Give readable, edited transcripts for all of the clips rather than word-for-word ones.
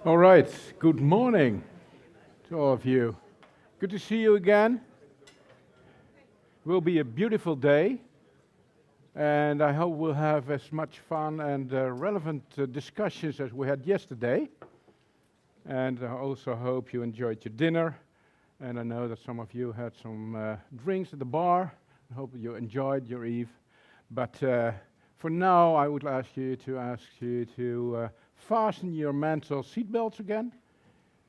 All right, good morning to all of you. Good to see you again. It will be a beautiful day, and I hope we'll have as much fun and relevant discussions as we had yesterday. And I also hope you enjoyed your dinner, and I know that some of you had some drinks at the bar. I hope you enjoyed your eve. But for now, I would ask you to fasten your mental seatbelts again,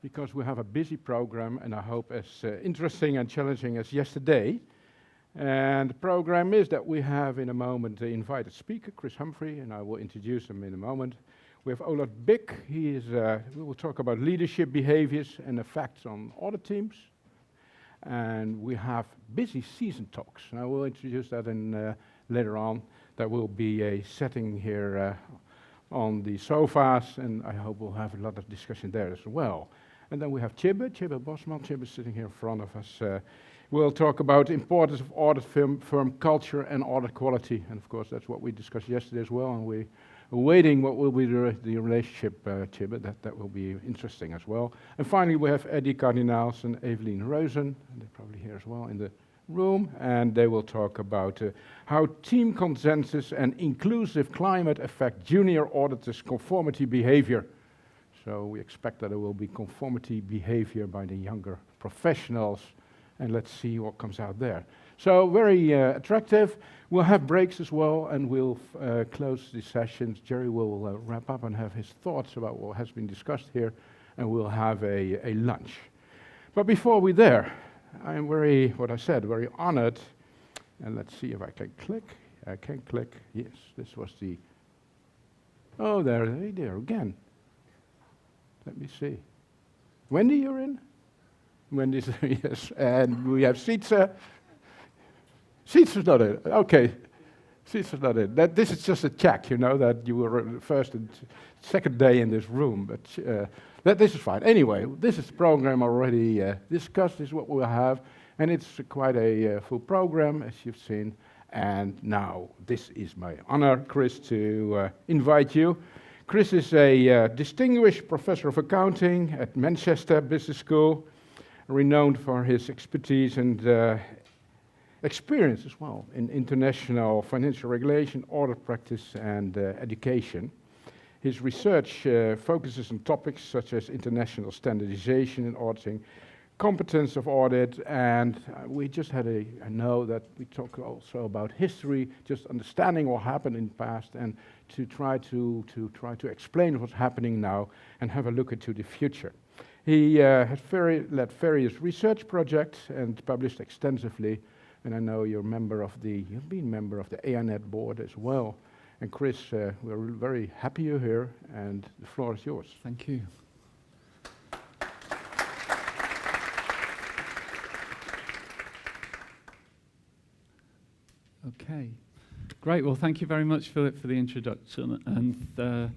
because we have a busy program, and I hope as interesting and challenging as yesterday. And the program is that we have in a moment the invited speaker, Chris Humphrey, and I will introduce him in a moment. We have Olof Bick. We will talk about leadership behaviors and effects on audit teams. And we have BusySeasonTalks, and I will introduce that later on. There will be a setting here on the sofas, and I hope we'll have a lot of discussion there as well. And then we have Tjibbe Bosman. Tjibbe is sitting here in front of us. We'll talk about the importance of audit firm culture and audit quality, and of course that's what we discussed yesterday as well, and we're awaiting what will be the relationship, Tjibbe. That will be interesting as well. And finally we have Cardinaels and Evelien Reusen, they're probably here as well in the room, and they will talk about how team consensus and inclusive climate affect junior auditors' conformity behavior. So we expect that there will be conformity behavior by the younger professionals, and let's see what comes out there. So very attractive. We'll have breaks as well, and we'll close the sessions. Jerry will wrap up and have his thoughts about what has been discussed here, and we'll have a lunch. But before we're there, I am very honored, and let's see if I can click. I can click, yes, this was the, oh, there again. Let me see. Wendy, you're in? Wendy's, yes, and we have Sietse. Sietse's not in, okay. Sietse's not in. This is just a check, you know, that you were the first and second day in this room, but this is fine. Anyway, this is the program already discussed. This is what we'll have, and it's quite a full program, as you've seen. And now, this is my honor, Chris, to invite you. Chris is a distinguished professor of accounting at Manchester Business School, renowned for his expertise and experience as well in international financial regulation, audit practice, and education. His research focuses on topics such as international standardization in auditing, competence of audit, and we just had I know that we talk also about history, just understanding what happened in the past, and to try to explain what's happening now and have a look into the future. He has led various research projects and published extensively, and I know you've been member of the AINET board as well. And Chris, we're very happy you're here, and the floor is yours. Thank you. Okay, great. Well, thank you very much, Philip, for the introduction, and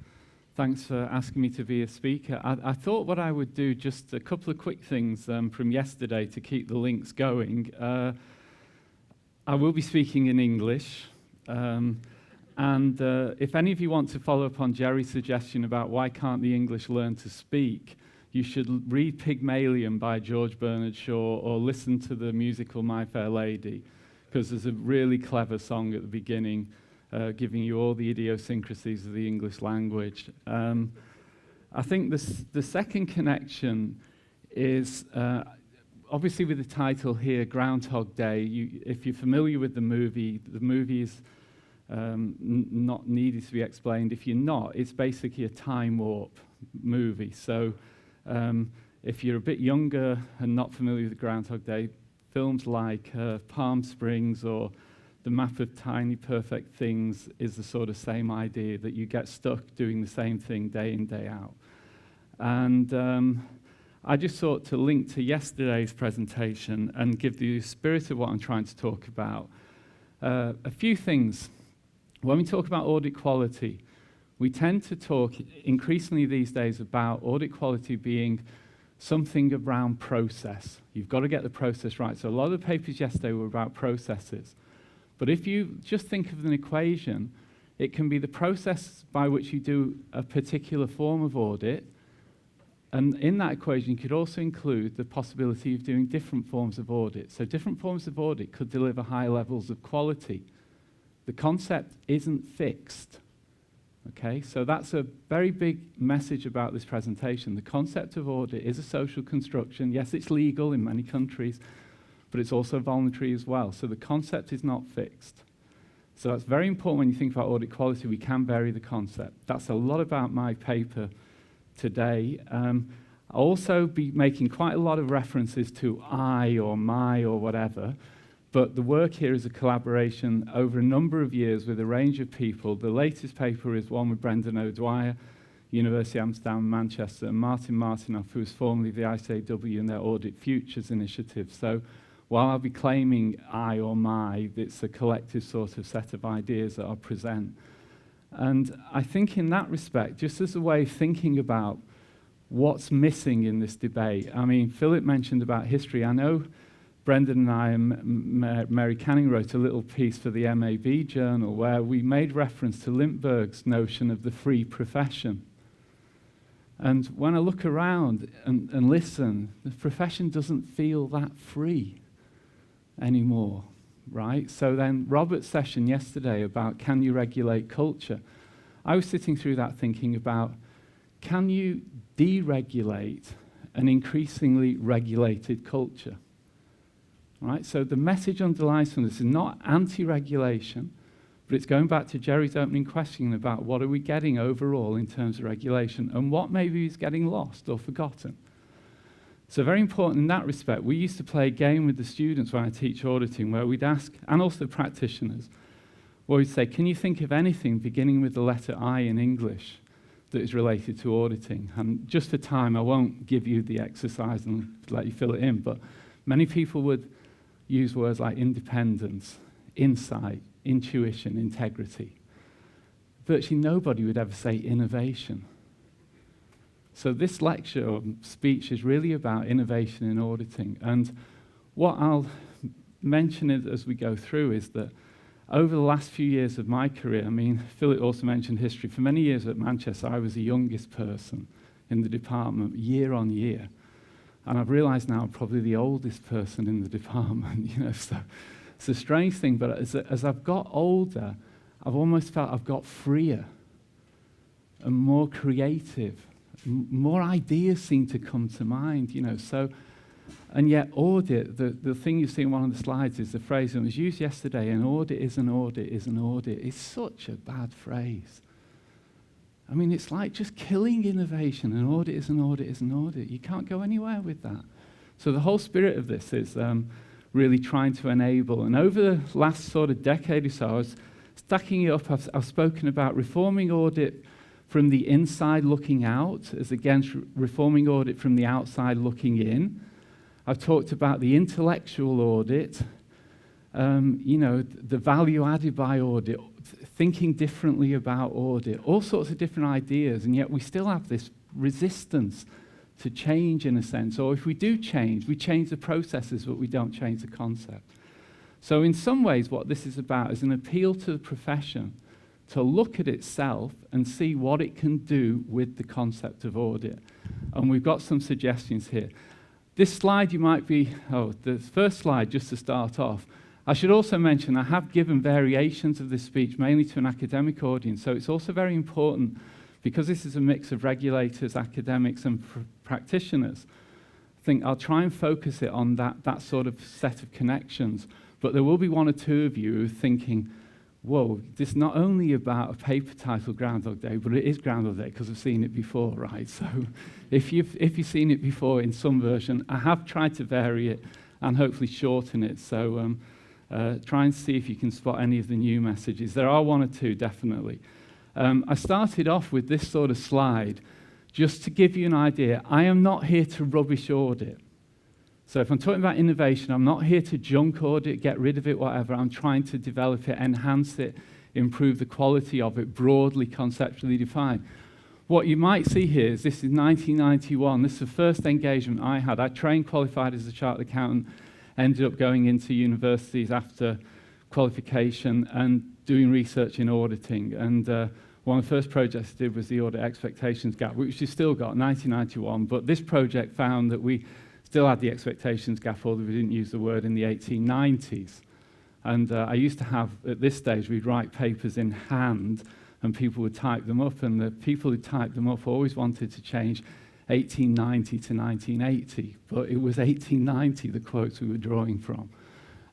thanks for asking me to be a speaker. I thought what I would do, just a couple of quick things from yesterday to keep the links going. I will be speaking in English. And if any of you want to follow up on Jerry's suggestion about why can't the English learn to speak, you should read Pygmalion by George Bernard Shaw or listen to the musical My Fair Lady, because there's a really clever song at the beginning giving you all the idiosyncrasies of the English language. I think the second connection is obviously with the title here, Groundhog Day. If you're familiar with the movie is not needed to be explained. If you're not, it's basically a time warp movie. So if you're a bit younger and not familiar with Groundhog Day, films like Palm Springs or The Map of Tiny Perfect Things is the sort of same idea, that you get stuck doing the same thing day in, day out. And I just thought to link to yesterday's presentation and give the spirit of what I'm trying to talk about. A few things. When we talk about audit quality, we tend to talk increasingly these days about audit quality being something around process. You've got to get the process right. So a lot of the papers yesterday were about processes. But if you just think of an equation, it can be the process by which you do a particular form of audit, And in that equation, you could also include the possibility of doing different forms of audit. So different forms of audit could deliver high levels of quality. The concept isn't fixed. Okay, so that's a very big message about this presentation. The concept of audit is a social construction. Yes, it's legal in many countries, but it's also voluntary as well. So the concept is not fixed. So that's very important when you think about audit quality. We can vary the concept. That's a lot about my paper today. I'll also be making quite a lot of references to I or my or whatever, but the work here is a collaboration over a number of years with a range of people. The latest paper is one with Brendan O'Dwyer, University of Amsterdam, Manchester, and Martin Martinoff, who was formerly the ICAW in their Audit Futures initiative. So while I'll be claiming I or my, it's a collective sort of set of ideas that I'll present. And I think in that respect, just as a way of thinking about what's missing in this debate, I mean, Philip mentioned about history. I know Brendan and I and Mary Canning wrote a little piece for the MAB journal where we made reference to Lindbergh's notion of the free profession. And when I look around and listen, the profession doesn't feel that free anymore. Right? So then Robert's session yesterday about can you regulate culture, I was sitting through that thinking about can you deregulate an increasingly regulated culture? Right? So the message underlies from this is not anti-regulation, but it's going back to Jerry's opening question about what are we getting overall in terms of regulation and what maybe is getting lost or forgotten. So very important in that respect. We used to play a game with the students when I teach auditing where we'd ask, and also practitioners, where we'd say, can you think of anything beginning with the letter I in English that is related to auditing? And just for time, I won't give you the exercise and let you fill it in, but many people would use words like independence, insight, intuition, integrity. Virtually nobody would ever say innovation. So this lecture or speech is really about innovation in auditing. And what I'll mention as we go through is that over the last few years of my career, I mean, Philip also mentioned history. For many years at Manchester, I was the youngest person in the department year on year. And I've realized now I'm probably the oldest person in the department, so it's a strange thing, but as I've got older, I've almost felt I've got freer and more creative. More ideas seem to come to mind, so, and yet audit, the thing you see in one of the slides is the phrase that was used yesterday, an audit is an audit is an audit. It's such a bad phrase. I mean, it's like just killing innovation. An audit is an audit is an audit. You can't go anywhere with that. So the whole spirit of this is really trying to enable, and over the last sort of decade or so, I was stacking it up. I've spoken about reforming audit from the inside looking out, as against reforming audit from the outside looking in. I've talked about the intellectual audit, the value added by audit, thinking differently about audit, all sorts of different ideas, and yet we still have this resistance to change in a sense, or if we do change, we change the processes, but we don't change the concept. So in some ways, what this is about is an appeal to the profession to look at itself and see what it can do with the concept of audit. And we've got some suggestions here. This slide the first slide, just to start off. I should also mention I have given variations of this speech mainly to an academic audience, so it's also very important, because this is a mix of regulators, academics and practitioners. I think I'll try and focus it on that sort of set of connections, but there will be one or two of you who are thinking, whoa, this is not only about a paper titled Groundhog Day, but it is Groundhog Day because I've seen it before, right? So if you've seen it before in some version, I have tried to vary it and hopefully shorten it. So try and see if you can spot any of the new messages. There are one or two, definitely. I started off with this sort of slide just to give you an idea. I am not here to rubbish audit. So if I'm talking about innovation, I'm not here to junk audit, get rid of it, whatever. I'm trying to develop it, enhance it, improve the quality of it, broadly conceptually defined. What you might see here is this is 1991. This is the first engagement I had. I trained qualified as a chartered accountant, ended up going into universities after qualification and doing research in auditing. And one of the first projects I did was the audit expectations gap, which we still got, 1991, but this project found that we still had the expectations gap, although we didn't use the word, in the 1890s. And I used to have, at this stage, we'd write papers in hand and people would type them up, and the people who typed them up always wanted to change 1890 to 1980, but it was 1890, the quotes we were drawing from.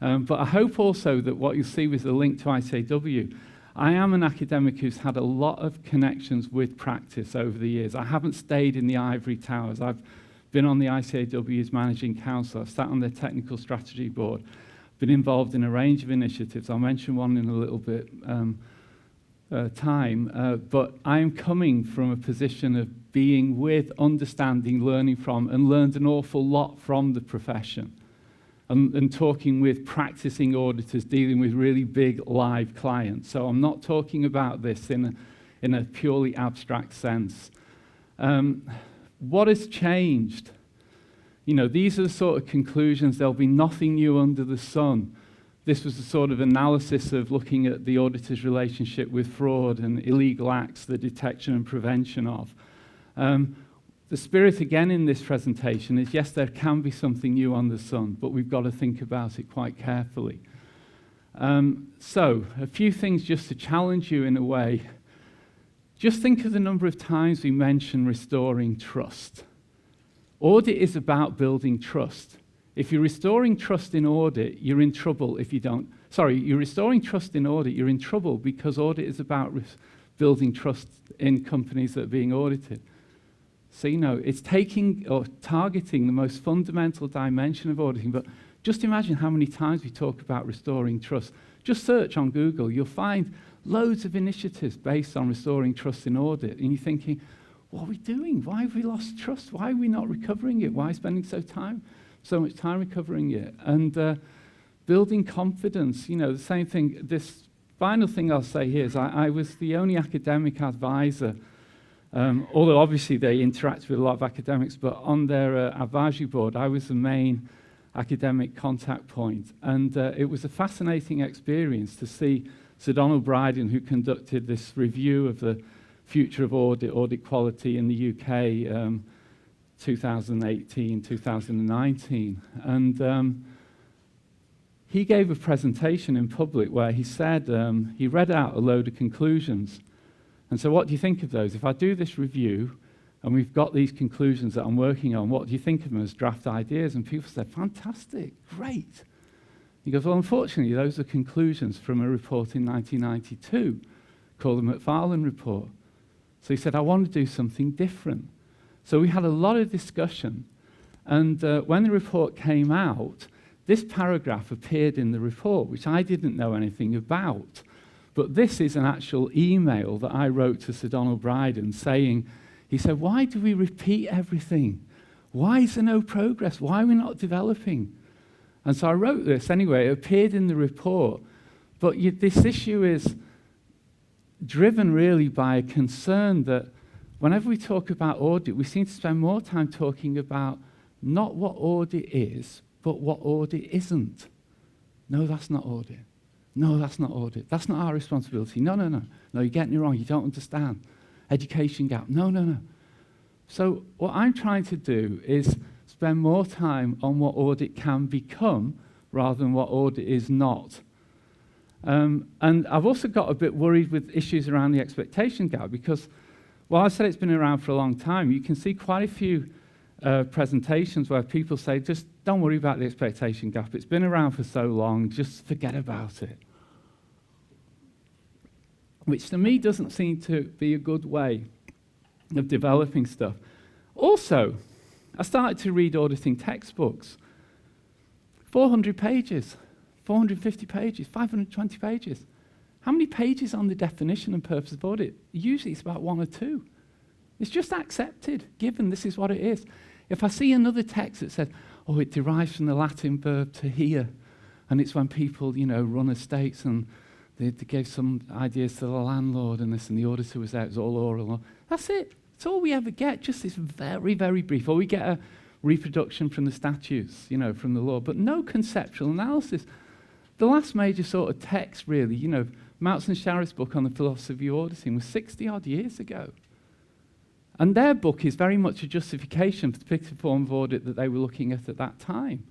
But I hope also that what you'll see with the link to ICAW, I am an academic who's had a lot of connections with practice over the years. I haven't stayed in the ivory towers. I've been on the ICAW's managing council. I've sat on their technical strategy board, been involved in a range of initiatives. I'll mention one in a little bit but I am coming from a position of being with, understanding, learning from, and learned an awful lot from the profession. And talking with practicing auditors, dealing with really big live clients. So I'm not talking about this in a purely abstract sense. What has changed? You know, these are the sort of conclusions. There'll be nothing new under the sun. This was a sort of analysis of looking at the auditor's relationship with fraud and illegal acts, the detection and prevention of. The spirit again in this presentation is, yes, there can be something new on the sun, but we've got to think about it quite carefully. So, a few things just to challenge you in a way. Just think of the number of times we mention restoring trust. Audit is about building trust. If you're restoring trust in audit, you're in trouble if you don't. Sorry, you're restoring trust in audit, you're in trouble because audit is about building trust in companies that are being audited. So, you know, it's taking or targeting the most fundamental dimension of auditing, but just imagine how many times we talk about restoring trust. Just search on Google, you'll find loads of initiatives based on restoring trust in audit, and you're thinking, what are we doing? Why have we lost trust? Why are we not recovering it? Why spending so much time recovering it? And building confidence, you know, the same thing. This final thing I'll say here is I was the only academic advisor, although obviously they interact with a lot of academics, but on their advisory board, I was the main academic contact point. And it was a fascinating experience to see Sir Donald Brydon, who conducted this review of the future of audit quality in the UK, 2018, 2019. And he gave a presentation in public where he said, he read out a load of conclusions. And so what do you think of those? If I do this review and we've got these conclusions that I'm working on, what do you think of them as draft ideas? And people said, fantastic, great. He goes, well, unfortunately, those are conclusions from a report in 1992 called the McFarlane Report. So he said, I want to do something different. So we had a lot of discussion. And when the report came out, this paragraph appeared in the report, which I didn't know anything about. But this is an actual email that I wrote to Sir Donald Brydon saying, he said, why do we repeat everything? Why is there no progress? Why are we not developing? And so I wrote this anyway. It appeared in the report. But this issue is driven really by a concern that whenever we talk about audit, we seem to spend more time talking about not what audit is, but what audit isn't. No, that's not audit. No, that's not audit. That's not our responsibility. No, you're getting it wrong. You don't understand. Education gap. No. So what I'm trying to do is spend more time on what audit can become rather than what audit is not. And I've also got a bit worried with issues around the expectation gap because while I said it's been around for a long time, you can see quite a few presentations where people say, just don't worry about the expectation gap. It's been around for so long, just forget about it. Which to me doesn't seem to be a good way of developing stuff. Also, I started to read auditing textbooks. 400 pages, 450 pages, 520 pages. How many pages on the definition and purpose of audit? Usually it's about 1 or 2. It's just accepted, given this is what it is. If I see another text that says, oh, it derives from the Latin verb to hear, and it's when people, run estates and they gave some ideas to the landlord and this, and the auditor was there, it was all oral. That's it. It's all we ever get, just this very, very brief. Or we get a reproduction from the statutes, from the law, but no conceptual analysis. The last major sort of text, really, Mouts and Scharre's book on the philosophy of auditing was 60-odd years ago. And their book is very much a justification for the particular form of audit that they were looking at that time.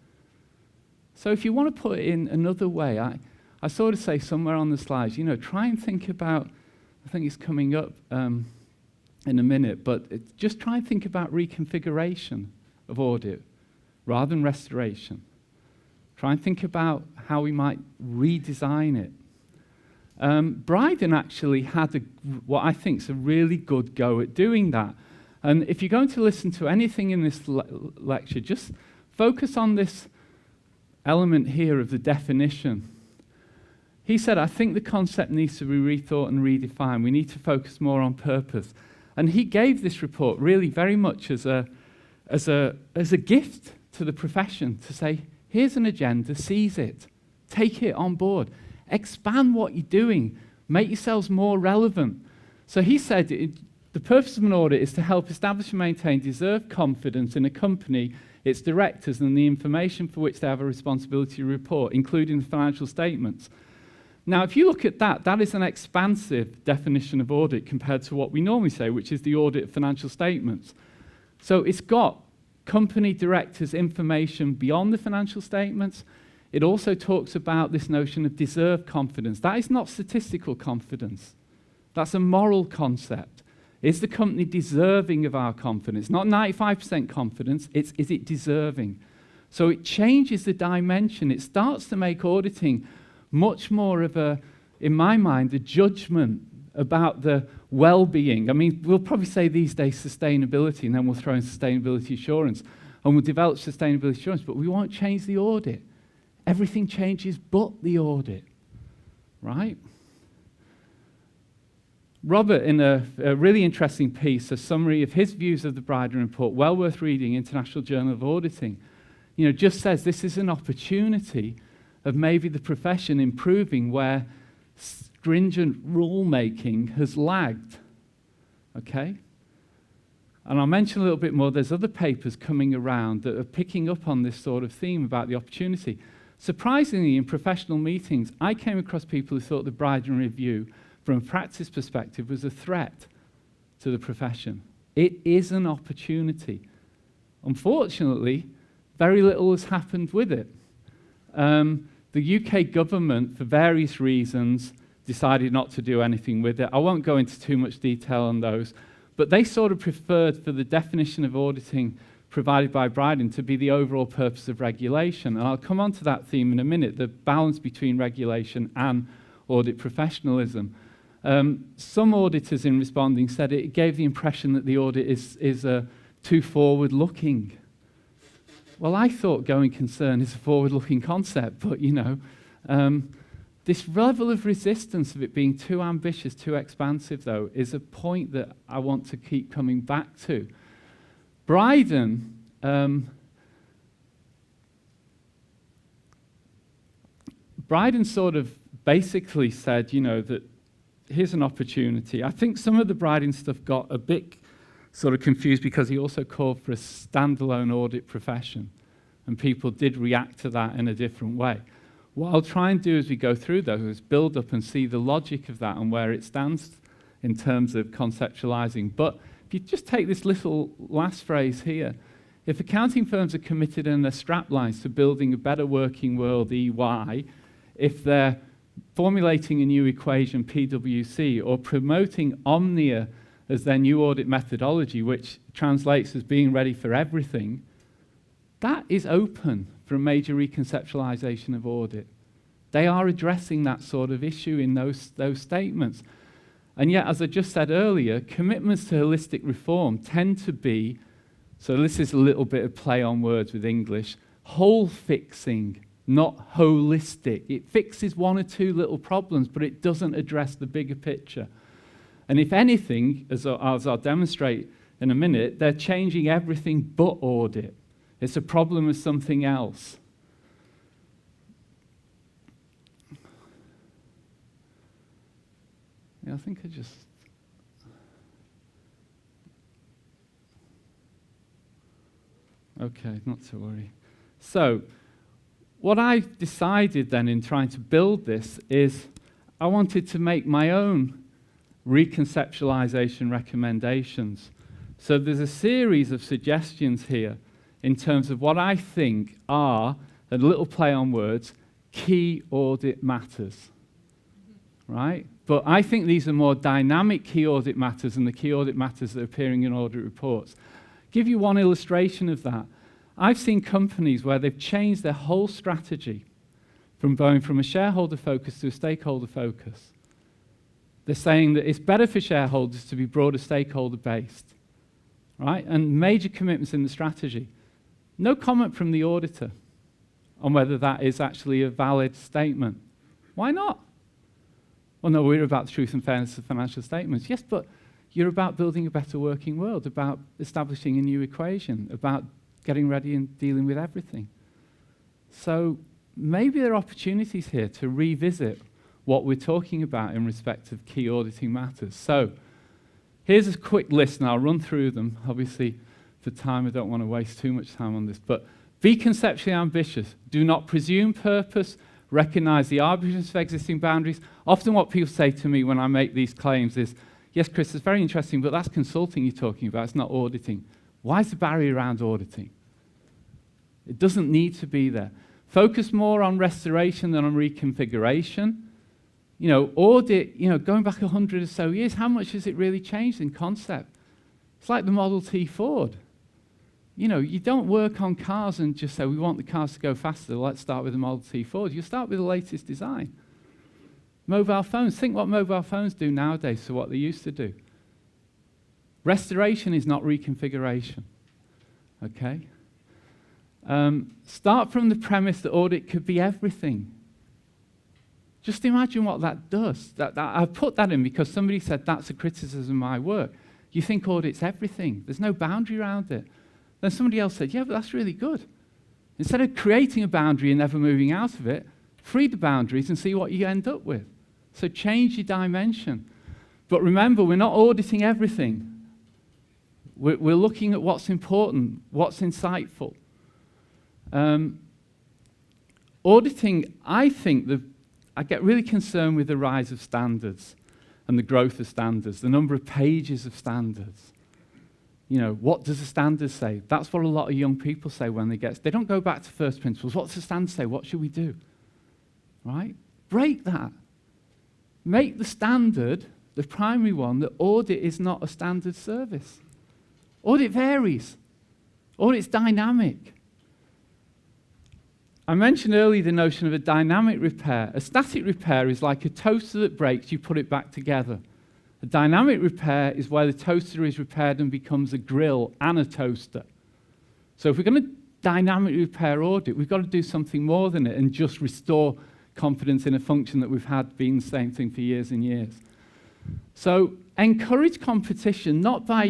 So if you want to put it in another way, I sort of say somewhere on the slides, try and think about, I think it's coming up in a minute, but just try and think about reconfiguration of audit rather than restoration. Try and think about how we might redesign it. Bryden actually had what I think is a really good go at doing that. And if you're going to listen to anything in this lecture, just focus on this element here of the definition. He said, I think the concept needs to be rethought and redefined. We need to focus more on purpose. And he gave this report really very much as a gift to the profession to say, here's an agenda, seize it, take it on board. Expand what you're doing. Make yourselves more relevant. So he said the purpose of an audit is to help establish and maintain deserved confidence in a company, its directors, and the information for which they have a responsibility to report, including the financial statements. Now, if you look at that, that is an expansive definition of audit compared to what we normally say, which is the audit of financial statements. So it's got company directors' information beyond the financial statements. It also talks about this notion of deserved confidence. That is not statistical confidence. That's a moral concept. Is the company deserving of our confidence? Not 95% confidence, is it deserving? So it changes the dimension. It starts to make auditing much more of in my mind, a judgment about the well-being. I mean, we'll probably say these days sustainability, and then we'll throw in sustainability assurance, and we'll develop sustainability assurance, but we won't change the audit. Everything changes but the audit, right? Robert, in a really interesting piece, a summary of his views of the Bryden report, well worth reading, International Journal of Auditing, just says this is an opportunity of maybe the profession improving where stringent rule-making has lagged, okay? And I'll mention a little bit more. There's other papers coming around that are picking up on this sort of theme about the opportunity. Surprisingly, in professional meetings, I came across people who thought the Bryden Review, from a practice perspective, was a threat to the profession. It is an opportunity. Unfortunately, very little has happened with it. The UK government, for various reasons, decided not to do anything with it. I won't go into too much detail on those, but they sort of preferred for the definition of auditing provided by Bryden to be the overall purpose of regulation. And I'll come on to that theme in a minute, the balance between regulation and audit professionalism. Some auditors in responding said it gave the impression that the audit is too forward-looking. Well, I thought going concern is a forward-looking concept, but this level of resistance of it being too ambitious, too expansive, though, is a point that I want to keep coming back to. Bryden sort of basically said, that here's an opportunity. I think some of the Bryden stuff got a bit sort of confused because he also called for a standalone audit profession, and people did react to that in a different way. What I'll try and do as we go through those is build up and see the logic of that and where it stands in terms of conceptualizing. But if you just take this little last phrase here, if accounting firms are committed in their straplines to building a better working world, EY, if they're formulating a new equation, PwC, or promoting Omnia as their new audit methodology, which translates as being ready for everything, that is open for a major reconceptualization of audit. They are addressing that sort of issue in those statements. And yet, as I just said earlier, commitments to holistic reform tend to be, so this is a little bit of play on words with English, whole fixing, not holistic. It fixes one or two little problems, but it doesn't address the bigger picture. And if anything, as I'll demonstrate in a minute, they're changing everything but audit. It's a problem with something else. Yeah, I think I just... Okay, not to worry. So, what I decided then in trying to build this is I wanted to make my own reconceptualization recommendations. So there's a series of suggestions here in terms of what I think are, a little play on words, key audit matters, right? But I think these are more dynamic key audit matters than the key audit matters that are appearing in audit reports. Give you one illustration of that. I've seen companies where they've changed their whole strategy from going from a shareholder focus to a stakeholder focus. They're saying that it's better for shareholders to be broader stakeholder based, right? And major commitments in the strategy. No comment from the auditor on whether that is actually a valid statement. Why not? Well, no, we're about the truth and fairness of financial statements. Yes, but you're about building a better working world, about establishing a new equation, about getting ready and dealing with everything. So maybe there are opportunities here to revisit what we're talking about in respect of key auditing matters. So here's a quick list, and I'll run through them. Obviously, for time, I don't want to waste too much time on this, but be conceptually ambitious. Do not presume purpose. Recognize the arbitrariness of existing boundaries. Often what people say to me when I make these claims is, yes, Chris, it's very interesting, but that's consulting you're talking about, it's not auditing. Why is the barrier around auditing? It doesn't need to be there. Focus more on restoration than on reconfiguration. You know, audit, you know, going back 100 or so years, how much has it really changed in concept? It's like the Model T Ford. You know, you don't work on cars and just say, we want the cars to go faster, let's start with the Model T Ford. You start with the latest design. Mobile phones, think what mobile phones do nowadays to what they used to do. Restoration is not reconfiguration, okay? Start from the premise that audit could be everything. Just imagine what that does. I put that in because somebody said that's a criticism of my work. You think audit's everything. There's no boundary around it. Then somebody else said, yeah, but that's really good. Instead of creating a boundary and never moving out of it, free the boundaries and see what you end up with. So change your dimension. But remember, we're not auditing everything. We're looking at what's important, what's insightful. Auditing, I think, I get really concerned with the rise of standards and the growth of standards, the number of pages of standards. You know, what does the standard say? That's what a lot of young people say when they don't go back to first principles. What's the standard say? What should we do? Right? Break that. Make the standard, the primary one, that audit is not a standard service. Audit varies. Audit's dynamic. I mentioned earlier the notion of a dynamic repair. A static repair is like a toaster that breaks, you put it back together. A dynamic repair is where the toaster is repaired and becomes a grill and a toaster. So if we're going to dynamically repair audit, we've got to do something more than it and just restore confidence in a function that we've had being the same thing for years and years. So encourage competition, not by,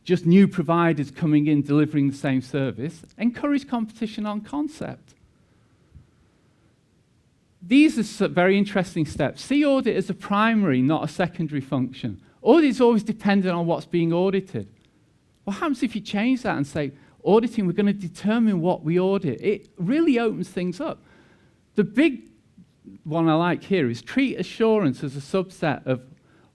just new providers coming in delivering the same service. Encourage competition on concept. These are some very interesting steps. See audit as a primary, not a secondary function. Audit is always dependent on what's being audited. What happens if you change that and say, auditing, we're going to determine what we audit? It really opens things up. The big one I like here is treat assurance as a subset of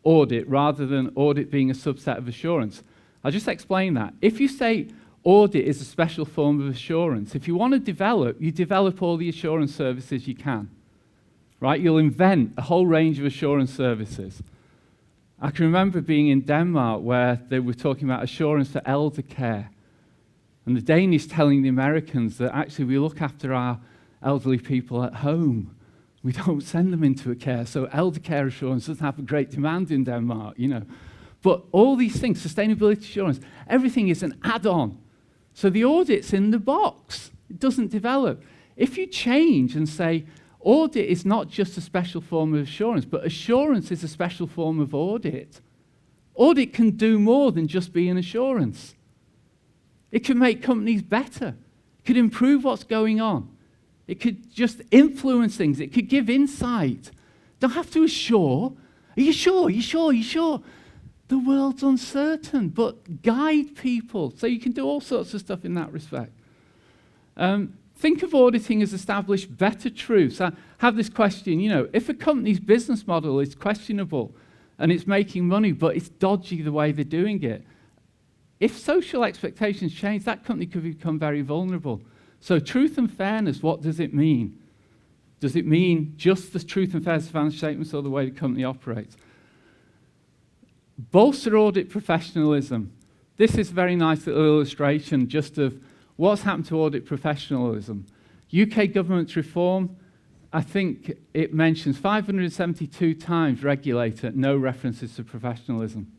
audit rather than audit being a subset of assurance. I'll just explain that. If you say audit is a special form of assurance, if you want to develop, you develop all the assurance services you can. Right? You'll invent a whole range of assurance services. I can remember being in Denmark where they were talking about assurance for elder care. And the Danish telling the Americans that actually we look after our elderly people at home. We don't send them into a care. So elder care assurance doesn't have a great demand in Denmark, But all these things, sustainability assurance, everything is an add-on. So the audit's in the box. It doesn't develop. If you change and say, audit is not just a special form of assurance, but assurance is a special form of audit. Audit can do more than just be an assurance. It can make companies better. It could improve what's going on. It could just influence things. It could give insight. Don't have to assure. Are you sure? Are you sure? Are you sure? The world's uncertain, but guide people. So you can do all sorts of stuff in that respect. Think of auditing as established better truths. I have this question, if a company's business model is questionable and it's making money, but it's dodgy the way they're doing it, if social expectations change, that company could become very vulnerable. So truth and fairness, what does it mean? Does it mean just the truth and fairness of financial statements or the way the company operates? Bolster audit professionalism. This is a very nice little illustration just of what's happened to audit professionalism. UK government reform, I think it mentions 572 times regulator, no references to professionalism.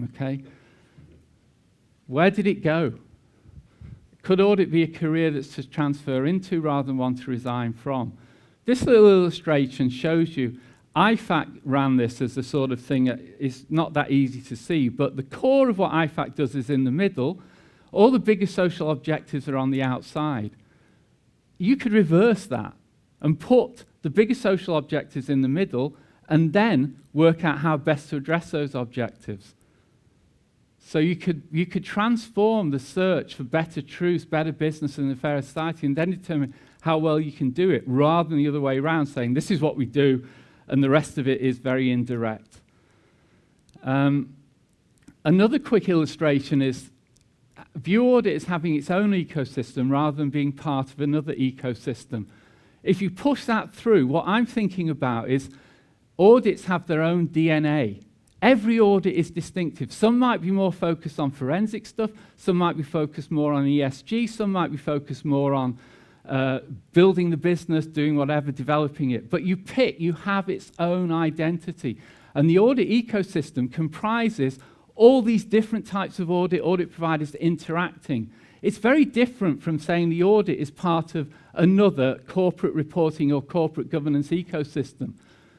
Okay? Where did it go? Could audit be a career that's to transfer into rather than one to resign from? This little illustration shows you, IFAC ran this as the sort of thing that is not that easy to see, but the core of what IFAC does is in the middle. All the biggest social objectives are on the outside. You could reverse that and put the biggest social objectives in the middle and then work out how best to address those objectives. So you could transform the search for better truths, better business and a fairer society, and then determine how well you can do it, rather than the other way around, saying this is what we do and the rest of it is very indirect. Another quick illustration is view audit as having its own ecosystem rather than being part of another ecosystem. If you push that through, what I'm thinking about is audits have their own DNA. Every audit is distinctive. Some might be more focused on forensic stuff, some might be focused more on ESG, some might be focused more on building the business, doing whatever, developing it. But you have its own identity. And the audit ecosystem comprises all these different types of audit providers interacting. It's very different from saying the audit is part of another corporate reporting or corporate governance ecosystem.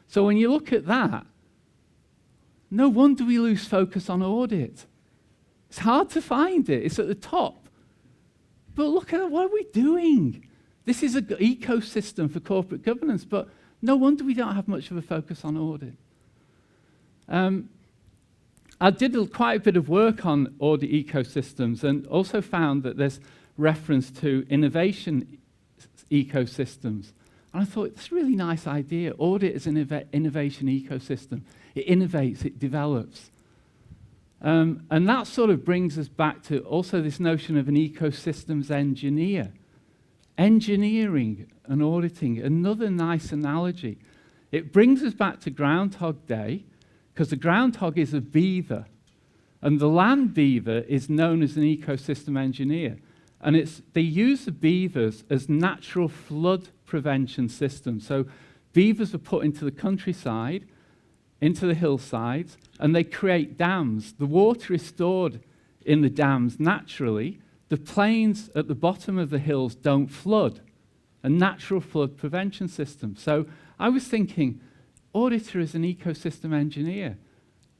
So when you look at that, no wonder we lose focus on audit. It's hard to find it. It's at the top. But look at what are we doing? This is an ecosystem for corporate governance, but no wonder we don't have much of a focus on audit. I did quite a bit of work on audit ecosystems and also found that there's reference to innovation ecosystems. And I thought, it's a really nice idea. Audit is an innovation ecosystem. It innovates, it develops. And that sort of brings us back to also this notion of an ecosystems engineer. Engineering and auditing, another nice analogy. It brings us back to Groundhog Day, because the groundhog is a beaver, and the land beaver is known as an ecosystem engineer. And they use the beavers as natural flood prevention systems. So beavers are put into the countryside, into the hillsides, and they create dams. The water is stored in the dams naturally. The plains at the bottom of the hills don't flood. A natural flood prevention system. So I was thinking, Auditor is an ecosystem engineer.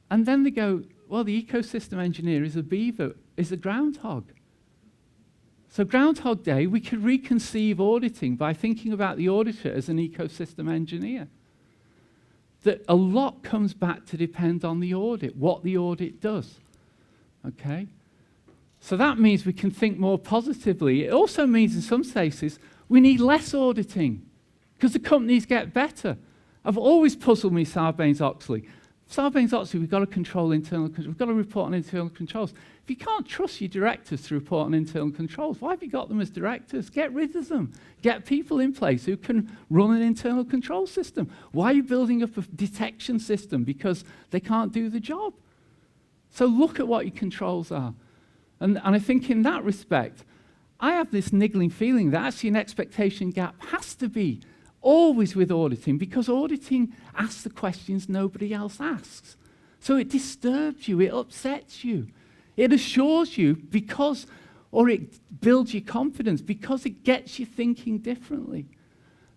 And then they go, well, the ecosystem engineer is a beaver, is a groundhog. So Groundhog Day, we could reconceive auditing by thinking about the auditor as an ecosystem engineer. That a lot comes back to depend on the audit, what the audit does. Okay? So that means we can think more positively. It also means in some cases we need less auditing because the companies get better. I've always puzzled me Sarbanes-Oxley. Sarbanes-Oxley, we've got to control internal controls. We've got to report on internal controls. If you can't trust your directors to report on internal controls, why have you got them as directors? Get rid of them. Get people in place who can run an internal control system. Why are you building up a detection system? Because they can't do the job. So look at what your controls are. And I think in that respect, I have this niggling feeling that actually an expectation gap has to be always with auditing, because auditing asks the questions nobody else asks. So it disturbs you, it upsets you. It assures you because, or it builds your confidence because it gets you thinking differently.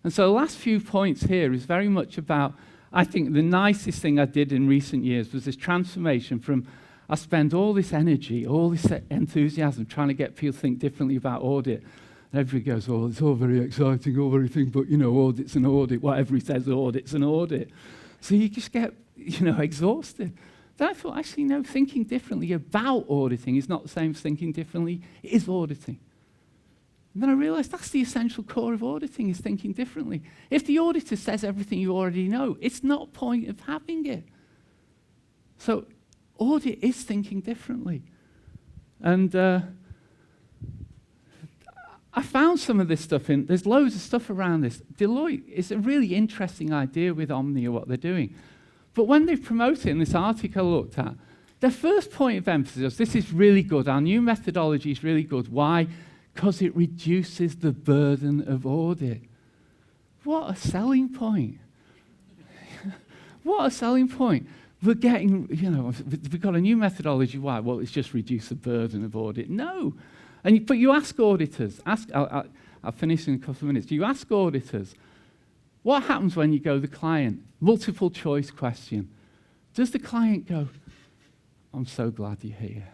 And so the last few points here is very much about, I think the nicest thing I did in recent years was this transformation from, I spend all this energy, all this enthusiasm trying to get people to think differently about audit. And everybody goes, oh, it's all very exciting, all very thing, but, audit's an audit. Whatever he says, audit's an audit. So you just get, exhausted. Then I thought, actually, no, thinking differently about auditing is not the same as thinking differently is auditing. And then I realized that's the essential core of auditing, is thinking differently. If the auditor says everything you already know, it's not point of having it. So audit is thinking differently. And I found some of this stuff there's loads of stuff around this. Deloitte is a really interesting idea with Omnia, what they're doing. But when they promote it in this article I looked at, their first point of emphasis is, this is really good, our new methodology is really good. Why? Because it reduces the burden of audit. What a selling point. What a selling point. We're getting, we've got a new methodology. Why? Well, it's just reduce the burden of audit. No. But you ask auditors, I'll finish in a couple of minutes. You ask auditors, what happens when you go to the client? Multiple choice question. Does the client go, I'm so glad you're here.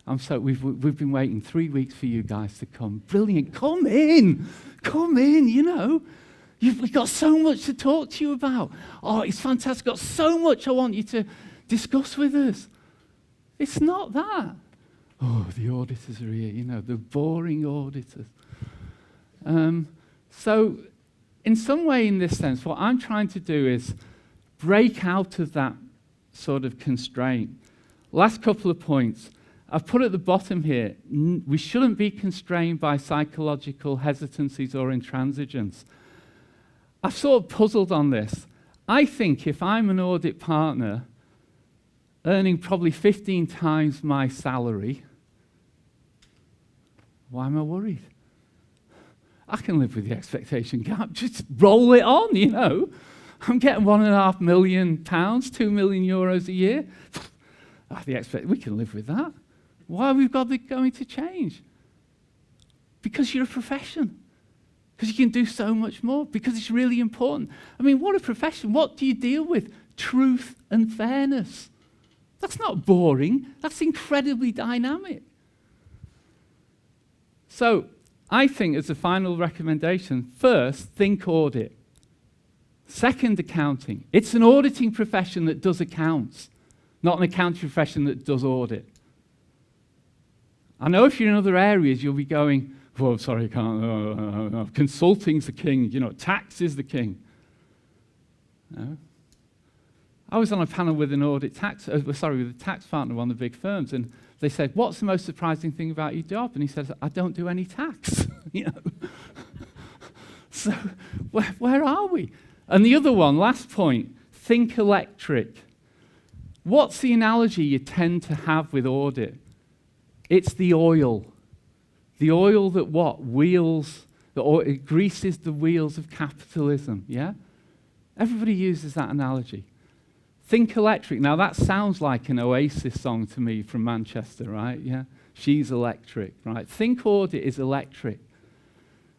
We've been waiting 3 weeks for you guys to come. Brilliant. Come in, We've got so much to talk to you about. Oh, it's fantastic. Got so much I want you to discuss with us. It's not that. Oh, the auditors are here, the boring auditors. So, in some way, in this sense, what I'm trying to do is break out of that sort of constraint. Last couple of points. I've put at the bottom here, we shouldn't be constrained by psychological hesitancies or intransigence. I've sort of puzzled on this. I think if I'm an audit partner earning probably 15 times my salary, why am I worried? I can live with the expectation gap. Just roll it on, I'm getting £1.5 million, €2 million a year. We can live with that. Why have we got it going to change? Because you're a profession. Because you can do so much more. Because it's really important. I mean, what a profession. What do you deal with? Truth and fairness. That's not boring. That's incredibly dynamic. So, I think as a final recommendation, first, think audit. Second, accounting. It's an auditing profession that does accounts, not an accounting profession that does audit. I know if you're in other areas, you'll be going, oh, sorry, I can't. Consulting's the king. Tax is the king. No. I was on a panel with an with a tax partner of one of the big firms, and they said, what's the most surprising thing about your job? And he said, I don't do any tax. So where are we? And the other one, last point, think electric. What's the analogy you tend to have with audit? It's the oil. The oil that what? It greases the wheels of capitalism, yeah? Everybody uses that analogy. Think electric. Now that sounds like an Oasis song to me from Manchester, right? Yeah, she's electric, right? Think audit is electric.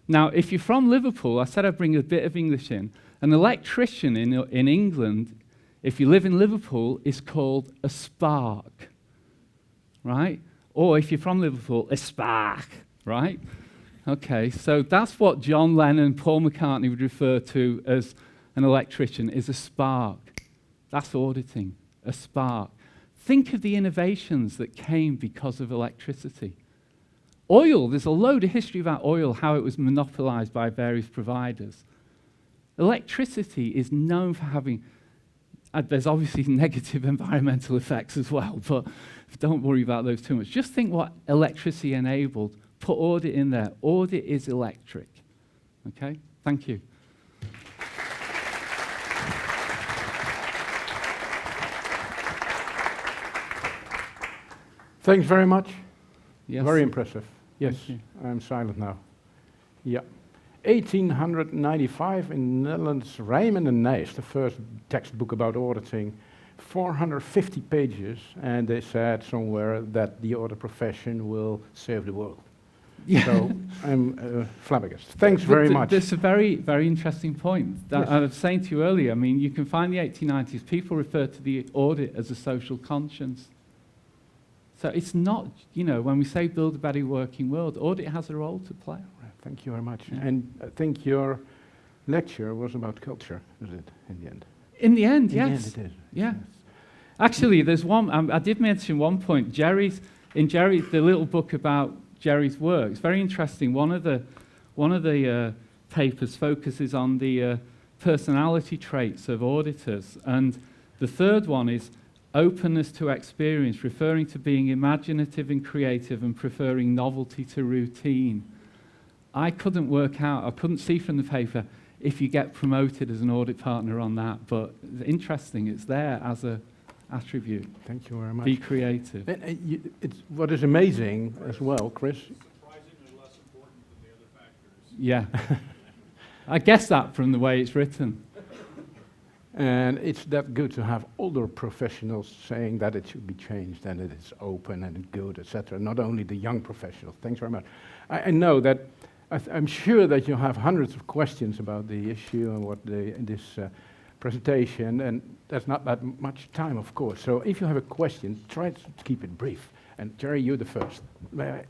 Now, if you're from Liverpool, I said I'd bring a bit of English in. An electrician in England, if you live in Liverpool, is called a spark, right? Or if you're from Liverpool, a spark, right? Okay, so that's what John Lennon and Paul McCartney would refer to as an electrician, is a spark. That's auditing, a spark. Think of the innovations that came because of electricity. Oil, there's a load of history about oil, how it was monopolized by various providers. Electricity is known for having, there's obviously negative environmental effects as well, but don't worry about those too much. Just think what electricity enabled. Put audit in there. Audit is electric. Okay? Thank you. Thanks very much. Yes. Very impressive. Yes, I'm silent now. Yeah. 1895 in the Netherlands, Rijmen en Nijs, the first textbook about auditing, 450 pages, and they said somewhere that the audit profession will save the world. Yeah. So I'm flabbergasted. Thanks very much. That's a very, very interesting point. That I was saying to you earlier, I mean, you can find the 1890s, people refer to the audit as a social conscience. So it's not, when we say build a better working world, audit has a role to play. Thank you very much. Yeah. And I think your lecture was about culture, is it, in the end? In the end, yes. In the end it is. Yeah. Yes. Actually, there's one, I did mention one point. The little book about Jerry's work. It's very interesting. One of the papers focuses on the personality traits of auditors, and the third one is openness to experience, referring to being imaginative and creative and preferring novelty to routine. I couldn't work out, I couldn't see from the paper if you get promoted as an audit partner on that, but it's interesting, it's there as a attribute. Thank you very much. Be creative. It's what is amazing as well, Chris. Surprisingly less important than the other factors. Yeah. I guess that from the way it's written. And it's that good to have older professionals saying that it should be changed and it is open and it's good, etc. Not only the young professionals. Thanks very much. I know that I'm sure that you have hundreds of questions about the issue and what this presentation, and there's not that much time, of course. So if you have a question, try to keep it brief. And Jerry, you're the first. May I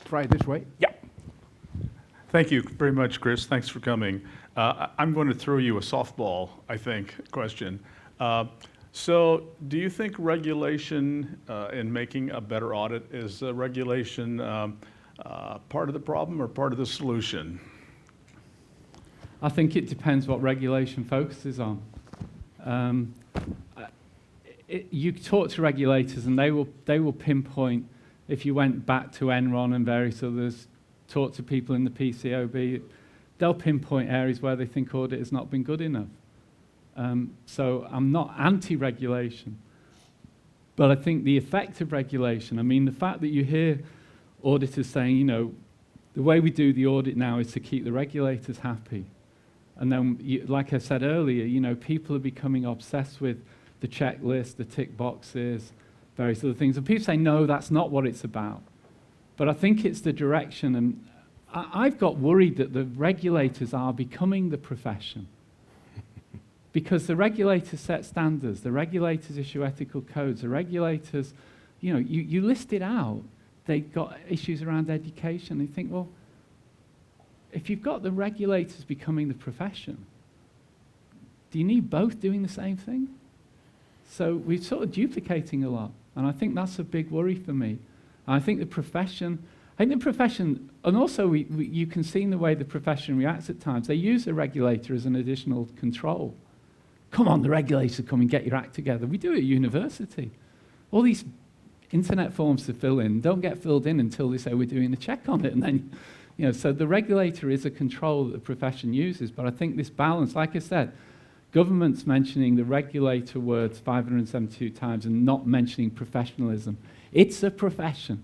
try it this way? Yeah. Thank you very much, Chris. Thanks for coming. I'm going to throw you a softball, I think, question. So do you think regulation in making a better audit, is regulation part of the problem or part of the solution? I think it depends what regulation focuses on. You talk to regulators and they will pinpoint, if you went back to Enron and various others, talk to people in the PCOB, they'll pinpoint areas where they think audit has not been good enough. So I'm not anti-regulation, but I think the effect of regulation, I mean, the fact that you hear auditors saying, you know, the way we do the audit now is to keep the regulators happy. And then, like I said earlier, you know, people are becoming obsessed with the checklist, the tick boxes, various other things. And people say, no, that's not what it's about. But I think it's the direction, and I've got worried that the regulators are becoming the profession. Because the regulators set standards, the regulators issue ethical codes, the regulators, you know, you list it out, they've got issues around education. You think, well, if you've got the regulators becoming the profession, do you need both doing the same thing? So we're sort of duplicating a lot, and I think that's a big worry for me. And I think the profession, and also you can see in the way the profession reacts at times, they use the regulator as an additional control. Come on, the regulator, come and get your act together. We do it at university. All these internet forms to fill in don't get filled in until they say we're doing a check on it, and then, you know, so the regulator is a control that the profession uses, but I think this balance, like I said, government's mentioning the regulator words 572 times and not mentioning professionalism. It's a profession.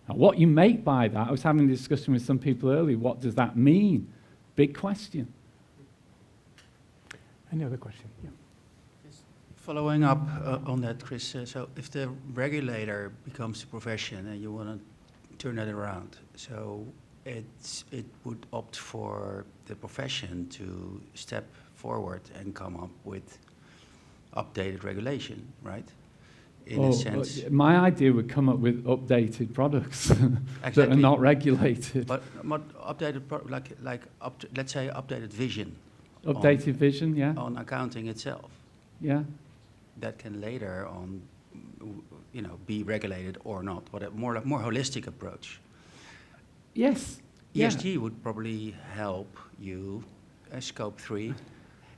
Now, what you make by that, I was having a discussion with some people earlier, what does that mean? Big question. Any other question? Yeah. Following up on that, Chris, so if the regulator becomes a profession and you want to turn that around, so it would opt for the profession to step forward and come up with updated regulation, right? In a sense. My idea would come up with updated products that are not regulated. But updated, let's say updated vision. Updated vision, yeah. On accounting itself. Yeah. That can later on, you know, be regulated or not. But a more holistic approach. Yes. ESG would probably help you, scope 3.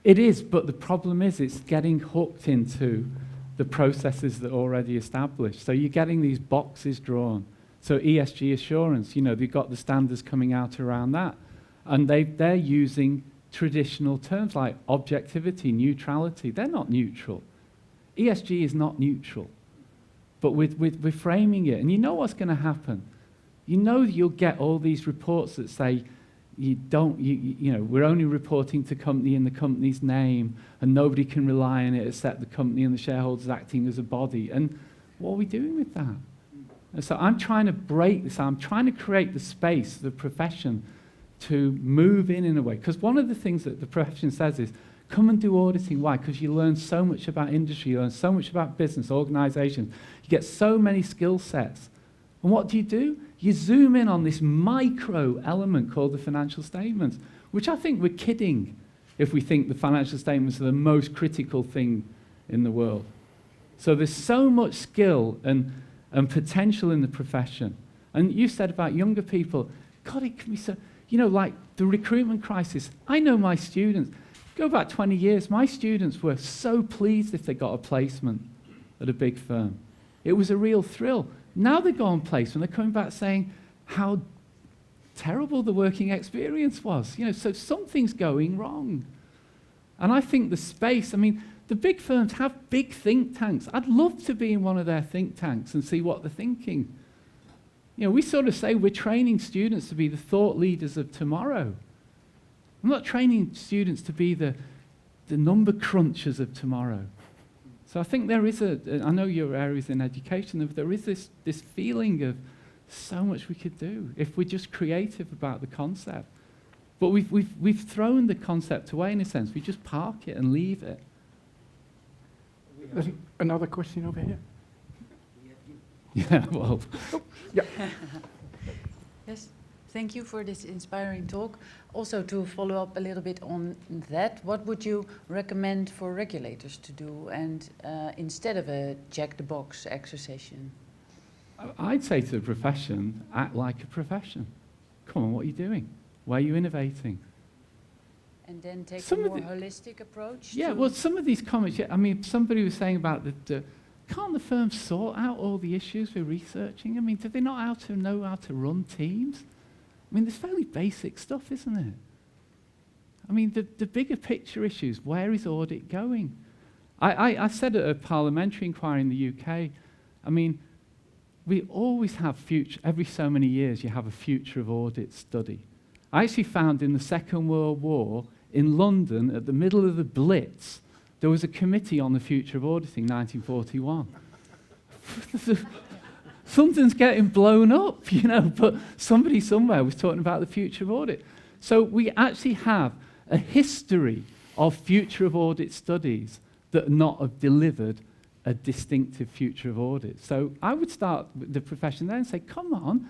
It is, but the problem is it's getting hooked into the processes that are already established. So you're getting these boxes drawn. So ESG assurance, you know, they've got the standards coming out around that. And they're using traditional terms like objectivity, neutrality. They're not neutral. ESG is not neutral. But we're framing it. And you know what's going to happen. You know you'll get all these reports that say, you know, we're only reporting to company in the company's name, and nobody can rely on it except the company and the shareholders acting as a body. And what are we doing with that? And so I'm trying to break this. I'm trying to create the space, the profession, to move in a way. Because one of the things that the profession says is, come and do auditing. Why? Because you learn so much about industry, you learn so much about business, organizations. You get so many skill sets. And what do? You zoom in on this micro element called the financial statements, which I think we're kidding if we think the financial statements are the most critical thing in the world. So there's so much skill and potential in the profession. And you said about younger people, God, it can be so, like the recruitment crisis. I know my students, go back 20 years, my students were so pleased if they got a placement at a big firm. It was a real thrill. Now they go on placement, they're coming back saying how terrible the working experience was. So something's going wrong. And I think the space, the big firms have big think tanks. I'd love to be in one of their think tanks and see what they're thinking. We sort of say we're training students to be the thought leaders of tomorrow. I'm not training students to be the number crunchers of tomorrow. So I think there is I know your area's in education, there is this feeling of so much we could do if we're just creative about the concept. But we've thrown the concept away in a sense. We just park it and leave it. There's another question over here. Yeah, well. Yeah. Yes, thank you for this inspiring talk. Also, to follow up a little bit on that, what would you recommend for regulators to do and instead of a check-the-box exercise? I'd say to the profession, act like a profession. Come on, what are you doing? Why are you innovating? And then take Some a of more the- holistic approach? Yeah, to- well, some of these comments, somebody was saying about can't the firms sort out all the issues we're researching? Do they not know how to run teams? There's fairly basic stuff, isn't it? The bigger picture issues, where is audit going? I said at a parliamentary inquiry in the UK, we always have every so many years you have a future of audit study. I actually found in the Second World War, in London, at the middle of the Blitz, there was a committee on the future of auditing, 1941. Something's getting blown up, but somebody somewhere was talking about the future of audit. So we actually have a history of future of audit studies that not have delivered a distinctive future of audit. So I would start with the profession there and say, come on,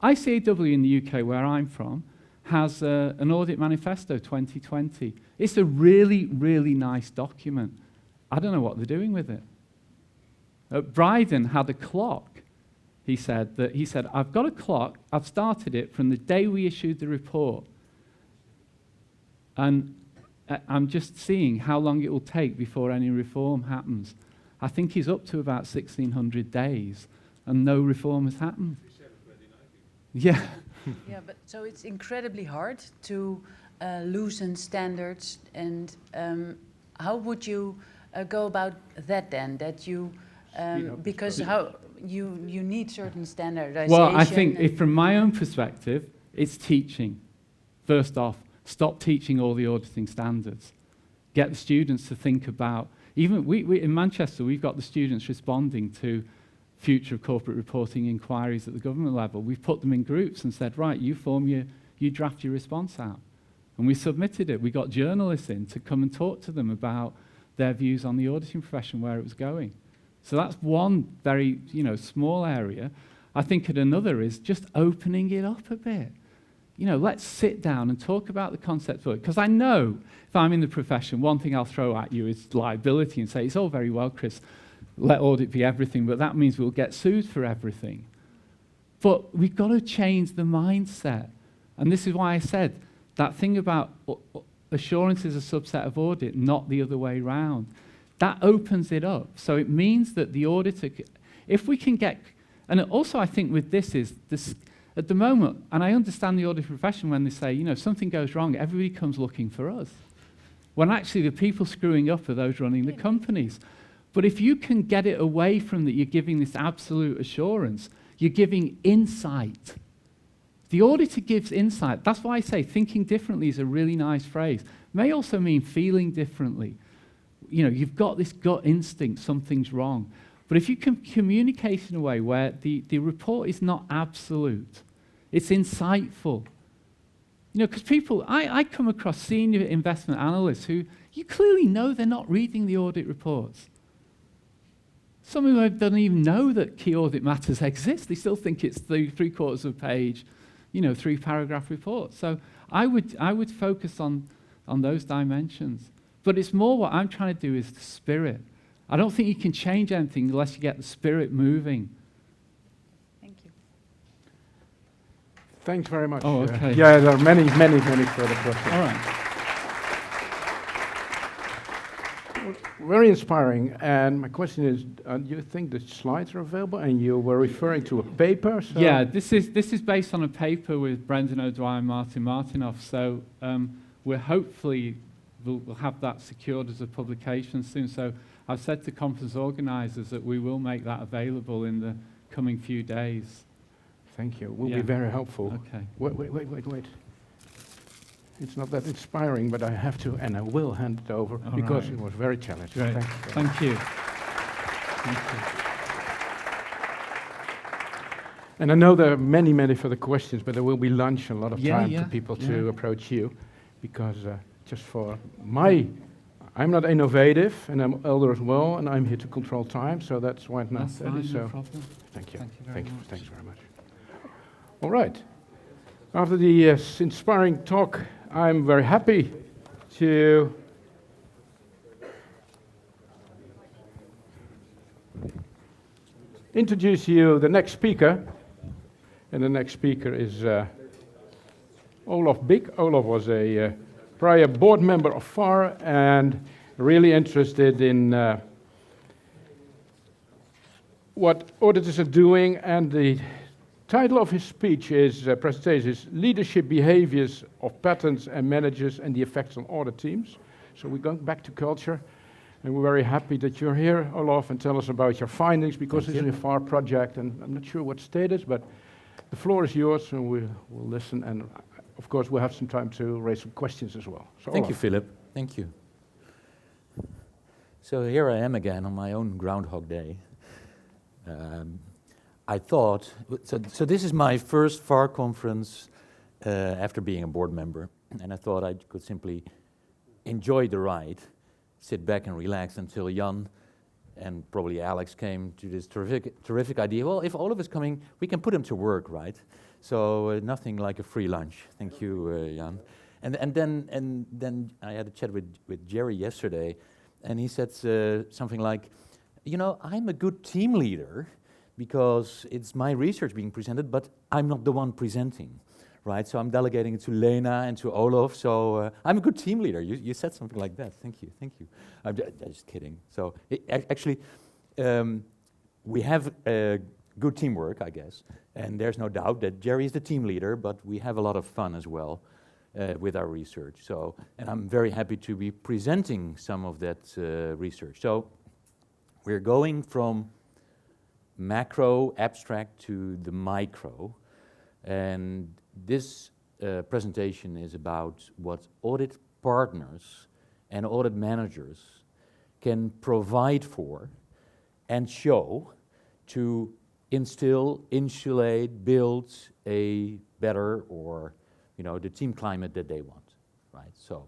ICAW in the UK, where I'm from, has an audit manifesto 2020. It's a really, really nice document. I don't know what they're doing with it. Bryden had a clock. He said, I've got a clock, I've started it from the day we issued the report. And I'm just seeing how long it will take before any reform happens. I think he's up to about 1,600 days, and no reform has happened. Yeah. Yeah, but so it's incredibly hard to loosen standards, and how would you go about that then? That you because how you need certain standardization. Well, I think from my own perspective, it's teaching. First off, stop teaching all the auditing standards. Get the students to think about. Even we in Manchester, we've got the students responding to future of corporate reporting inquiries at the government level. We've put them in groups and said, right, you draft your response out. And we submitted it. We got journalists in to come and talk to them about their views on the auditing profession, where it was going. So that's one very, small area. I think another is just opening it up a bit. Let's sit down and talk about the concept of it. Because I know if I'm in the profession, one thing I'll throw at you is liability and say, it's all very well, Chris, let audit be everything, but that means we'll get sued for everything. But we've got to change the mindset. And this is why I said that thing about assurance is a subset of audit, not the other way round. That opens it up. So it means that the auditor, if we can get, and also I think with this is, at the moment, and I understand the audit profession when they say, something goes wrong, everybody comes looking for us. When actually the people screwing up are those running the companies. But if you can get it away from that you're giving this absolute assurance, you're giving insight. The auditor gives insight. That's why I say thinking differently is a really nice phrase. It may also mean feeling differently. You've got this gut instinct, something's wrong. But if you can communicate in a way where the report is not absolute, it's insightful. Because people, I come across senior investment analysts who you clearly know they're not reading the audit reports. Some of them don't even know that key audit matters exist. They still think it's the 3/4 of a page, 3-paragraph report. So I would focus on those dimensions. But it's more what I'm trying to do is the spirit. I don't think you can change anything unless you get the spirit moving. Thank you. Thanks very much. Oh, okay. Yeah, there are many further questions. All right. Very inspiring. And my question is, do you think the slides are available? And you were referring to a paper. So Yeah, this is based on a paper with Brendan O'Dwyer and Martin Martinoff. So we're hopefully we'll have that secured as a publication soon. So I've said to conference organisers that we will make that available in the coming few days. Thank you. Will Yeah. be very helpful. Okay. Wait. It's not that inspiring, but I have to, and I will hand it over All because right. it was very challenging. Great. Thanks. Thank you. Thank you. And I know there are many further questions, but there will be lunch and a lot of Yeah, time yeah, for people yeah. to approach you, because just for I'm not innovative, and I'm elder as well, and I'm here to control time, so that's why it's not That's fine, so no problem. thank you. Thank you very much. Thanks very much. All right. After the inspiring talk, I'm very happy to introduce you the next speaker. And the next speaker is Olof Big. Olof was a prior board member of FAR and really interested in what auditors are doing, and the title of his speech is presentation is Leadership Behaviors of Patterns and Managers and the Effects on Audit Teams. So we're going back to culture, and we're very happy that you're here, Olof, and tell us about your findings, because this is a FAR project, and I'm not sure what state it is, but the floor is yours, and we'll listen, and of course we'll have some time to raise some questions as well. So Thank you, Olof. Philip. Thank you. So here I am again on my own Groundhog Day. I thought, so this is my first FAR conference after being a board member, and I thought I could simply enjoy the ride, sit back and relax until Jan and probably Alex came to this terrific idea. Well, if Olof is coming, we can put him to work, right? So nothing like a free lunch. Thank you, Jan. And then I had a chat with Jerry yesterday, and he said something like, you know, I'm a good team leader because it's my research being presented, but I'm not the one presenting, right? So I'm delegating it to Lena and to Olof, so I'm a good team leader. You said something like that. Thank you. I'm just kidding. So actually, we have good teamwork, I guess, and there's no doubt that Jerry is the team leader, but we have a lot of fun as well with our research. So, and I'm very happy to be presenting some of that research. So we're going from macro, abstract to the micro, and this presentation is about what audit partners and audit managers can provide for and show to instill, insulate, build a better, or the team climate that they want, right? So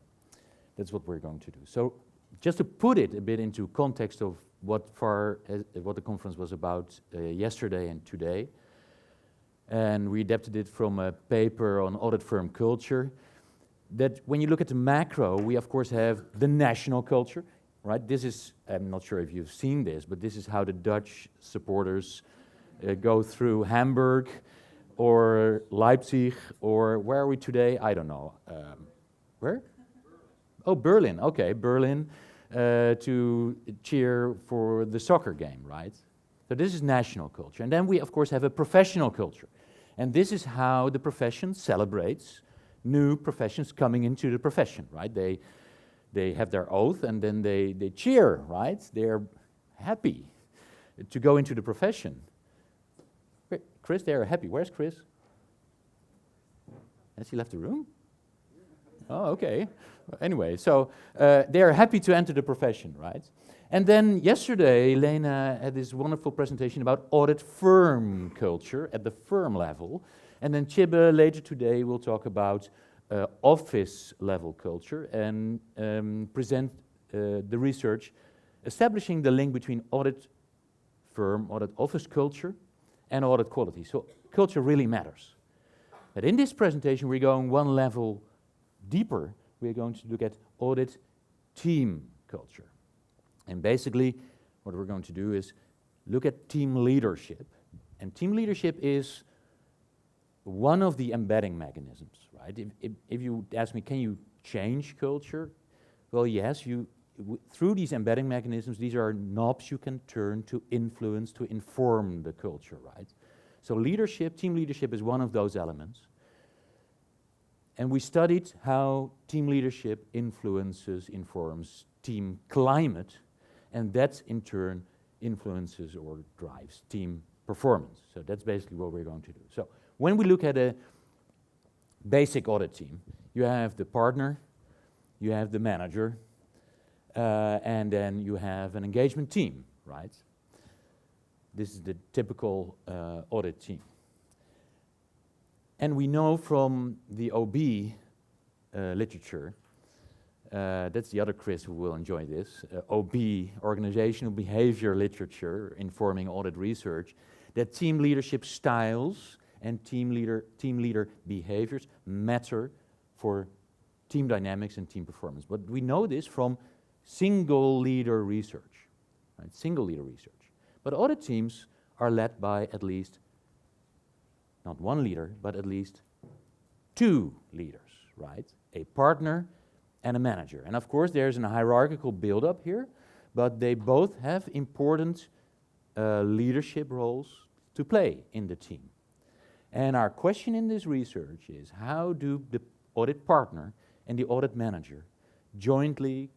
that's what we're going to do. So just to put it a bit into context of what the conference was about yesterday and today, and we adapted it from a paper on audit firm culture, that when you look at the macro, we of course have the national culture, right? This is, I'm not sure if you've seen this, but this is how the Dutch supporters go through Hamburg or Leipzig, or where are we today? I don't know. Where? Oh, Berlin. Okay, Berlin, to cheer for the soccer game, right? So this is national culture. And then we, of course, have a professional culture. And this is how the profession celebrates new professions coming into the profession, right? They have their oath, and then they cheer, right? They're happy to go into the profession. Chris, they're happy. Where's Chris? Has he left the room? Oh, okay. Anyway, so they're happy to enter the profession, right? And then yesterday, Lena had this wonderful presentation about audit firm culture at the firm level. And then Tjibbe later today will talk about office level culture and present the research establishing the link between audit firm, audit office culture, and audit quality. So culture really matters. But in this presentation, we're going one level deeper. We're going to look at audit team culture. And basically, what we're going to do is look at team leadership. And team leadership is one of the embedding mechanisms, right? If you ask me, can you change culture? Well, yes, through these embedding mechanisms, these are knobs you can turn to influence, to inform the culture, right? So leadership, team leadership is one of those elements. And we studied how team leadership informs team climate, and that in turn influences or drives team performance. So that's basically what we're going to do. So when we look at a basic audit team, you have the partner, you have the manager, and then you have an engagement team, right? This is the typical audit team. And we know from the OB literature, that's the other Chris who will enjoy this, OB, organizational behavior literature informing audit research, that team leadership styles and team leader behaviors matter for team dynamics and team performance. But we know this from single leader research, right? Single leader research. But audit teams are led by at least, not one leader, but at least two leaders, right? A partner and a manager. And of course, there's a hierarchical build-up here, but they both have important leadership roles to play in the team. And our question in this research is, how do the audit partner and the audit manager jointly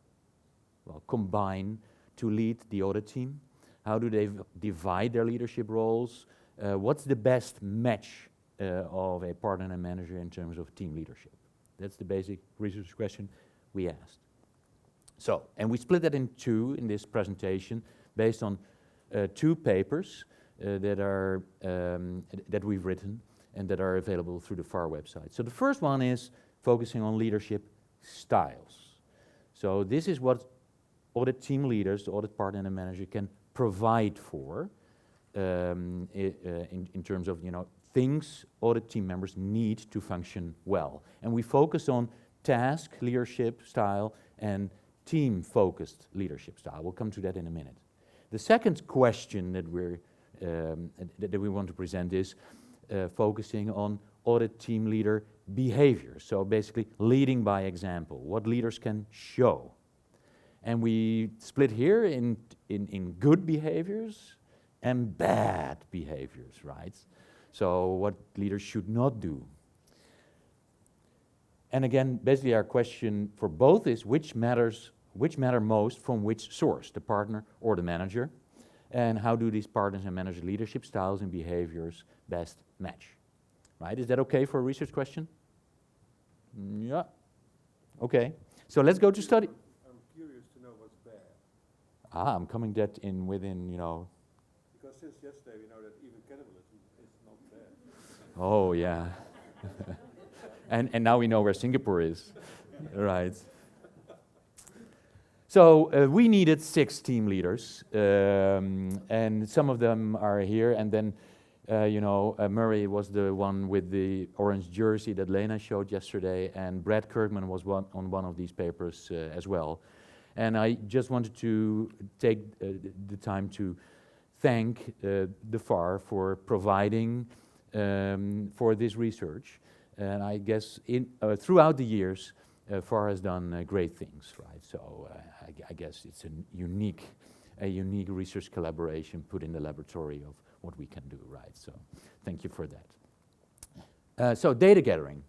combine to lead the audit team? How do they divide their leadership roles? What's the best match of a partner and a manager in terms of team leadership? That's the basic research question we asked. So, and we split that in two in this presentation based on two papers that we've written and that are available through the FAR website. So the first one is focusing on leadership styles. So this is what audit team leaders, the audit partner and the manager can provide for in terms of, things audit team members need to function well. And we focus on task leadership style and team-focused leadership style. We'll come to that in a minute. The second question that we want to present is focusing on audit team leader behavior. So basically leading by example, what leaders can show. And we split here in good behaviors and bad behaviors, right? So what leaders should not do. And again, basically our question for both is which matter most from which source, the partner or the manager, and how do these partners and managers' leadership styles and behaviors best match, right? Is that okay for a research question? Yeah. Okay. So let's go to study. I'm curious to know what's bad. I'm coming that in within, Because since yesterday we know that even cannibalism is not bad. Oh, yeah. And now we know where Singapore is, right? So we needed 6 team leaders, and some of them are here. And then, Murray was the one with the orange jersey that Lena showed yesterday, and Brad Kirkman was on one of these papers as well. And I just wanted to take the time to thank the FAR for providing for this research. And I guess throughout the years, FAR has done great things, right? So I guess it's a unique research collaboration put in the laboratory of what we can do, right? So thank you for that. So data gathering.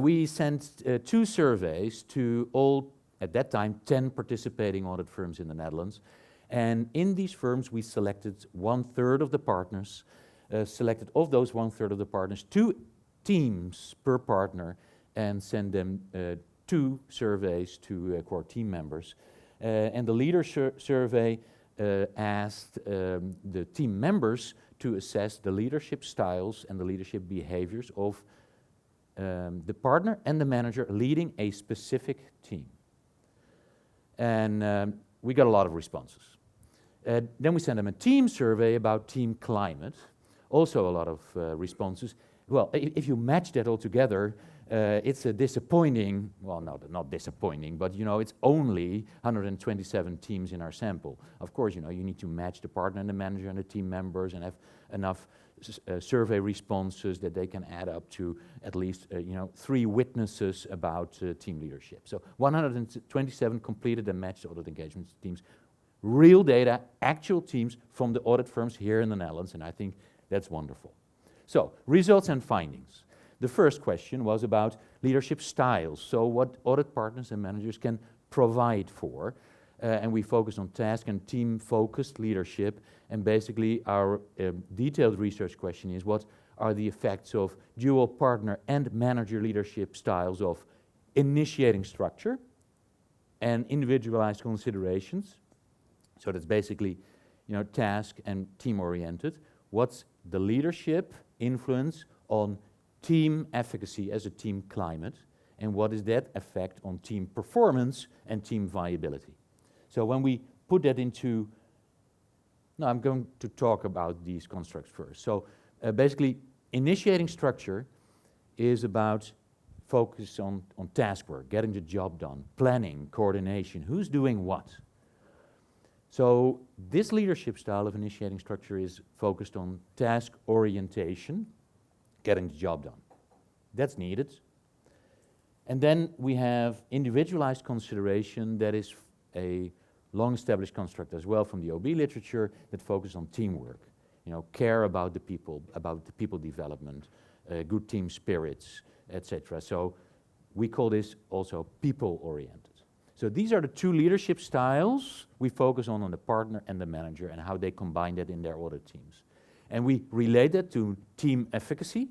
We sent 2 surveys to all, at that time, 10 participating audit firms in the Netherlands. And in these firms, we selected 1/3 of the partners, selected of those 1/3 of the partners, 2 teams per partner, and send them 2 surveys to core team members. And the leader survey asked the team members to assess the leadership styles and the leadership behaviors of the partner and the manager leading a specific team. And we got a lot of responses. Then we sent them a team survey about team climate, also a lot of responses. Well, if you match that all together, it's a disappointing, well, no, not disappointing, but it's only 127 teams in our sample. Of course, you need to match the partner and the manager and the team members and have enough survey responses that they can add up to at least 3 witnesses about team leadership. So 127 completed and matched audit engagement teams. Real data, actual teams from the audit firms here in the Netherlands, and I think that's wonderful. So, results and findings. The first question was about leadership styles, so what audit partners and managers can provide for, and we focused on task and team-focused leadership, and basically our detailed research question is what are the effects of dual partner and manager leadership styles of initiating structure and individualized considerations. So that's basically, task and team-oriented. What's the leadership influence on team efficacy as a team climate, and what is that effect on team performance and team viability? So when we put that into, now I'm going to talk about these constructs first. So basically, initiating structure is about focus on task work, getting the job done, planning, coordination, who's doing what. So this leadership style of initiating structure is focused on task orientation, getting the job done. That's needed. And then we have individualized consideration that is a long-established construct as well from the OB literature that focuses on teamwork. Care about the people development, good team spirits, etc. So we call this also people-oriented. So these are the 2 leadership styles we focus on the partner and the manager and how they combine that in their audit teams. And we relate that to team efficacy.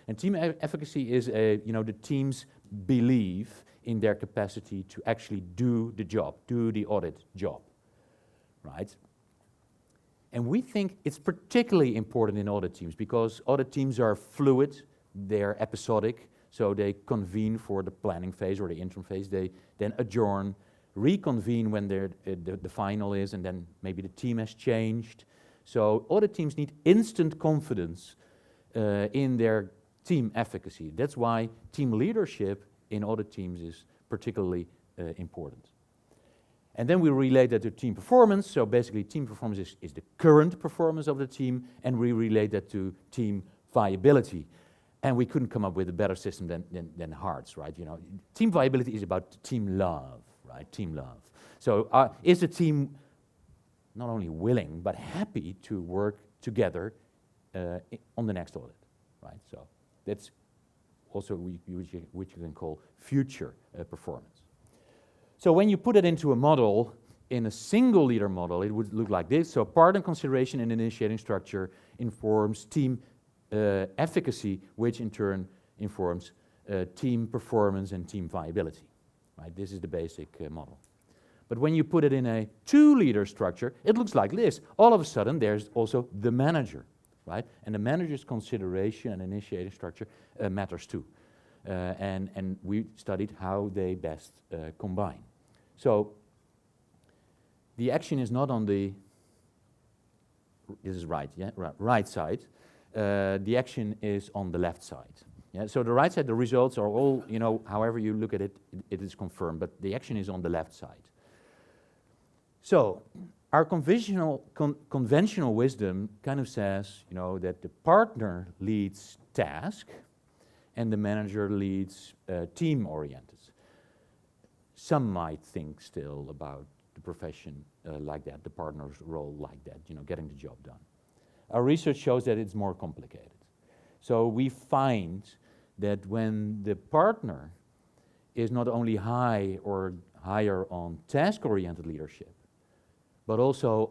And team efficacy is the team's belief in their capacity to actually do the job, do the audit job, right? And we think it's particularly important in audit teams because audit teams are fluid, they're episodic, so they convene for the planning phase or the interim phase. They then adjourn, reconvene when the final is, and then maybe the team has changed. So audit teams need instant confidence in their team efficacy. That's why team leadership in audit teams is particularly important. And then we relate that to team performance. So basically team performance is the current performance of the team, and we relate that to team viability. And we couldn't come up with a better system than hearts, right? Team viability is about team love, right? Team love. So is the team not only willing, but happy to work together on the next audit, right? So that's also which you can call future performance. So when you put it into a model, in a single leader model, it would look like this. So partner consideration and initiating structure informs team efficacy, which in turn informs team performance and team viability, right? This is the basic model. But when you put it in a 2-leader structure, it looks like this. All of a sudden, there's also the manager, right? And the manager's consideration and initiating structure matters too. And we studied how they best combine. So the action is not on the, this is right, yeah, right side. The action is on the left side. Yeah? So the right side, the results are all, however you look at it, it is confirmed, but the action is on the left side. So our conventional wisdom kind of says, that the partner leads task and the manager leads team-oriented. Some might think still about the profession like that, the partner's role like that, getting the job done. Our research shows that it's more complicated. So we find that when the partner is not only high or higher on task-oriented leadership, but also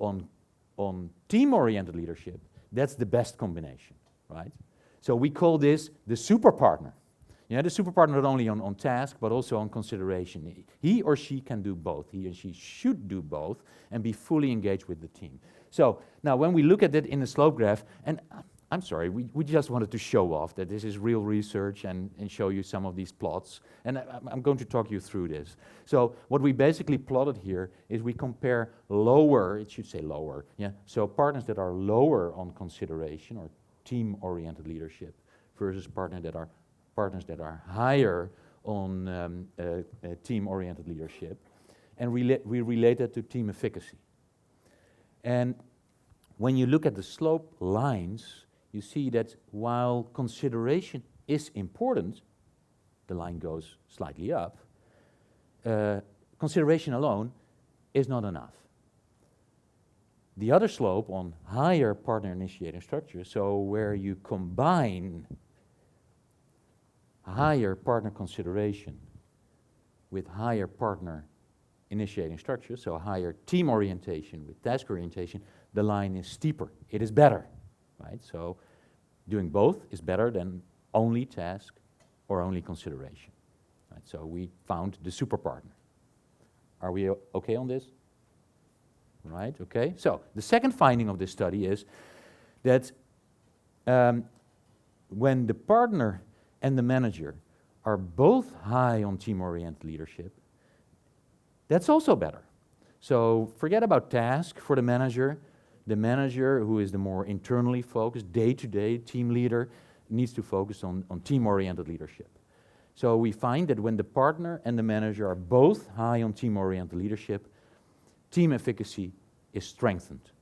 on team-oriented leadership, that's the best combination, right? So we call this the super partner. The super partner not only on task, but also on consideration. He or she can do both. He or she should do both and be fully engaged with the team. So now when we look at it in the slope graph, and I'm sorry, we just wanted to show off that this is real research and show you some of these plots. And I'm going to talk you through this. So what we basically plotted here is we compare lower, it should say lower, yeah. So partners that are lower on consideration or team-oriented leadership versus partners that are higher on team-oriented leadership. And we relate that to team efficacy. And when you look at the slope lines, you see that while consideration is important, the line goes slightly up, consideration alone is not enough. The other slope on higher partner initiating structures, so where you combine higher partner consideration with higher partner initiating structures, so higher team orientation with task orientation, the line is steeper. It is better, right? So doing both is better than only task or only consideration. Right? So we found the super partner. Are we okay on this? Right, okay. So the second finding of this study is that when the partner and the manager are both high on team-oriented leadership, that's also better. So forget about task for the manager. The manager, who is the more internally focused, day-to-day team leader, needs to focus on team-oriented leadership. So we find that when the partner and the manager are both high on team-oriented leadership, team efficacy is strengthened.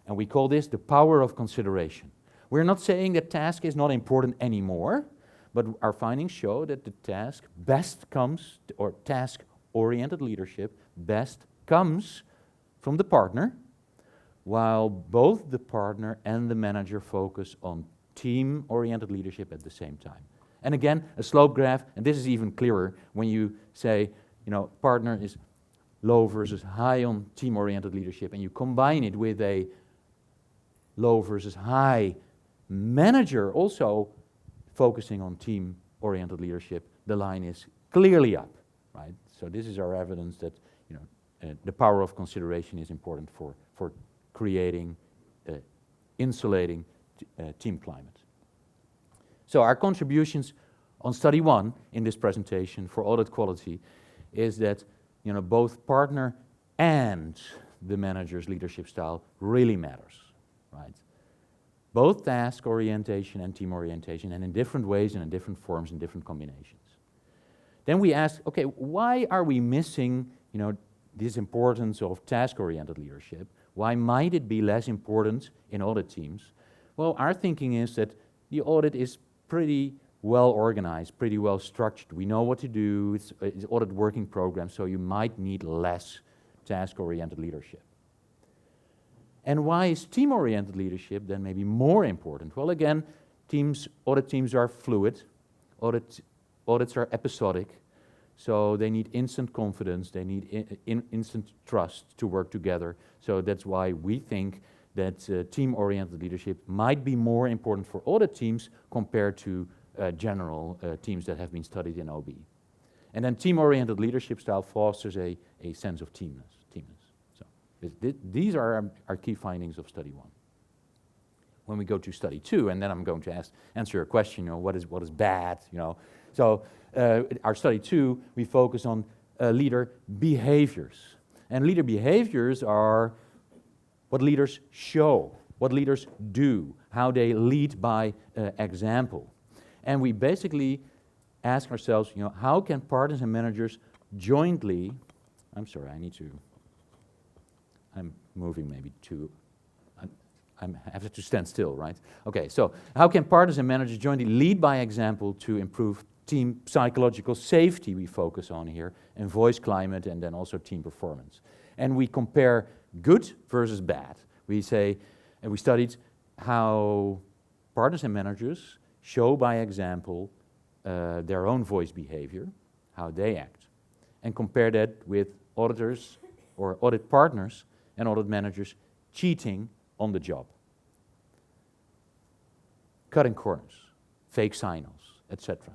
And we call this the power of consideration. We're not saying that task is not important anymore, but our findings show that the task best comes, or task-oriented leadership best comes from the partner, while both the partner and the manager focus on team-oriented leadership at the same time. And again, a slope graph, and this is even clearer when you say, partner is low versus high on team-oriented leadership, and you combine it with a low versus high manager also focusing on team-oriented leadership, the line is clearly up, right? So this is our evidence that the power of consideration is important for creating, insulating team climate. So our contributions on study 1 in this presentation for audit quality is that both partner and the manager's leadership style really matters, right? Both task orientation and team orientation, and in different ways and in different forms and different combinations. Then we ask, okay, why are we missing, this importance of task-oriented leadership? Why might it be less important in audit teams? Well, our thinking is that the audit is pretty well organized, pretty well structured. We know what to do, it's audit working program, so you might need less task-oriented leadership. And why is team-oriented leadership then maybe more important? Well, again, audit teams are fluid, audits are episodic, so they need instant confidence, they need instant trust to work together. So that's why we think that team-oriented leadership might be more important for audit teams compared to general teams that have been studied in OB. And then team-oriented leadership style fosters a sense of teamness. So these are our key findings of study 1. When we go to study 2, and then I'm going to answer your question, what is bad, So our study 2, we focus on leader behaviors. And leader behaviors are what leaders show, what leaders do, how they lead by example. And we basically ask ourselves, how can partners and managers jointly, I'm moving maybe to, I have to stand still, right? Okay, so how can partners and managers jointly lead by example to improve team psychological safety, we focus on here, and voice climate, and then also team performance. And we compare good versus bad. We say, and we studied how partners and managers show by example their own voice behavior, how they act, and compare that with auditors or audit partners and audit managers cheating on the job, cutting corners, fake sign-offs, etc.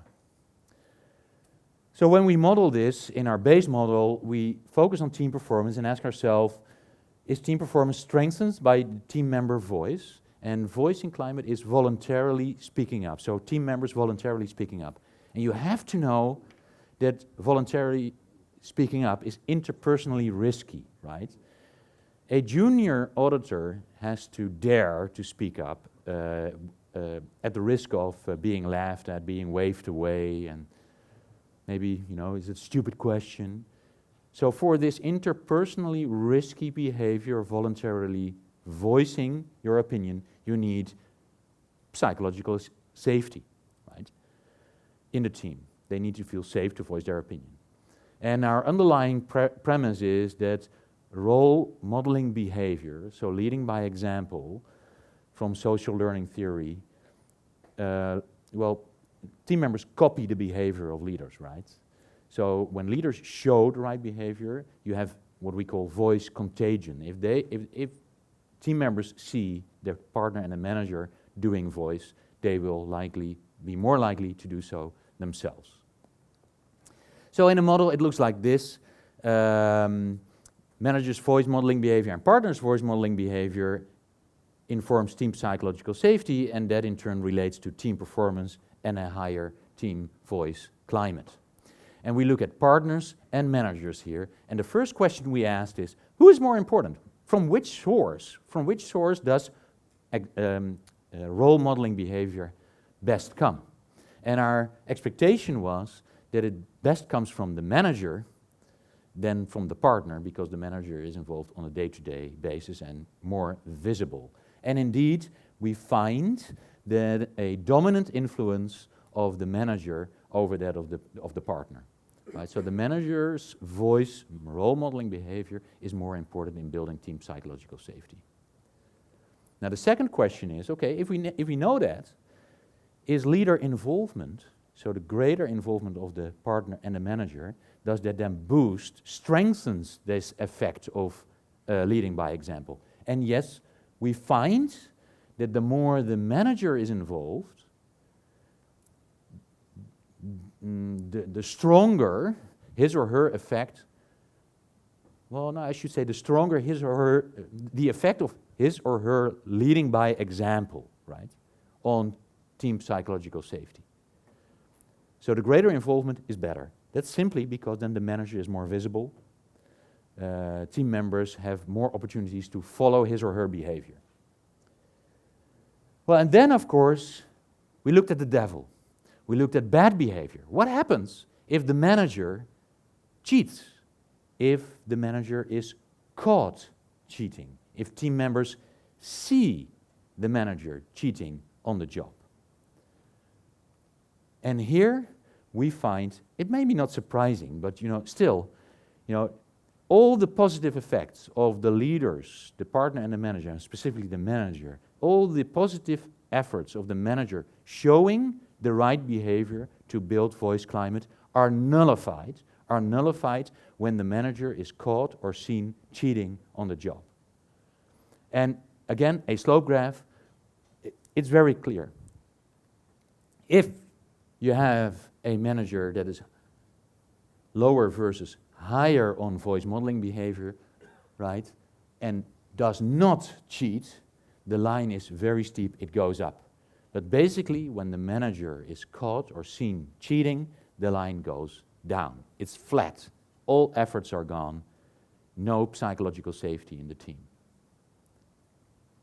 So when we model this in our base model, we focus on team performance and ask ourselves, is team performance strengthened by the team member voice? And voicing climate is voluntarily speaking up. So team members voluntarily speaking up. And you have to know that voluntarily speaking up is interpersonally risky, right? A junior auditor has to dare to speak up at the risk of being laughed at, being waved away, and maybe, is it a stupid question? So for this interpersonally risky behavior, voluntarily voicing your opinion, you need psychological safety, right, in the team. They need to feel safe to voice their opinion. And our underlying premise is that role modeling behavior, so leading by example from social learning theory, team members copy the behavior of leaders, right? So when leaders show the right behavior, you have what we call voice contagion. If team members see their partner and the manager doing voice, they will be more likely to do so themselves. So in a model, it looks like this. Managers' voice modeling behavior and partners' voice modeling behavior informs team psychological safety, and that in turn relates to team performance and a higher team voice climate. And we look at partners and managers here, and the first question we asked is, who is more important? From which source? From which source does role modeling behavior best come? And our expectation was that it best comes from the manager than from the partner, because the manager is involved on a day-to-day basis and more visible. And indeed, we find that a dominant influence of the manager over that of the partner. Right? So the manager's voice, role modeling behavior is more important in building team psychological safety. Now the second question is, okay, if we know that, is leader involvement, so the greater involvement of the partner and the manager, does that then strengthens this effect of leading by example? And yes, we find that the more the manager is involved, the stronger his or her effect, I should say the stronger the effect of his or her leading by example, right, on team psychological safety. So the greater involvement is better. That's simply because then the manager is more visible. Team members have more opportunities to follow his or her behavior. Well, and then of course, we looked at the devil. We looked at bad behavior. What happens if the manager cheats? If the manager is caught cheating? If team members see the manager cheating on the job? And here we find, it may be not surprising, but still, all the positive effects of the leaders, the partner and the manager, and specifically the manager, all the positive efforts of the manager showing the right behavior to build voice climate are nullified when the manager is caught or seen cheating on the job. And again, a slope graph, it's very clear. If you have a manager that is lower versus higher on voice modeling behavior, right, and does not cheat, the line is very steep, it goes up. But basically, when the manager is caught or seen cheating, the line goes down. It's flat. All efforts are gone. No psychological safety in the team.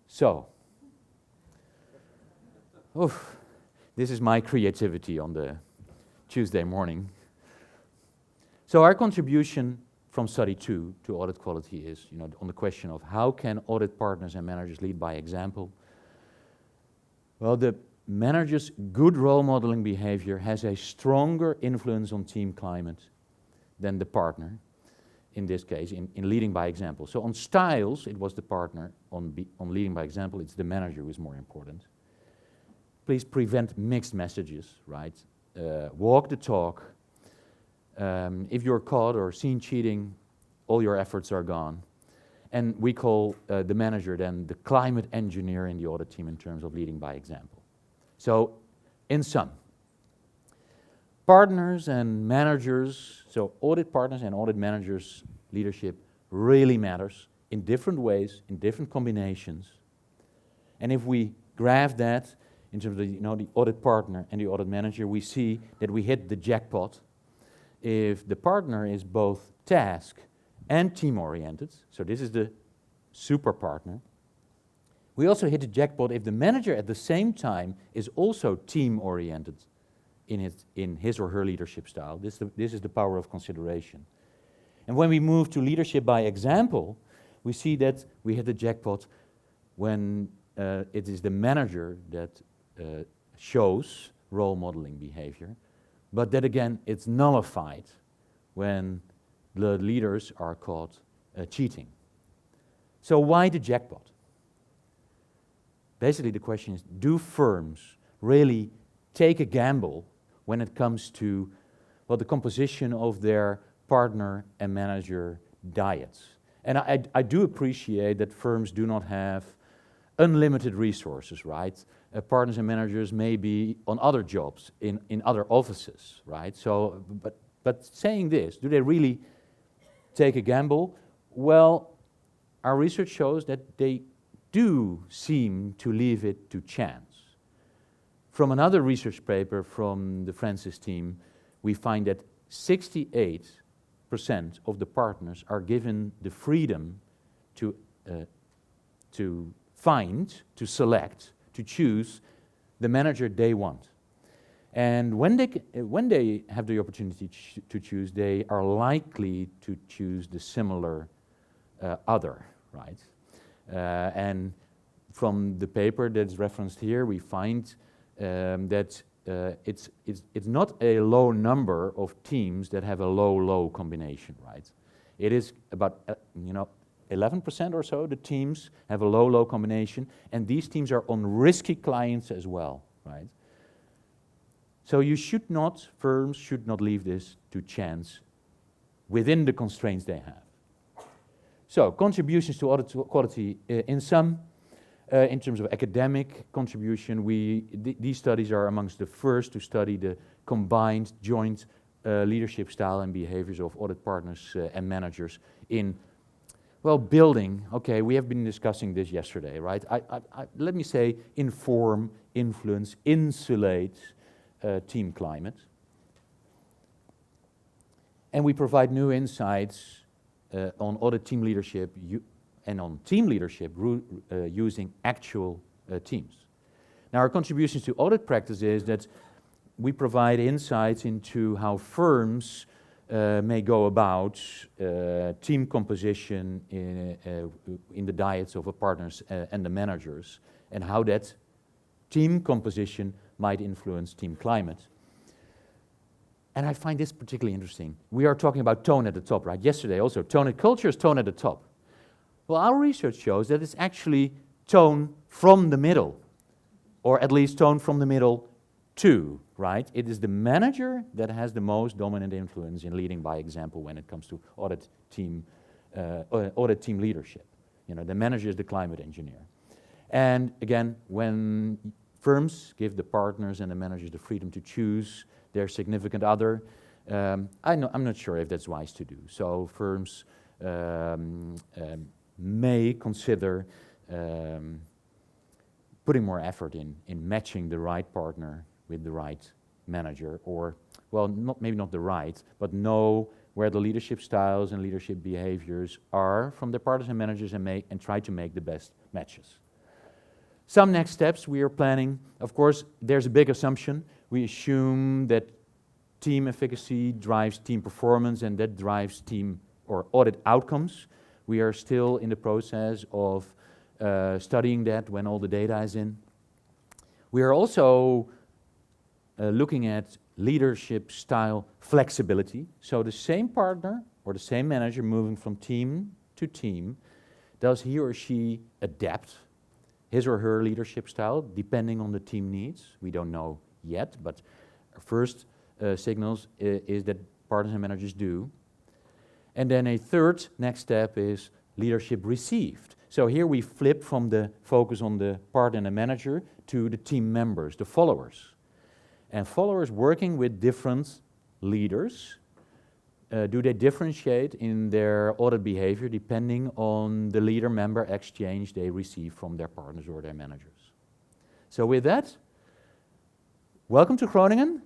So, this is my creativity on the Tuesday morning. So our contribution from study 2 to audit quality is, on the question of how can audit partners and managers lead by example? Well, the manager's good role modeling behavior has a stronger influence on team climate than the partner, in this case, in leading by example. So on styles, it was the partner. On leading by example, it's the manager who is more important. Please prevent mixed messages, right? Walk the talk. If you're caught or seen cheating, all your efforts are gone. And we call the manager then the climate engineer in the audit team in terms of leading by example. So, in sum, partners and managers, so audit partners and audit managers' leadership really matters in different ways, in different combinations. And if we graph that in terms of the audit partner and the audit manager, we see that we hit the jackpot if the partner is both task and team-oriented, so this is the super partner. We also hit the jackpot if the manager at the same time is also team-oriented in his or her leadership style. This is the power of consideration. And when we move to leadership by example, we see that we hit the jackpot when it is the manager that shows role modeling behavior, but that again, it's nullified when the leaders are caught cheating. So why the jackpot? Basically the question is, do firms really take a gamble when it comes to, well, the composition of their partner and manager diets? And I do appreciate that firms do not have unlimited resources, right? Partners and managers may be on other jobs, in other offices, right? So, but saying this, do they really take a gamble? Well, our research shows that they do seem to leave it to chance. From another research paper from the Francis team, we find that 68% of the partners are given the freedom to find, to select, to choose the manager they want. And when they have the opportunity to choose, they are likely to choose the similar other, right? And from the paper that's referenced here, we find that it's not a low number of teams that have a low-low combination, right? It is about 11% or so, the teams have a low-low combination, and these teams are on risky clients as well, right? So firms should not leave this to chance within the constraints they have. So, contributions to audit quality in sum, in terms of academic contribution, these studies are amongst the first to study the combined joint leadership style and behaviors of audit partners and managers in, well, building, okay, we have been discussing this yesterday, right? Let me say inform, influence, insulate team climate. And we provide new insights on audit team leadership and on team leadership using actual teams. Now, our contributions to audit practice is that we provide insights into how firms may go about team composition in the diets of the partners and the managers, and how that team composition might influence team climate. And I find this particularly interesting. We are talking about tone at the top, right? Yesterday also, tone at culture is tone at the top. Well, our research shows that it's actually tone from the middle, or at least tone from the middle to, right? It is the manager that has the most dominant influence in leading by example when it comes to audit team leadership. The manager is the climate engineer. And again, when firms give the partners and the managers the freedom to choose their significant other, I'm not sure if that's wise to do. So firms may consider putting more effort in matching the right partner with the right manager, or, well, maybe not the right, but know where the leadership styles and leadership behaviors are from the partners and managers, and try to make the best matches. Some next steps we are planning. Of course, there's a big assumption. We assume that team efficacy drives team performance, and that drives team or audit outcomes. We are still in the process of studying that when all the data is in. We are also looking at leadership style flexibility. So the same partner or the same manager moving from team to team, does he or she adapt his or her leadership style depending on the team needs? We don't know yet, but our first signals is that partners and managers do. And then a third next step is leadership received. So here we flip from the focus on the partner and the manager to the team members, the followers. And followers working with different leaders, do they differentiate in their audit behavior depending on the leader-member exchange they receive from their partners or their managers? So with that, welcome to Groningen.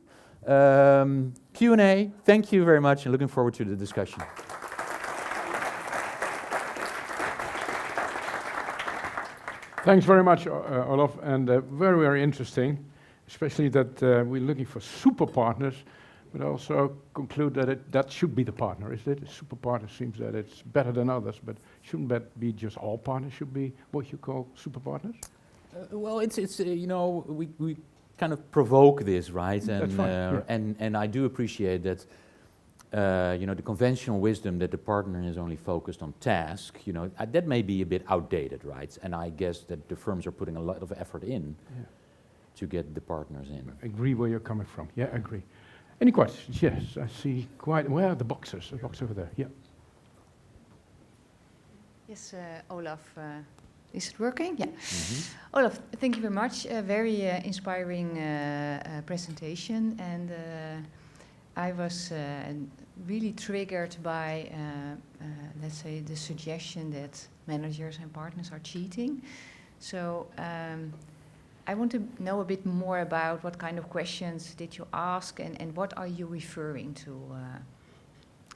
Q&A, thank you very much, and looking forward to the discussion. Thanks very much, Olof, and very, very interesting, especially that we're looking for super partners, but also conclude that that should be the partner, is it? A super partner seems that it's better than others, but shouldn't that be just all partners should be what you call super partners? Well, it's you know, we kind of provoke this, right? And That's fine, yeah. and I do appreciate that. You know, the conventional wisdom that the partner is only focused on task, you know, that may be a bit outdated, right? And I guess that the firms are putting a lot of effort in to get the partners in. Agree where you're coming from. Yeah, agree. Any questions? Yes, I see quite, well, the box over there, yeah. Yes, Olof, is it working? Yeah. Olof, thank you very much. A very inspiring presentation, and I was really triggered by, let's say, the suggestion that managers and partners are cheating. So I want to know a bit more about what kind of questions did you ask, and what are you referring to?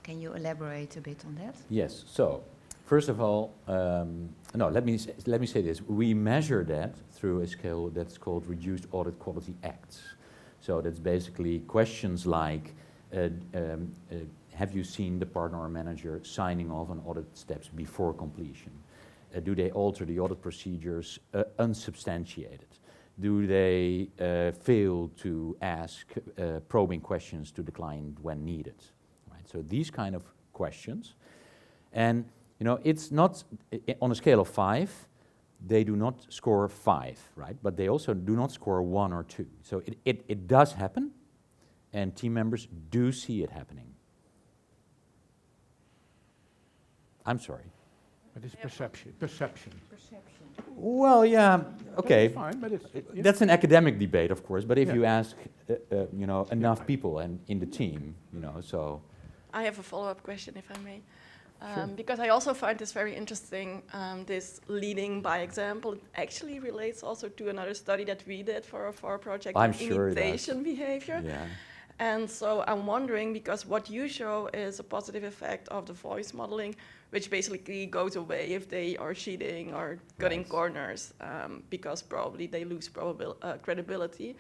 Can you elaborate a bit on that? Yes. So, first of all, no. Let me say this. We measure that through a scale that's called Reduced Audit Quality Acts. So that's basically questions like, have you seen the partner or manager signing off on audit steps before completion? Do they alter the audit procedures unsubstantiated? Do they fail to ask probing questions to the client when needed? Right? So these kind of questions. And you know, it's not, on a scale of 5, they do not score 5, right? But they also do not score 1 or 2. So it does happen, and team members do see it happening. I'm sorry. It is perception. Perception. Well, yeah, okay. That's fine, but it's, yeah. That's an academic debate, of course. But if Yeah. you ask, you know, enough people and in the team, you know, so. I have a follow-up question, if I may. Sure. Because I also find this very interesting, this leading by example. It actually relates also to another study that we did for our project, I'm on sure it does. imitation behavior. Yeah. And so I'm wondering, because what you show is a positive effect of the voice modeling, which basically goes away if they are cheating or cutting Right. corners, because probably they lose credibility.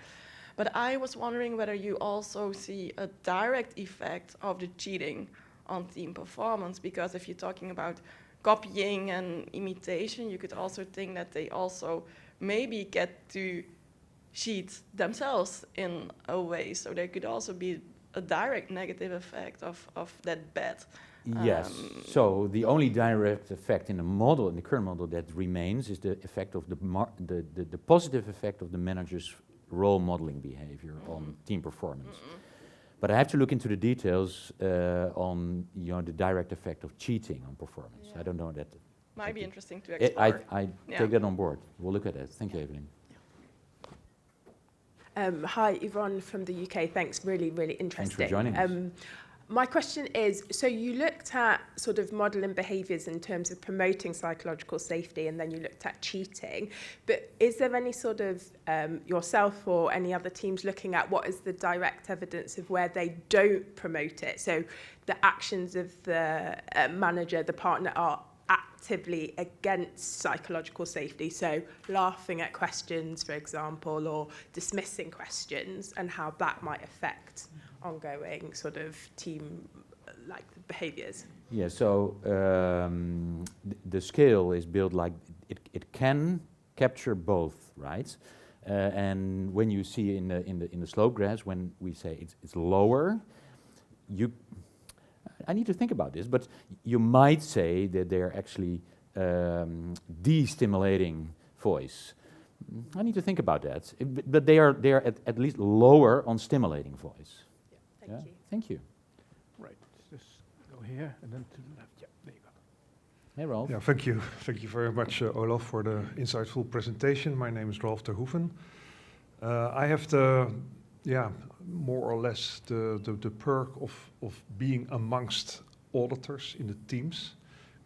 But I was wondering whether you also see a direct effect of the cheating on team performance, because if you're talking about copying and imitation, you could also think that they also maybe get to cheat themselves in a way. So there could also be a direct negative effect of that bet. Yes. So the only direct effect in the model, in the current model, that remains is the effect of the positive effect of the manager's role modeling behavior on team performance. But I have to look into the details on, you know, the direct effect of cheating on performance. Yeah. I don't know that. Might be interesting to explore. I Yeah. take that on board. We'll look at that. Thank you, Evelien. Hi, Yvonne from the UK. Thanks, really, really interesting. Thanks for joining us. My question is, so you looked at sort of modelling behaviours in terms of promoting psychological safety, and then you looked at cheating. But is there any sort of, yourself or any other teams looking at what is the direct evidence of where they don't promote it? So the actions of the manager, the partner, are actively against psychological safety, so laughing at questions, for example, or dismissing questions, and how that might affect ongoing sort of team like behaviours. Yeah, so the scale is built like it can capture both, right? And when you see in the slope graphs, when we say it's lower, I need to think about this, but you might say that they're actually de-stimulating voice. I need to think about that. But they are at least lower on stimulating voice. Yeah, thank you. Thank you. Right, let's just go here and then to the left. Yeah, there you go. Hey, Ralph. Yeah, thank you. Thank you very much, Olof, for the insightful presentation. My name is Ralph ter Güven. I have more or less the perk of being amongst auditors in the teams.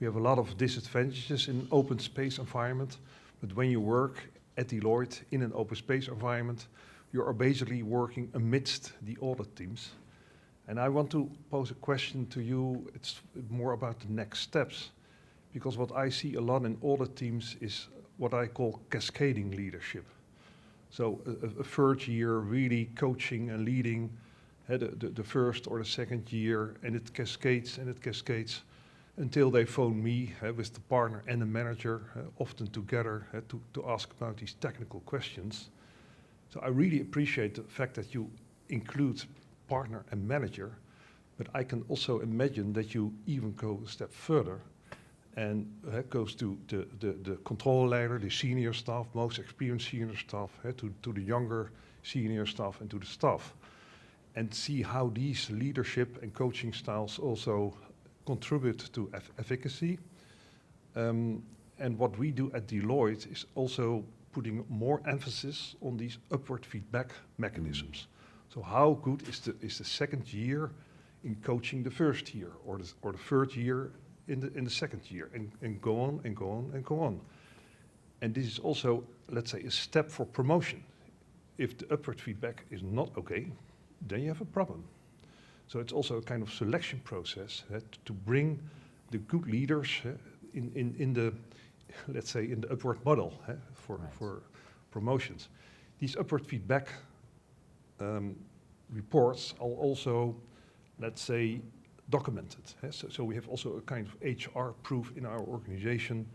We have a lot of disadvantages in open space environment, but when you work at Deloitte in an open space environment, you are basically working amidst the audit teams. And I want to pose a question to you. It's more about the next steps, because what I see a lot in audit teams is what I call cascading leadership. So a third year really coaching and leading the first or the second year, and it cascades and it cascades. until they phone me with the partner and the manager, often together, to ask about these technical questions. So I really appreciate the fact that you include partner and manager, but I can also imagine that you even go a step further and goes to the controlleider, the senior staff, most experienced senior staff, to the younger senior staff and to the staff, and see how these leadership and coaching styles also contribute to efficacy. And what we do at Deloitte is also putting more emphasis on these upward feedback mechanisms. So how good is the second year in coaching the first year, or the third year in the second year, and go on and go on and go on. And this is also, let's say, a step for promotion. If the upward feedback is not okay, then you have a problem. So it's also a kind of selection process to bring the good leaders in the, let's say, in the upward model for promotions. These upward feedback reports are also, let's say, documented. So we have also a kind of HR proof in our organization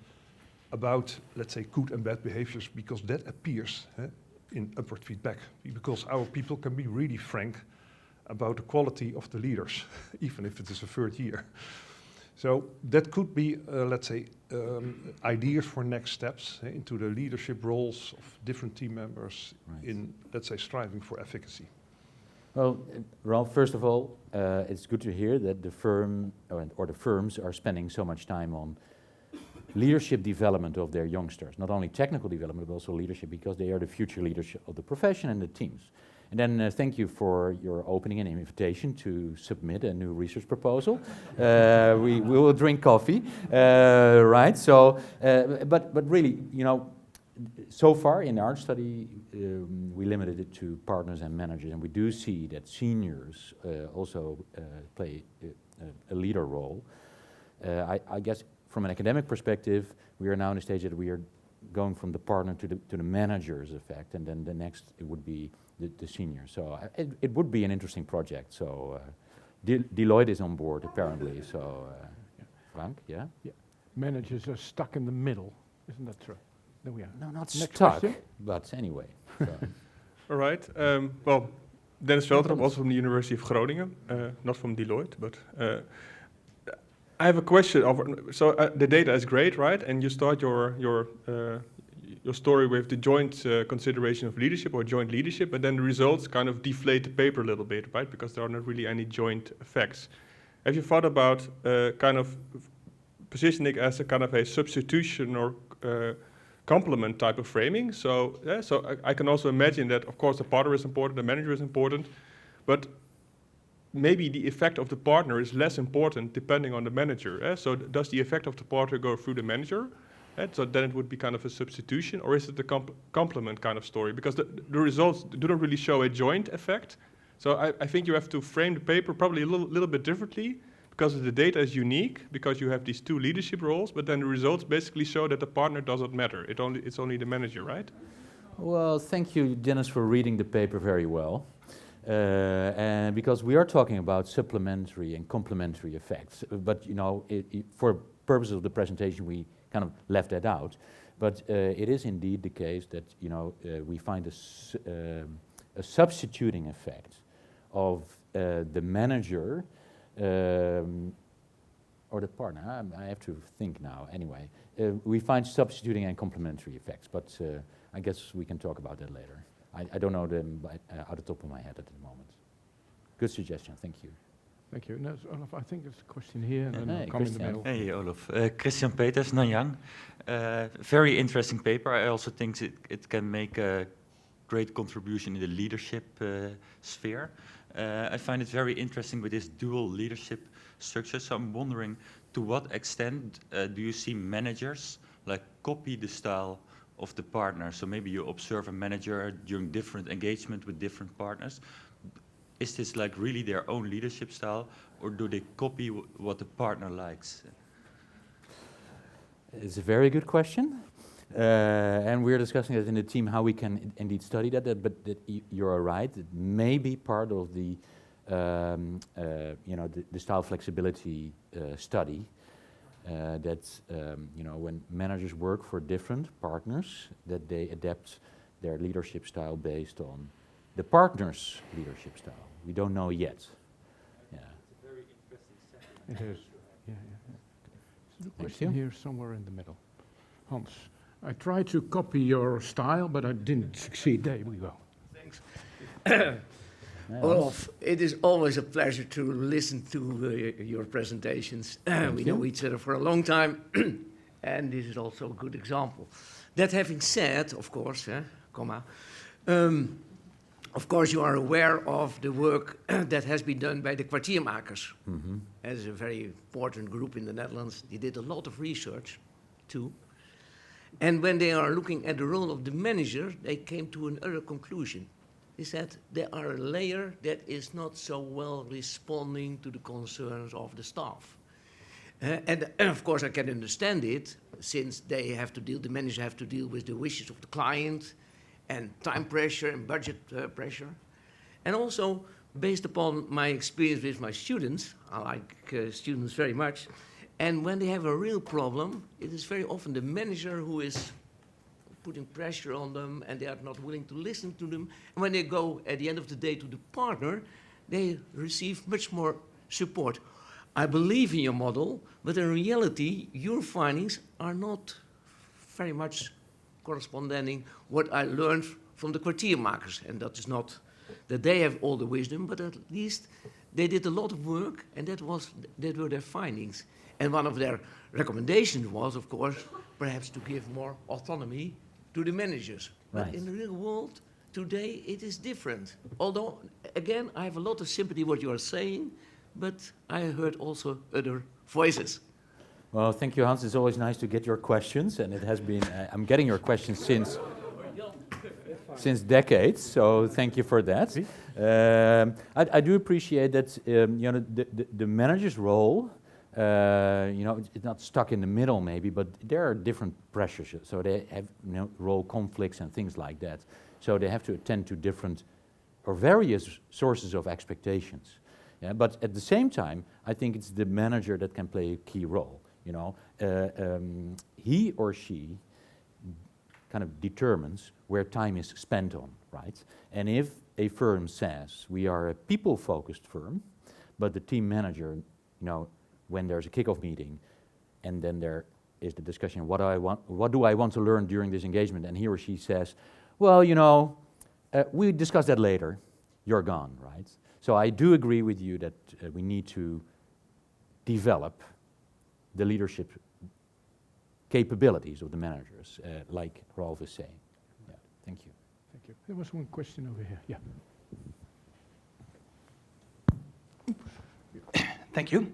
about, let's say, good and bad behaviors, because that appears in upward feedback, because our people can be really frank about the quality of the leaders, even if it is a third year. So that could be, let's say, ideas for next steps into the leadership roles of different team members in, let's say, striving for efficacy. Well, Ralph, first of all, it's good to hear that the firm or the firms are spending so much time on leadership development of their youngsters. Not only technical development, but also leadership, because they are the future leaders of the profession and the teams. And then thank you for your opening and invitation to submit a new research proposal. We will drink coffee, right? So, but really, you know, so far in our study, we limited it to partners and managers, and we do see that seniors also play a leader role. I guess from an academic perspective, we are now in a stage that we are going from the partner to the manager's effect, and then the next it would be the senior. So it would be an interesting project. So Deloitte is on board apparently. So Frank, yeah? Managers are stuck in the middle, isn't that true? There we are. No, not Next stuck, question. but anyway. So. All right. Well, Dennis Veltrop, also from the University of Groningen, not from Deloitte, but I have a question. So the data is great, right? And you start your story with the joint consideration of leadership or joint leadership, but then the results kind of deflate the paper a little bit, right? Because there are not really any joint effects. Have you thought about kind of positioning as a kind of a substitution or complement type of framing? So I can also imagine that, of course, the partner is important, the manager is important, but maybe the effect of the partner is less important depending on the manager. So does the effect of the partner go through the manager? So then it would be kind of a substitution, or is it a complement kind of story? Because the results do not really show a joint effect. So I think you have to frame the paper probably a little bit differently, because the data is unique, because you have these two leadership roles, but then the results basically show that the partner doesn't matter. It's only the manager, right? Well, thank you, Dennis, for reading the paper very well. And because we are talking about supplementary and complementary effects, but you know, for purposes of the presentation, we kind of left that out. But it is indeed the case that you know we find a substituting effect of the manager or the partner. I have to think now. Anyway, we find substituting and complementary effects, but I guess we can talk about that later. I don't know them out the top of my head at the moment. Good suggestion, thank you. Thank you. No, Olof, I think there's a question here, and then Hey, I'll come in the Christian. middle. Hey, Olof. Christian Peters, Nanyang. Very interesting paper. I also think it can make a great contribution in the leadership sphere. I find it very interesting with this dual leadership structure. So I'm wondering, to what extent do you see managers like copy the style of the partner? So maybe you observe a manager during different engagement with different partners. Is this like really their own leadership style, or do they copy what the partner likes? It's a very good question. And we're discussing it in the team how we can indeed study that, but you're right. It may be part of the, you know, the style flexibility study. that when managers work for different partners, that they adapt their leadership style based on the partner's leadership style. We don't know yet. Yeah. It's a very interesting setting. It is. Yeah. There's a Thank question you. here somewhere in the middle. Hans, I tried to copy your style, but I didn't succeed. There we go. Thanks. Yeah, Olof, it is always a pleasure to listen to your presentations. We know each other for a long time, and this is also a good example. That having said, of course, of course you are aware of the work that has been done by the kwartiermakers. Mm-hmm. As a very important group in the Netherlands. They did a lot of research, too. And when they are looking at the role of the manager, they came to another conclusion. They said they are a layer that is not so well responding to the concerns of the staff. And of course I can understand it, since they have to deal, the manager have to deal with the wishes of the client and time pressure and budget pressure. And also, based upon my experience with my students, I like students very much, and when they have a real problem, it is very often the manager who is putting pressure on them, and they are not willing to listen to them. And when they go at the end of the day to the partner, they receive much more support. I believe in your model, but in reality, your findings are not very much corresponding what I learned from the kwartiermakers. And that is not that they have all the wisdom, but at least they did a lot of work, and that were their findings. And one of their recommendations was, of course, perhaps to give more autonomy to the managers. Right. But in the real world, today, it is different. Although, again, I have a lot of sympathy what you are saying, but I heard also other voices. Well, thank you, Hans. It's always nice to get your questions, and it has been. I'm getting your questions since decades, so thank you for that. I do appreciate that. The manager's role. It's not stuck in the middle, maybe, but there are different pressures. So they have role conflicts and things like that. So they have to attend to different or various sources of expectations. Yeah, but at the same time, I think it's the manager that can play a key role. He or she kind of determines where time is spent on, right? And if a firm says we are a people-focused firm, but the team manager, when there's a kickoff meeting, and then there is the discussion, what do I want to learn during this engagement? And he or she says, well, we discuss that later. You're gone, right? So I do agree with you that we need to develop the leadership capabilities of the managers, like Rolf is saying. Yeah, thank you. Thank you. There was one question over here. Yeah. Thank you.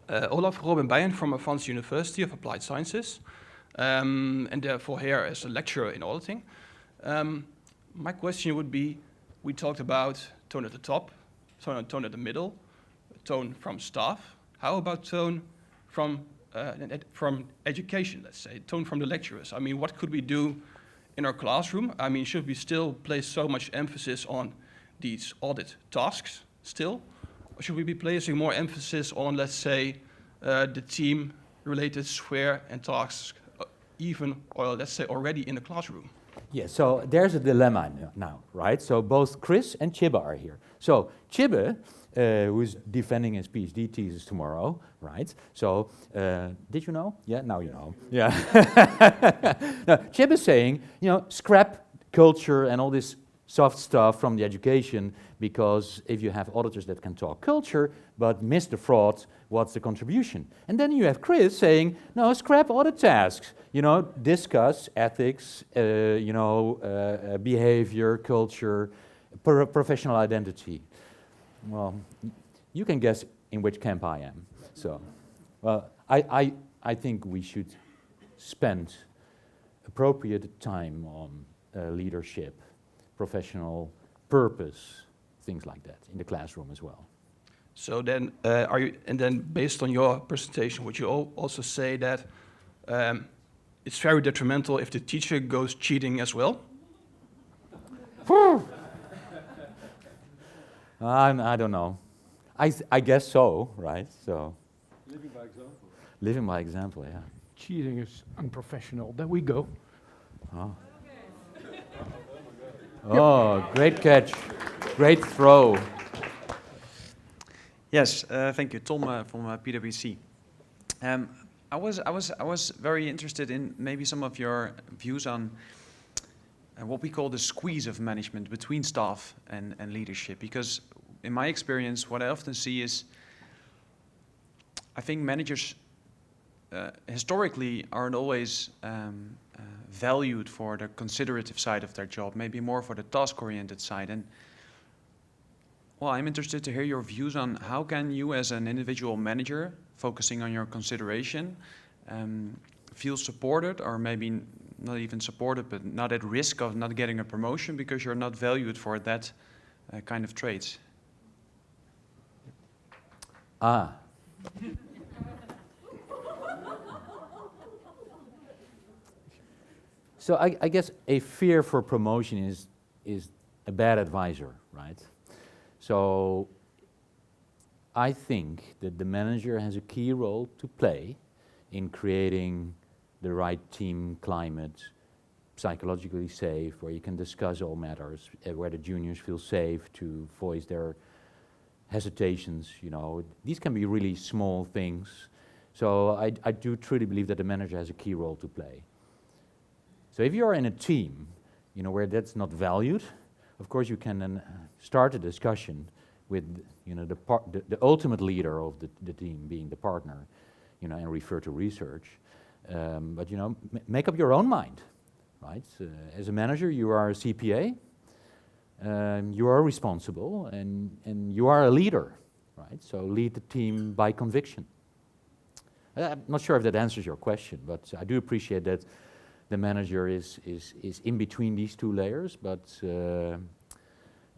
Olaf Robin Bijen from Advanced University of Applied Sciences, and therefore here as a lecturer in auditing. My question would be, we talked about tone at the top, tone at the middle, tone from staff. How about tone from education, let's say, tone from the lecturers? I mean, what could we do in our classroom? I mean, should we still place so much emphasis on these audit tasks still? Or should we be placing more emphasis on, let's say, the team-related sphere and tasks, or let's say already in the classroom? Yeah, so there's a dilemma now, right? So both Chris and Tjibbe are here. So Tjibbe, who's defending his PhD thesis tomorrow, right? So, did you know? Yeah, now you know. Yeah. Now, Tjibbe is saying, scrap culture and all this soft stuff from the education, because if you have auditors that can talk culture but miss the fraud, what's the contribution? And then you have Chris saying, no, scrap audit tasks. Discuss ethics, behavior, culture, professional identity. Well, you can guess in which camp I am. So, well, I think we should spend appropriate time on leadership, professional purpose, things like that in the classroom as well. So then, based on your presentation, would you also say that it's very detrimental if the teacher goes cheating as well? I don't know. I guess so, right? So. Living by example. Living by example, yeah. Cheating is unprofessional. There we go. Oh, oh, great catch. Great throw. Yes, thank you, Tom from PwC. I was very interested in maybe some of your views on what we call the squeeze of management between staff and leadership. Because in my experience, what I often see is, I think managers historically aren't always valued for the considerative side of their job, maybe more for the task-oriented side. And well, I'm interested to hear your views on how can you as an individual manager, focusing on your consideration, feel supported, or maybe not even supported, but not at risk of not getting a promotion because you're not valued for that kind of traits. Ah. So I guess a fear for promotion is a bad advisor, right? So I think that the manager has a key role to play in creating the right team climate, psychologically safe, where you can discuss all matters, where the juniors feel safe to voice their hesitations, you know. These can be really small things. So I do truly believe that the manager has a key role to play. So if you're in a team, you know, where that's not valued, of course you can then start a discussion with, you know, the ultimate leader of the team being the partner, you know, and refer to research. But, you know, make up your own mind, right? As a manager, you are a CPA, you are responsible, and you are a leader, right? So lead the team by conviction. I'm not sure if that answers your question, but I do appreciate that the manager is in between these two layers, but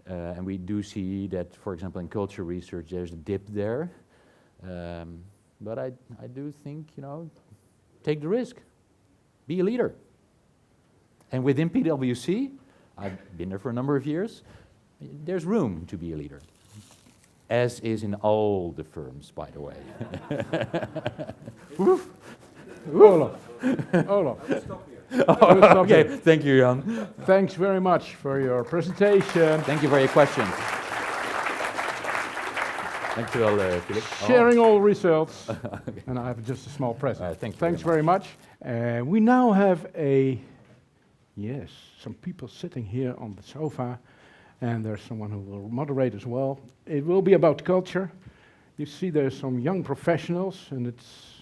and we do see that, for example, in culture research, there's a dip there. But I do think, you know, take the risk, be a leader. And within PwC, I've been there for a number of years, there's room to be a leader, as is in all the firms, by the way. Woof. Olof. Olof. Oh, okay, thank you, Jan. Thanks very much for your presentation. Thank you for your questions. Thank you, Philip. Sharing all results. Okay. And I have just a small present. Thanks very much. We now have some people sitting here on the sofa, and there's someone who will moderate as well. It will be about culture. You see there's some young professionals, and you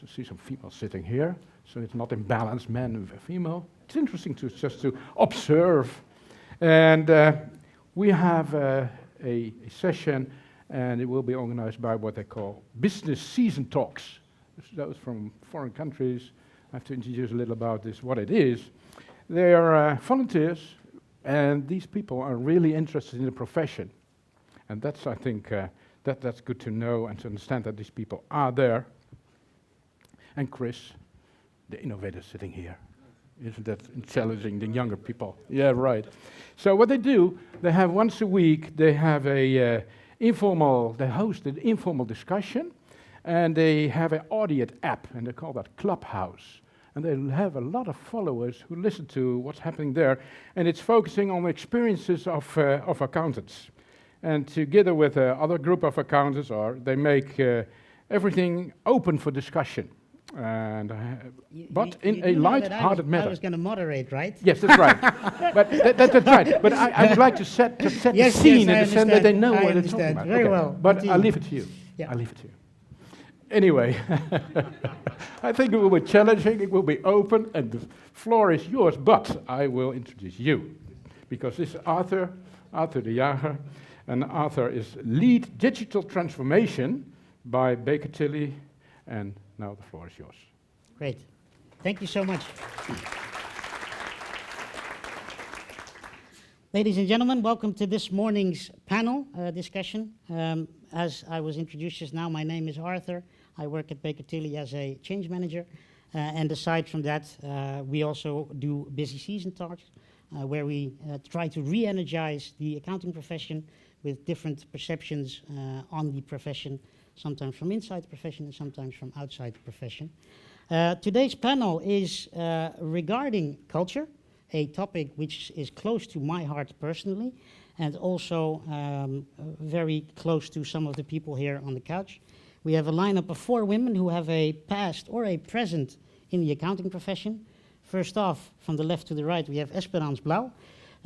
see some females sitting here. So it's not imbalanced, man and female. It's interesting just to observe. And we have a session, and it will be organized by what they call BusySeasonTalks. Those from foreign countries. I have to introduce a little about this, what it is. They are volunteers, and these people are really interested in the profession. And that's, I think, that's good to know and to understand that these people are there. And Chris, the innovator sitting here. Isn't that challenging, the younger people? Yeah, right. So what they do, they have once a week, they have they host an informal discussion, and they have an Audit app, and they call that Clubhouse. And they have a lot of followers who listen to what's happening there, and it's focusing on the experiences of accountants. And together with other group of accountants, they make everything open for discussion. And but in a light-hearted manner. I was going to moderate, right? Yes, that's right. But that's right. But I would like to set the scene in the sense that they know what they're talking about. Very well. But I'll leave it to you. Yeah. I'll leave it to you. Anyway, I think it will be challenging. It will be open, and the floor is yours. But I will introduce you, because this is Arthur de Jager, and Arthur is lead digital transformation by Baker Tilly, and now the floor is yours. Great. Thank you so much. Ladies and gentlemen, welcome to this morning's panel discussion. As I was introduced just now, my name is Arthur. I work at Baker Tilly as a change manager. And aside from that, we also do BusySeasonTalks, where we try to re-energize the accounting profession with different perceptions on the profession, sometimes from inside the profession and sometimes from outside the profession. Today's panel is regarding culture, a topic which is close to my heart personally, and also very close to some of the people here on the couch. We have a lineup of 4 women who have a past or a present in the accounting profession. First off, from the left to the right, we have Espérance Blaauw.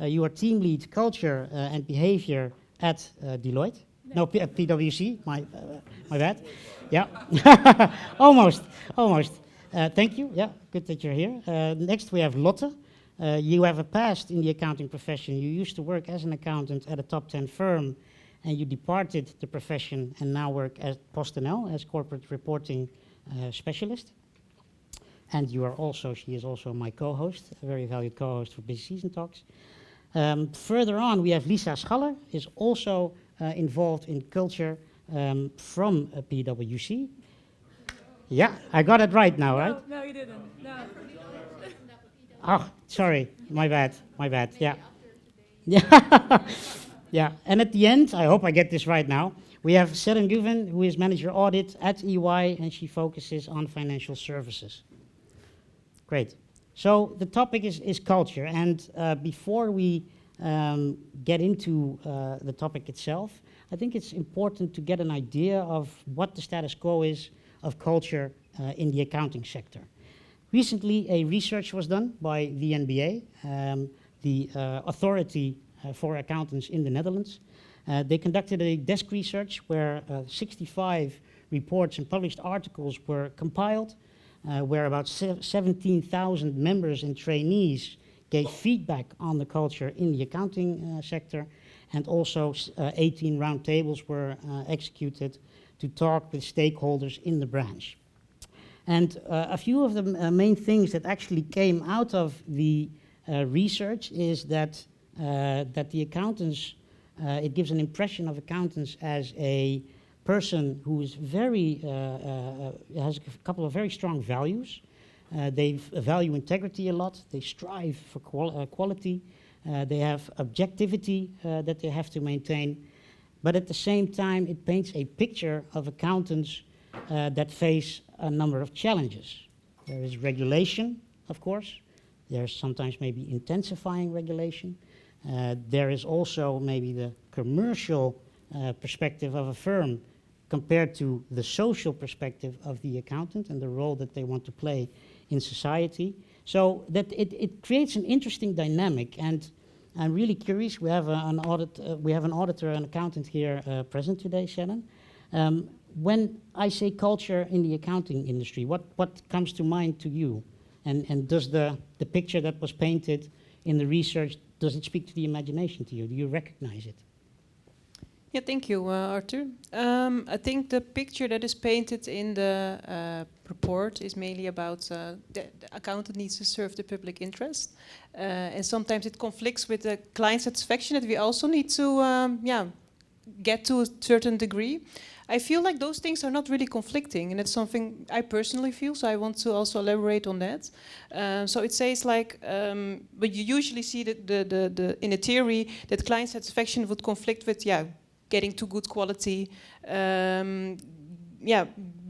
You are team lead culture and behavior at Deloitte. No, at PwC, my bad. Yeah, almost. Thank you, yeah, good that you're here. Next we have Lotte. You have a past in the accounting profession. You used to work as an accountant at a top 10 firm, and you departed the profession and now work at PostNL as corporate reporting specialist. And you are also, she is also my co-host, a very valued co-host for BusySeasonTalks. Further on, we have Lisa Schaller, is also involved in culture from PwC. Yeah, I got it right now, right? No, you didn't. No. Oh, sorry, my bad, yeah. Yeah, yeah, and at the end, I hope I get this right now, we have Seren Güven, who is manager audit at EY, and she focuses on financial services. Great. So the topic is culture, and before we get into the topic itself, I think it's important to get an idea of what the status quo is of culture in the accounting sector. Recently, a research was done by the NBA, the authority for accountants in the Netherlands. They conducted a desk research where 65 reports and published articles were compiled, where about 17,000 members and trainees gave feedback on the culture in the accounting sector, and also 18 roundtables were executed to talk with stakeholders in the branch. And a few of the main things that actually came out of the research is that the accountants, it gives an impression of accountants as a person who is very, has a couple of very strong values. They value integrity a lot, they strive for quality, they have objectivity that they have to maintain, but at the same time it paints a picture of accountants that face a number of challenges. There is regulation, of course, there's sometimes maybe intensifying regulation, there is also maybe the commercial perspective of a firm compared to the social perspective of the accountant and the role that they want to play in society. So that it creates an interesting dynamic, and I'm really curious. We have an auditor, an accountant here present today, Shannon. When I say culture in the accounting industry, what comes to mind to you? And does the picture that was painted in the research, does it speak to the imagination to you? Do you recognize it? Yeah, thank you, Arthur. I think the picture that is painted in the report is mainly about the accountant needs to serve the public interest. And sometimes it conflicts with the client satisfaction that we also need to get to a certain degree. I feel like those things are not really conflicting, and it's something I personally feel, so I want to also elaborate on that. So it says like, but you usually see the in a theory that client satisfaction would conflict with, getting to good quality,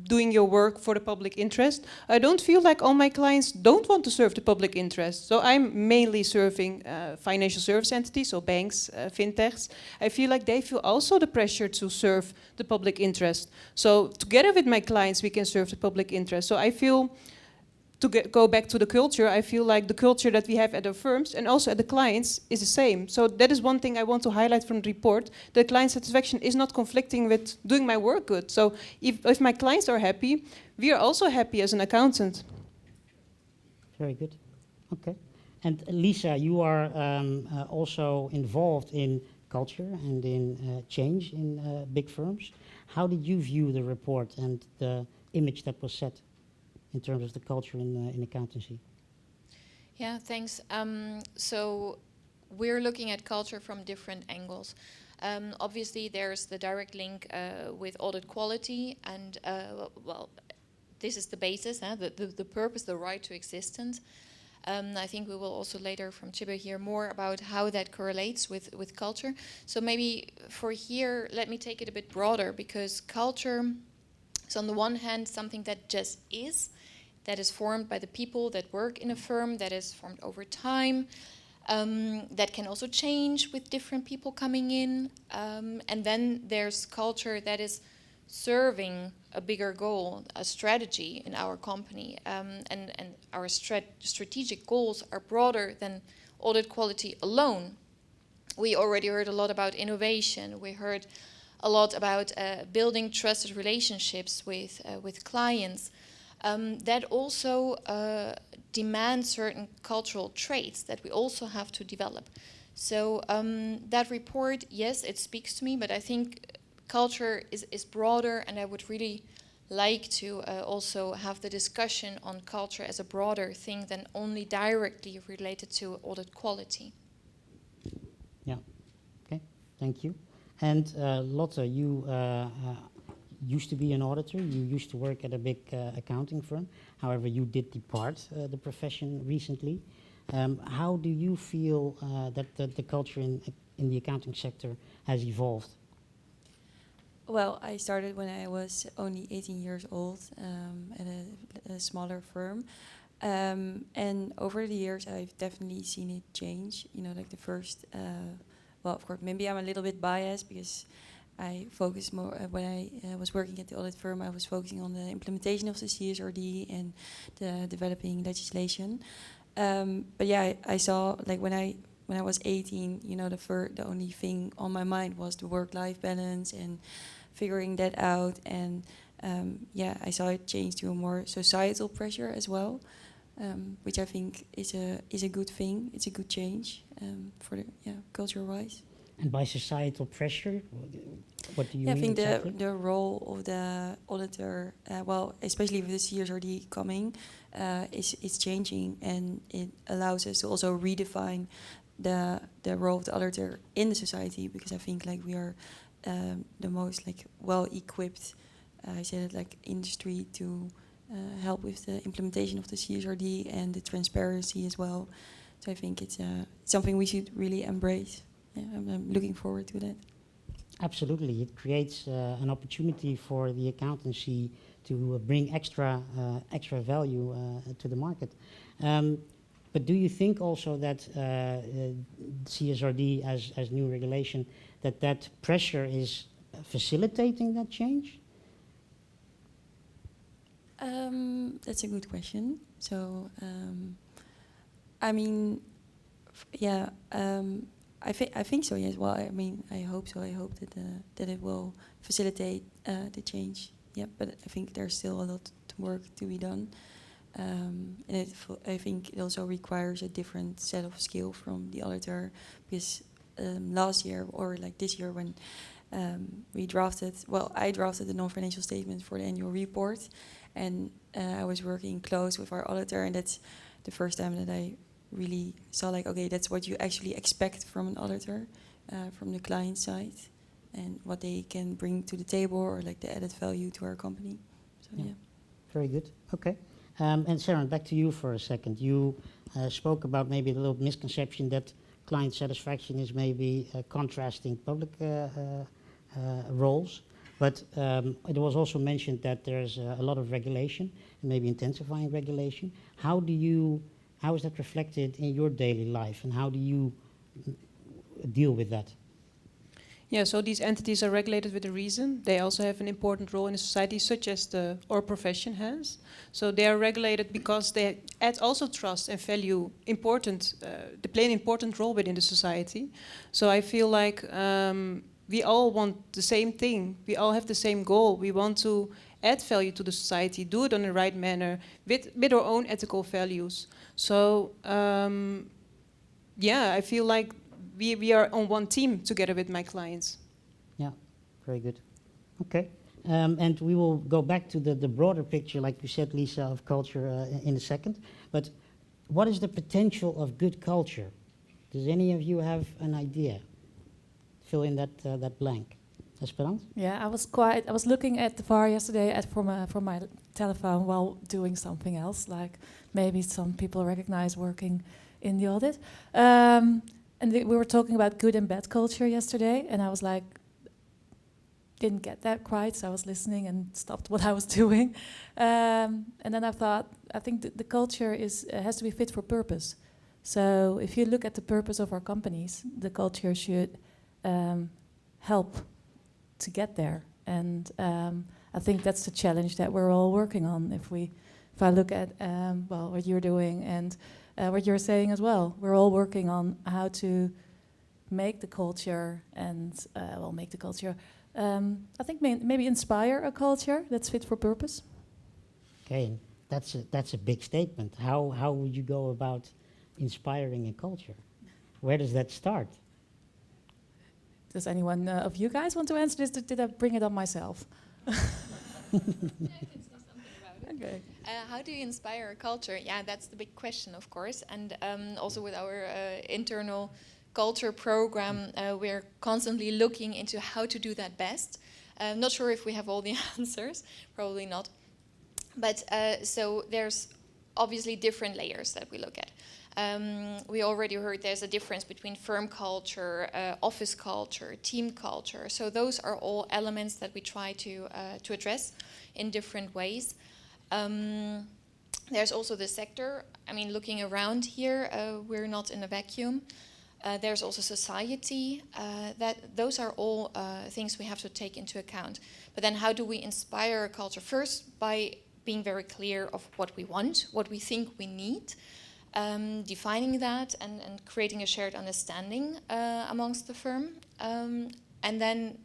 doing your work for the public interest. I don't feel like all my clients don't want to serve the public interest. So I'm mainly serving financial service entities, so banks, fintechs. I feel like they feel also the pressure to serve the public interest. So together with my clients, we can serve the public interest. So I feel, to go back to the culture, I feel like the culture that we have at our firms and also at the clients is the same. So that is one thing I want to highlight from the report. The client satisfaction is not conflicting with doing my work good. So if my clients are happy, we are also happy as an accountant. Very good. Okay. And Lisa, you are also involved in culture and in change in big firms. How did you view the report and the image that was set in terms of the culture in accountancy? Yeah, thanks. So we're looking at culture from different angles. Obviously, there's the direct link with audit quality, and well, this is the basis, the purpose, the right to existence. I think we will also later from Tjibbe hear more about how that correlates with culture. So maybe for here, let me take it a bit broader, because culture So on the one hand, something that just is, that is formed by the people that work in a firm, that is formed over time, that can also change with different people coming in. And then there's culture that is serving a bigger goal, a strategy in our company. And our strategic goals are broader than audit quality alone. We already heard a lot about innovation. We heard a lot about building trusted relationships with clients. That also demand certain cultural traits that we also have to develop. So that report, yes, it speaks to me, but I think culture is broader, and I would really like to also have the discussion on culture as a broader thing than only directly related to audit quality. Yeah, okay, thank you. And Lotte, you used to be an auditor, you used to work at a big accounting firm. However, you did depart the profession recently. How do you feel that the culture in the accounting sector has evolved? Well, I started when I was only 18 years old at a smaller firm. And over the years, I've definitely seen it change. You know, like the first, well, of course, maybe I'm a little bit biased because I focused more, when I was working at the audit firm, I was focusing on the implementation of the CSRD and the developing legislation. But yeah, I saw, like when I was 18, you know, the only thing on my mind was the work-life balance and figuring that out. And yeah, I saw it change to a more societal pressure as well, which I think is a good thing. It's a good change for the culture-wise. And by societal pressure, what do you mean? I think exactly? the role of the auditor, well, especially with the CSRD coming, is changing, and it allows us to also redefine the role of the auditor in the society, because I think like we are the most like well-equipped, I said it like industry to help with the implementation of the CSRD and the transparency as well. So I think it's something we should really embrace. Yeah, I'm looking forward to that. Absolutely, it creates an opportunity for the accountancy to bring extra value to the market. But do you think also that CSRD as new regulation, that pressure is facilitating that change? That's a good question. So, I mean, yeah. I think so. Yes. Well, I mean, I hope so. I hope that it will facilitate the change. Yeah, but I think there's still a lot of work to be done, and I think it also requires a different set of skill from the auditor, because last year or like this year when I drafted the non-financial statement for the annual report, and I was working close with our auditor, and that's the first time that I really saw like, okay, that's what you actually expect from an auditor, from the client side, and what they can bring to the table, or like the added value to our company. So yeah. Very good. Okay. And Seren, back to you for a second. You spoke about maybe a little misconception that client satisfaction is maybe contrasting public roles, but it was also mentioned that there's a lot of regulation, and maybe intensifying regulation. How is that reflected in your daily life, and how do you deal with that? Yeah, so these entities are regulated with a reason. They also have an important role in the society, such as our profession has. So they are regulated because they add also trust and value they play an important role within the society. So I feel like we all want the same thing. We all have the same goal. We want to add value to the society, do it in the right manner, with our own ethical values. So, yeah, I feel like we are on one team together with my clients. Yeah, very good. Okay, and we will go back to the broader picture, like you said, Lisa, of culture in a second. But what is the potential of good culture? Does any of you have an idea? Fill in that blank. Espérance? Yeah, I was looking at the VAR yesterday from my telephone while doing something else, like maybe some people recognize working in the audit. And we were talking about good and bad culture yesterday, and I was like, didn't get that quite, so I was listening and stopped what I was doing. And then I thought, I think the culture has to be fit for purpose. So if you look at the purpose of our companies, the culture should help to get there. And I think that's the challenge that we're all working on. If I look at what you're doing and what you're saying as well, we're all working on how to make the culture and I think maybe inspire a culture that's fit for purpose. Okay, that's a big statement. How would you go about inspiring a culture? Where does that start? Does anyone of you guys want to answer this? Did I bring it on myself? Okay. How do you inspire a culture? Yeah, that's the big question, of course. And also with our internal culture program, we're constantly looking into how to do that best. Not sure if we have all the answers, probably not. But so there's obviously different layers that we look at. We already heard there's a difference between firm culture, office culture, team culture. So those are all elements that we try to address in different ways. There's also the sector. I mean, looking around here, we're not in a vacuum. There's also society. Those are all things we have to take into account. But then how do we inspire a culture? First, by being very clear of what we want, what we think we need, defining that and creating a shared understanding amongst the firm. And then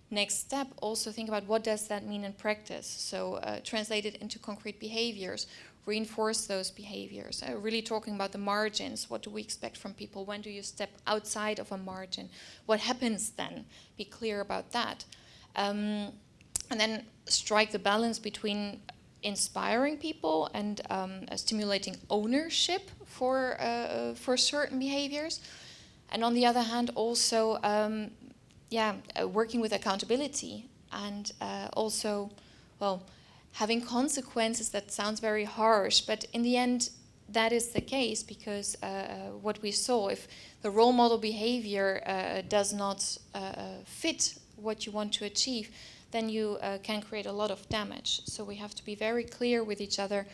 next step, also think about what does that mean in practice. So translate it into concrete behaviors, reinforce those behaviors. Really talking about the margins. What do we expect from people? When do you step outside of a margin? What happens then? Be clear about that. And then strike the balance between inspiring people and stimulating ownership for certain behaviors. And on the other hand, also working with accountability and also, having consequences. That sounds very harsh, but in the end, that is the case because what we saw, if the role model behavior does not fit what you want to achieve, then you can create a lot of damage. So we have to be very clear with each other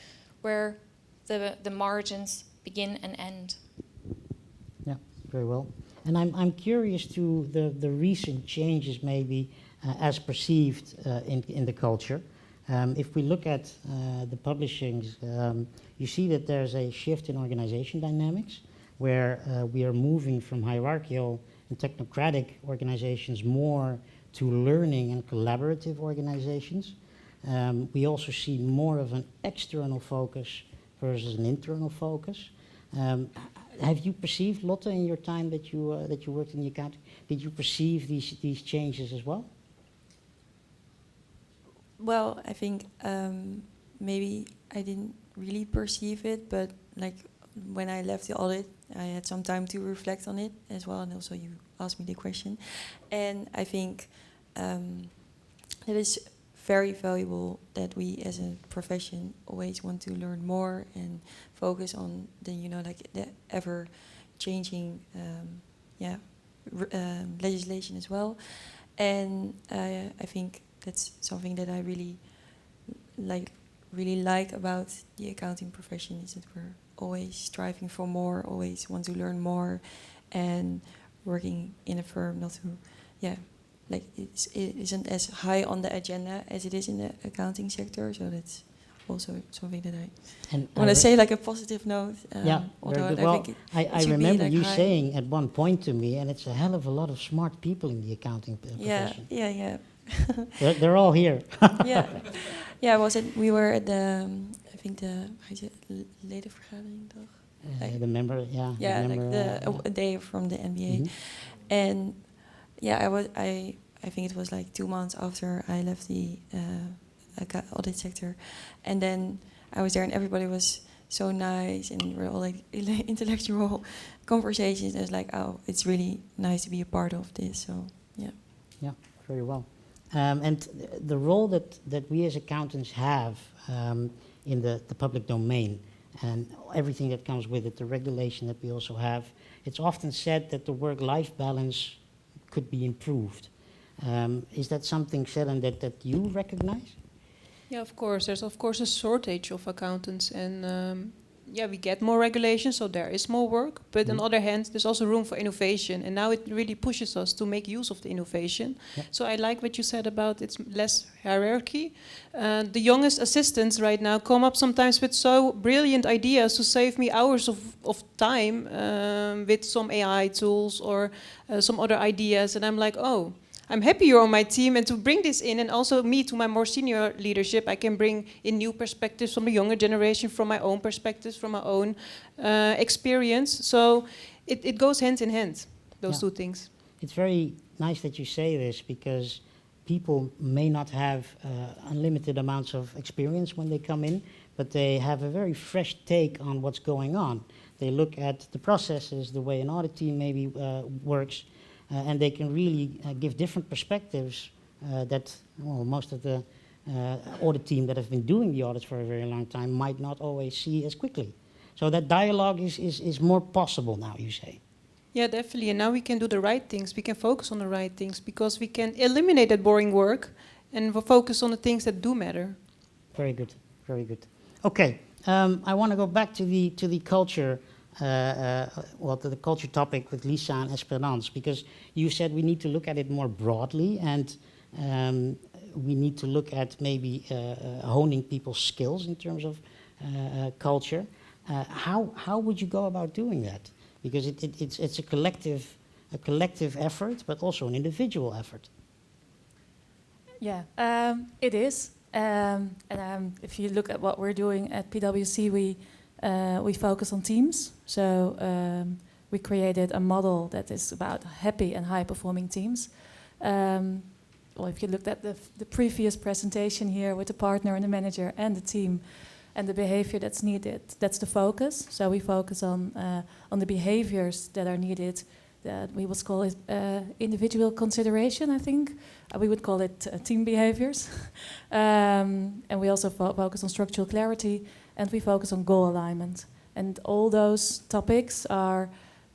where the margins begin and end. Yeah, very well. And I'm curious to the recent changes maybe as perceived in the culture. If we look at the publishings, you see that there's a shift in organization dynamics where we are moving from hierarchical and technocratic organizations more to learning and collaborative organizations. We also see more of an external focus versus an internal focus. Have you perceived, Lotte, in your time that you worked in the accounting, did you perceive these changes as well? Well, I think maybe I didn't really perceive it, but like when I left the audit, I had some time to reflect on it as well, and also you asked me the question. And I think it is very valuable that we as a profession always want to learn more and focus on the, the ever-changing legislation as well. And I think that's something that I really like about the accounting profession, is that we're always striving for more, always want to learn more, and working in a firm not to, it isn't as high on the agenda as it is in the accounting sector. So that's also something that I want to say, like a positive note. Although I remember you saying at one point to me, and it's a hell of a lot of smart people in the accounting profession. Yeah. They're all here. We were at the, I think the ledenvergadering dag? The member, a day from the NBA. And I think it was like 2 months after I left the audit sector. And then I was there and everybody was so nice and we're all like intellectual conversations. I was like, oh, it's really nice to be a part of this. So, yeah. Yeah, very well. And the role that we as accountants have in the public domain and everything that comes with it, the regulation that we also have, it's often said that the work-life balance could be improved. Is that something, Seren, that you recognize? Yeah, of course. There's of course a shortage of accountants, and yeah, we get more regulations, so there is more work. But on the other hand, there's also room for innovation, and now it really pushes us to make use of the innovation. So I like what you said about it's less hierarchy. The youngest assistants right now come up sometimes with so brilliant ideas to save me hours of time with some AI tools or some other ideas, and I'm like, oh, I'm happy you're on my team, and to bring this in, and also me to my more senior leadership, I can bring in new perspectives from the younger generation, from my own perspectives, from my own experience. So it goes hand in hand, those two things. It's very nice that you say this, because people may not have unlimited amounts of experience when they come in, but they have a very fresh take on what's going on. They look at the processes, the way an audit team maybe works, and they can really give different perspectives that most of the audit team that have been doing the audits for a very long time might not always see as quickly. So that dialogue is more possible now, you say? Yeah, definitely. And now we can do the right things. We can focus on the right things, because we can eliminate that boring work and we'll focus on the things that do matter. Very good, very good. Okay, I want to go back to the culture. To the culture topic with Lisa and Espérance, because you said we need to look at it more broadly, and we need to look at maybe honing people's skills in terms of culture. How would you go about doing that? Because it's a collective effort, but also an individual effort. Yeah, it is. And if you look at what we're doing at PwC, we focus on teams. So we created a model that is about happy and high-performing teams. Well, if you looked at the previous presentation here with the partner and the manager and the team and the behavior that's needed, that's the focus. So we focus on the behaviors that are needed. That we would call it individual consideration, I think. We would call it team behaviors. And we also focus on structural clarity, and we focus on goal alignment. And all those topics are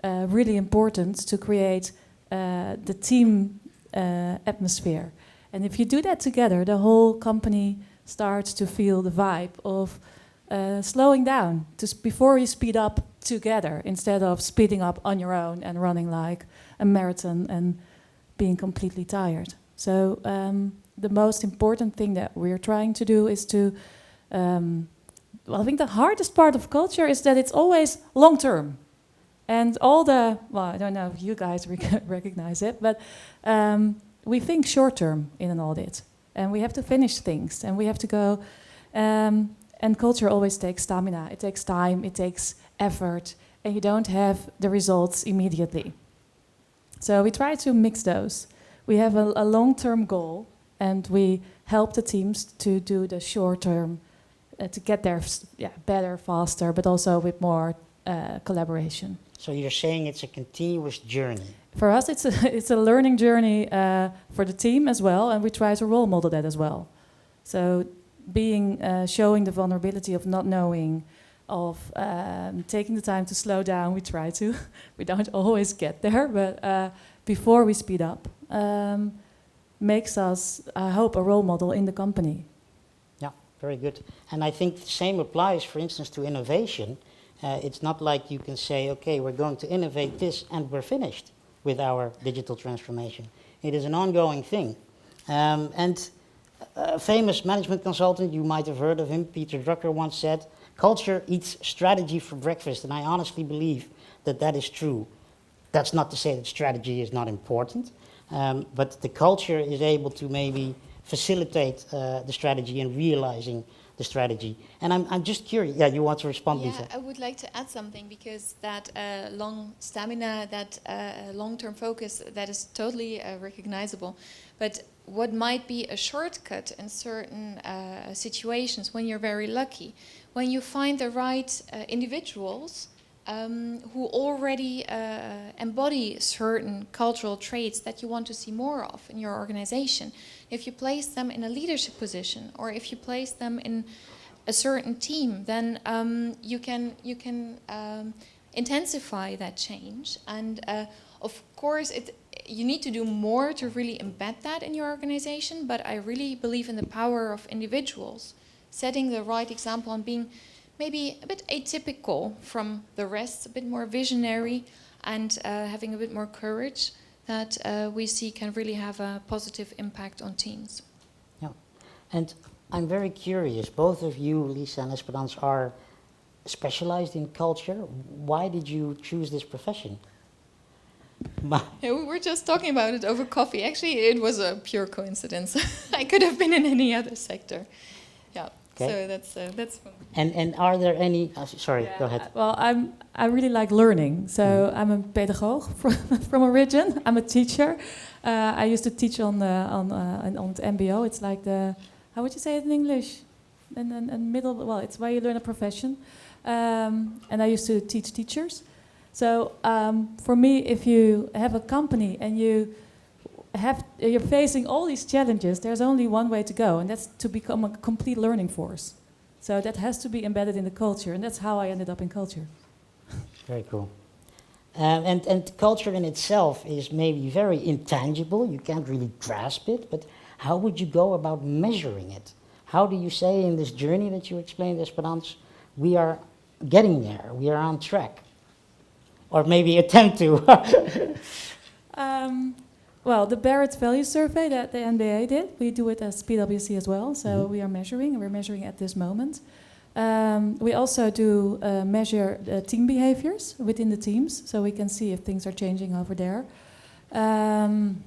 really important to create the team atmosphere. And if you do that together, the whole company starts to feel the vibe of slowing down before you speed up together, instead of speeding up on your own and running like a marathon and being completely tired. So the most important thing that we're trying to do is to I think the hardest part of culture is that it's always long-term. And I don't know if you guys recognize it, but we think short-term in an audit. And we have to finish things, and we have to go. And culture always takes stamina. It takes time, it takes effort, and you don't have the results immediately. So we try to mix those. We have a long-term goal, and we help the teams to do the short-term to get there better, faster, but also with more collaboration. So you're saying it's a continuous journey? For us, it's a learning journey for the team as well, and we try to role model that as well. So showing the vulnerability of not knowing, of taking the time to slow down, we try to. We don't always get there, but before we speed up, makes us, I hope, a role model in the company. Very good. And I think the same applies, for instance, to innovation. It's not like you can say, okay, we're going to innovate this and we're finished with our digital transformation. It is an ongoing thing. And a famous management consultant, you might have heard of him, Peter Drucker, once said, culture eats strategy for breakfast. And I honestly believe that that is true. That's not to say that strategy is not important, but the culture is able to maybe facilitate the strategy and realizing the strategy. And I'm just curious. Yeah, you want to respond, Lisa? I would like to add something, because that long stamina, that long-term focus, that is totally recognizable. But what might be a shortcut in certain situations, when you're very lucky, when you find the right individuals who already embody certain cultural traits that you want to see more of in your organization. If you place them in a leadership position, or if you place them in a certain team, then you can intensify that change. And of course, you need to do more to really embed that in your organization, but I really believe in the power of individuals setting the right example and being maybe a bit atypical from the rest, a bit more visionary, and having a bit more courage that we see can really have a positive impact on teams. Yeah, and I'm very curious, both of you, Lisa and Espérance, are specialized in culture. Why did you choose this profession? Yeah, we were just talking about it over coffee. Actually, it was a pure coincidence. I could have been in any other sector. Yeah, okay. So that's fun. And are there any, sorry, go ahead. Well, I really like learning. So I'm a pedagogue from origin. I'm a teacher. I used to teach on the MBO. It's like the, how would you say it in English? And middle, well, it's where you learn a profession. And I used to teach teachers. So for me, if you have a company and you're facing all these challenges, there's only one way to go, and that's to become a complete learning force. So that has to be embedded in the culture, and that's how I ended up in culture. Very cool. And culture in itself is maybe very intangible. You can't really grasp it, but how would you go about measuring it? How do you say in this journey that you explained, Espérance, we are getting there, we are on track? Or maybe attempt to. Well, the Barrett Value Survey that the NBA did, we do it as PwC as well. So we are measuring, and we're measuring at this moment. We also do measure team behaviors within the teams, so we can see if things are changing over there. And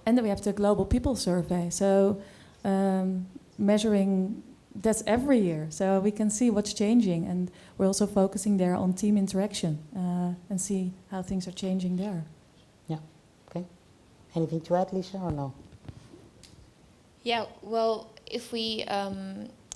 then we have the Global People Survey, so measuring, that's every year, so we can see what's changing, and we're also focusing there on team interaction and see how things are changing there. Yeah, okay. Anything to add, Lisa, or no? Yeah, well, if we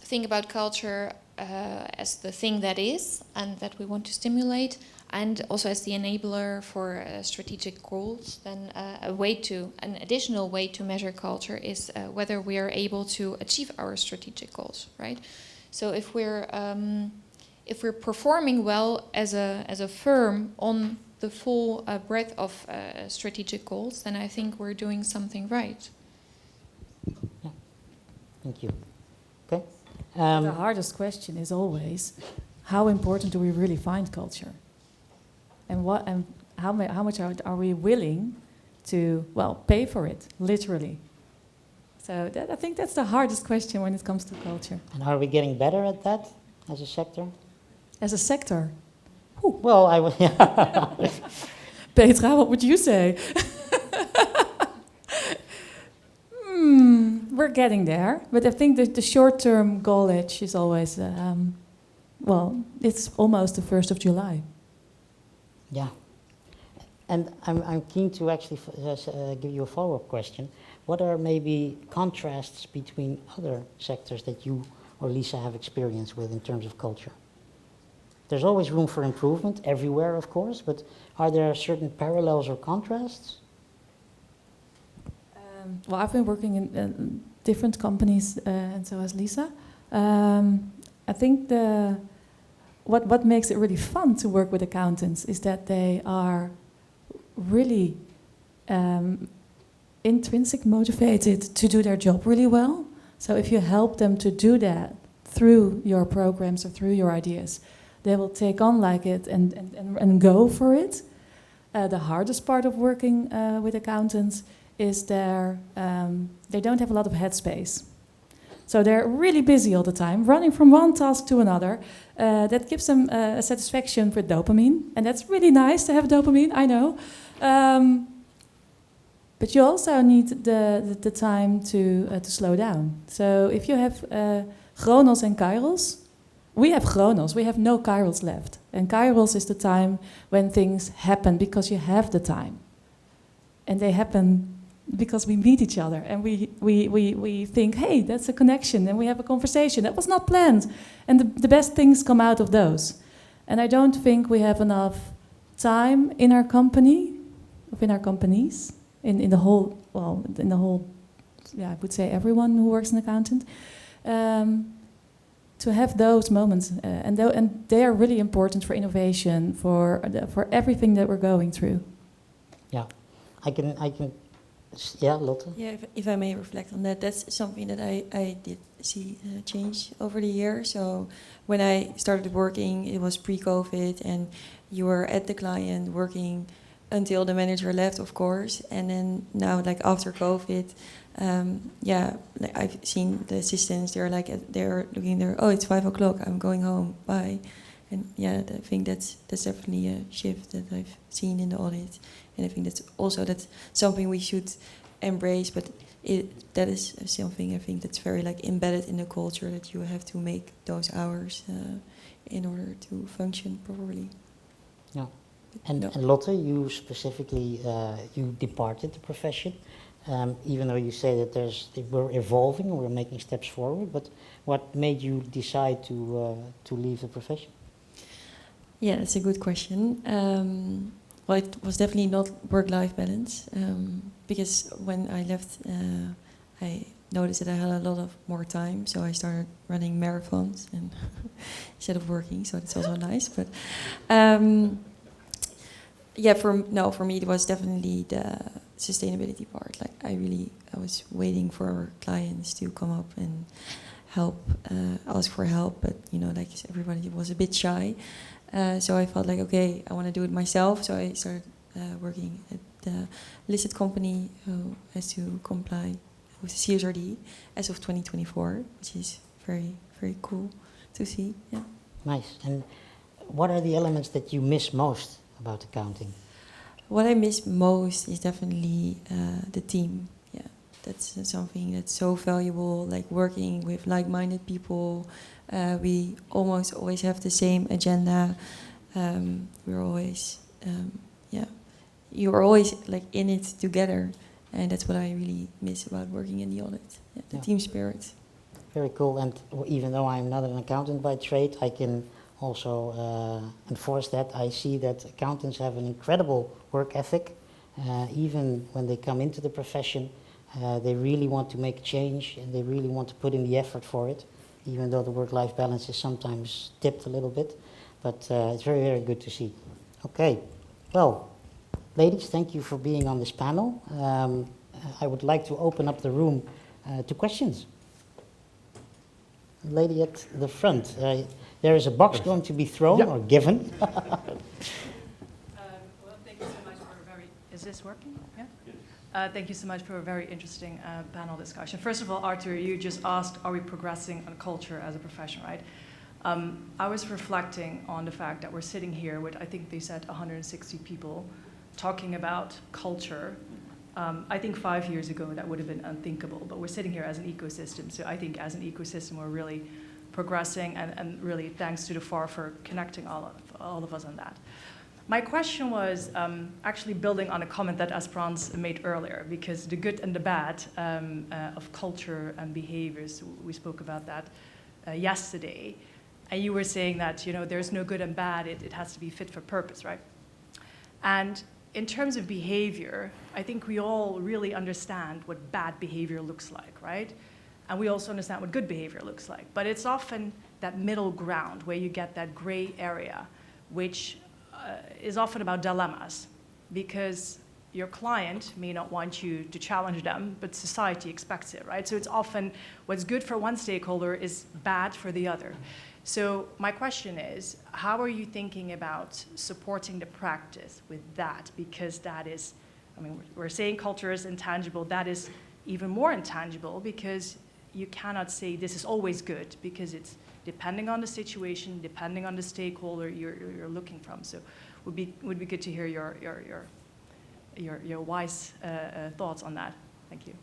think about culture as the thing that is and that we want to stimulate, and also as the enabler for strategic goals, then an additional way to measure culture is whether we are able to achieve our strategic goals, right? So if we're performing well as a firm on the full breadth of strategic goals, then I think we're doing something right. Yeah. Thank you. Okay. The hardest question is always, how important do we really find culture? And how much are we willing to, well, pay for it, literally? So I think that's the hardest question when it comes to culture. And are we getting better at that as a sector? As a sector? Ooh. Well, I would. Petra, what would you say? We're getting there, but I think that the short-term goalage is always, well, it's almost the 1st of July. Yeah, and I'm keen to actually give you a follow-up question. What are maybe contrasts between other sectors that you or Lisa have experience with in terms of culture? There's always room for improvement everywhere, of course, but are there certain parallels or contrasts? Well, I've been working in different companies, and so has Lisa. I think what makes it really fun to work with accountants is that they are really intrinsic motivated to do their job really well. So if you help them to do that through your programs or through your ideas, they will take on like it and go for it. The hardest part of working with accountants is they don't have a lot of headspace. So they're really busy all the time, running from one task to another. That gives them a satisfaction with dopamine, and that's really nice to have dopamine, I know. But you also need the time to slow down. So if you have chronos and kairos, we have chronos, we have no kairos left. And kairos is the time when things happen because you have the time. And they happen because we meet each other and we think, hey, that's a connection, and we have a conversation. That was not planned. And the best things come out of those. And I don't think we have enough time in our company, of in our companies, in the whole, yeah, I would say everyone who works in accountant, to have those moments. And they are really important for innovation, for everything that we're going through. Yeah. I can, yeah, Lotte? Yeah, if I may reflect on that, that's something that I did see change over the year. So when I started working, it was pre-COVID, and you were at the client working until the manager left, of course. And then now, like after COVID, like I've seen the assistants, they're looking there, oh, it's 5 o'clock, I'm going home, bye. And yeah, I think that's definitely a shift that I've seen in the audit. And I think that's something we should embrace, but that is something I think that's very like embedded in the culture, that you have to make those hours in order to function properly. Yeah. And Lotte, you specifically, you departed the profession, even though you say that we're evolving, we're making steps forward, but what made you decide to leave the profession? Yeah, that's a good question. Well, it was definitely not work-life balance, because when I left, I noticed that I had a lot of more time, so I started running marathons and instead of working, so that's also nice. But yeah, for me it was definitely the sustainability part. Like I was waiting for clients to come up and help, ask for help, but like everybody was a bit shy. So I felt like, okay, I want to do it myself. So I started working at the listed company who has to comply with the CSRD as of 2024, which is very, very cool to see. Yeah. Nice. And what are the elements that you miss most about accounting? What I miss most is definitely the team. Yeah, that's something that's so valuable. Like working with like-minded people. We almost always have the same agenda. We're always, you are always like in it together, and that's what I really miss about working in the audit. Yeah, the team spirit. Very cool. And even though I'm not an accountant by trade, I can also enforce that. I see that accountants have an incredible work ethic. Even when they come into the profession, they really want to make change, and they really want to put in the effort for it, even though the work-life balance is sometimes tipped a little bit. But it's very, very good to see. Okay, well, ladies, thank you for being on this panel. I would like to open up the room to questions. Lady at the front, there is a box going to be thrown or given. Well, thank you so much for a very... Is this working? Yeah? Thank you so much for a very interesting panel discussion. First of all, Arthur, you just asked, are we progressing on culture as a profession, right? I was reflecting on the fact that we're sitting here with, I think they said 160 people talking about culture. I think 5 years ago that would have been unthinkable, but we're sitting here as an ecosystem. So I think as an ecosystem, we're really progressing, and really thanks to the FAR for connecting all of us on that. My question was actually building on a comment that Espérance made earlier, because the good and the bad of culture and behaviors, we spoke about that yesterday. And you were saying that, there's no good and bad, it has to be fit for purpose, right? And in terms of behavior, I think we all really understand what bad behavior looks like, right? And we also understand what good behavior looks like. But it's often that middle ground where you get that gray area, which is often about dilemmas, because your client may not want you to challenge them, but society expects it, right? So it's often what's good for one stakeholder is bad for the other. So my question is, how are you thinking about supporting the practice with that? Because that is, we're saying culture is intangible, that is even more intangible, because you cannot say this is always good, because it's depending on the situation, depending on the stakeholder you're looking from. So would be good to hear your wise thoughts on that. Thank you.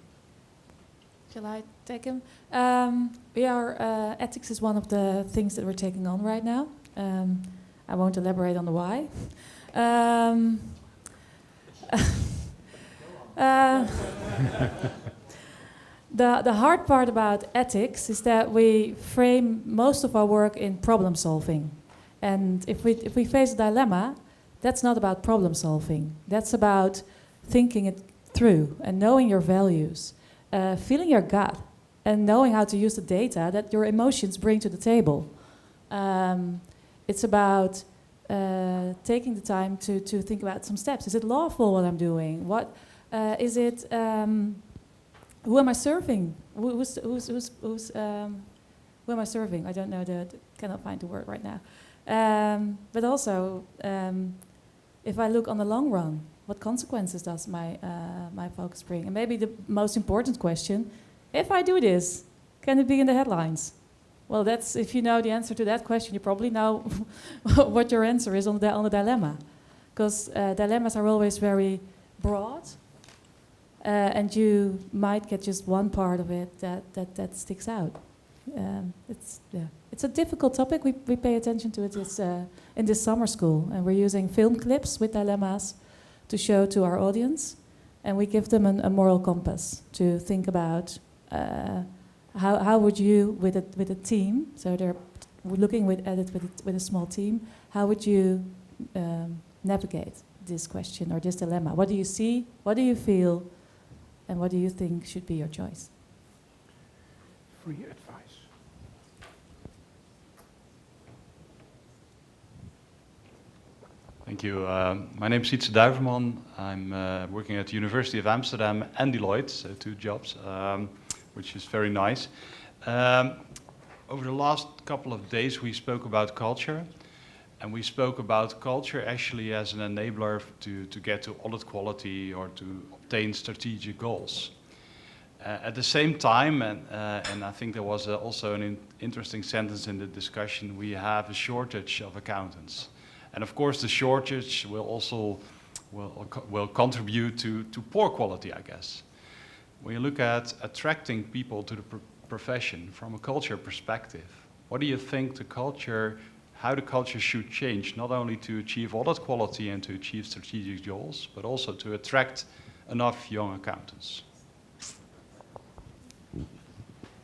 Shall I take him? Ethics is one of the things that we're taking on right now. I won't elaborate on the why. The hard part about ethics is that we frame most of our work in problem solving. And if we face a dilemma, that's not about problem solving. That's about thinking it through and knowing your values, feeling your gut, and knowing how to use the data that your emotions bring to the table. It's about taking the time to think about some steps. Is it lawful what I'm doing? Is it who am I serving? Who am I serving? I don't know cannot find the word right now. But also, if I look on the long run, what consequences does my focus bring? And maybe the most important question: if I do this, can it be in the headlines? Well, that's if you know the answer to that question, you probably know what your answer is on the dilemma, because dilemmas are always very broad, and you might get just one part of it that sticks out. It's a difficult topic. We pay attention to it in this summer school, and we're using film clips with dilemmas to show to our audience, and we give them a moral compass to think about. How would you, with a team, so we're looking at it with a small team, how would you navigate this question or this dilemma? What do you see, what do you feel, and what do you think should be your choice? Free advice. Thank you. My name is Sietse Duiverman. I'm working at the University of Amsterdam and Deloitte, so 2 jobs. Which is very nice. Over the last couple of days we spoke about culture, and we spoke about culture actually as an enabler to get to audit quality or to obtain strategic goals. At the same time, and I think there was also an interesting sentence in the discussion, we have a shortage of accountants. And of course the shortage will also contribute to poor quality, I guess. When you look at attracting people to the profession from a culture perspective, what do you think how the culture should change, not only to achieve audit quality and to achieve strategic goals, but also to attract enough young accountants?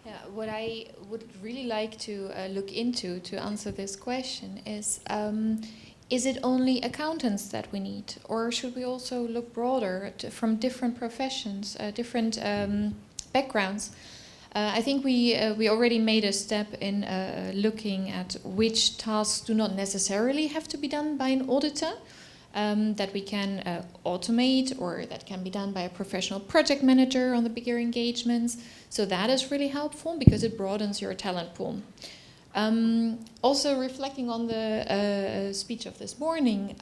Yeah, what I would really like to look into to answer this question is it only accountants that we need, or should we also look broader from different professions, different backgrounds? I think we already made a step in looking at which tasks do not necessarily have to be done by an auditor, that we can automate, or that can be done by a professional project manager on the bigger engagements. So that is really helpful because it broadens your talent pool. Also reflecting on the speech of this morning,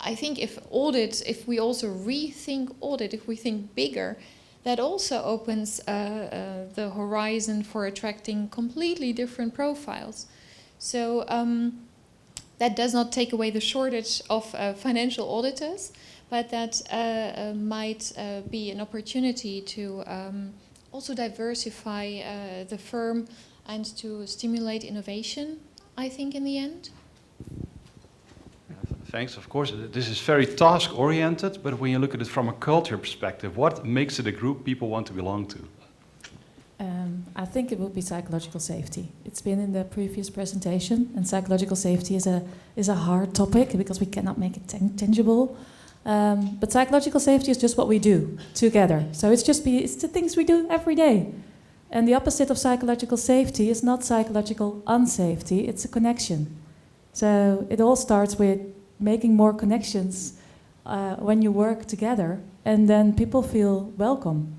I think if we also rethink audit, if we think bigger, that also opens the horizon for attracting completely different profiles. So that does not take away the shortage of financial auditors, but that might be an opportunity to also diversify the firm and to stimulate innovation, I think, in the end. Thanks. Of course, this is very task-oriented, but when you look at it from a culture perspective, what makes it a group people want to belong to? I think it would be psychological safety. It's been in the previous presentation, and psychological safety is a hard topic because we cannot make it tangible. But psychological safety is just what we do together. So it's the things we do every day. And the opposite of psychological safety is not psychological unsafety, it's a connection. So it all starts with making more connections when you work together, and then people feel welcome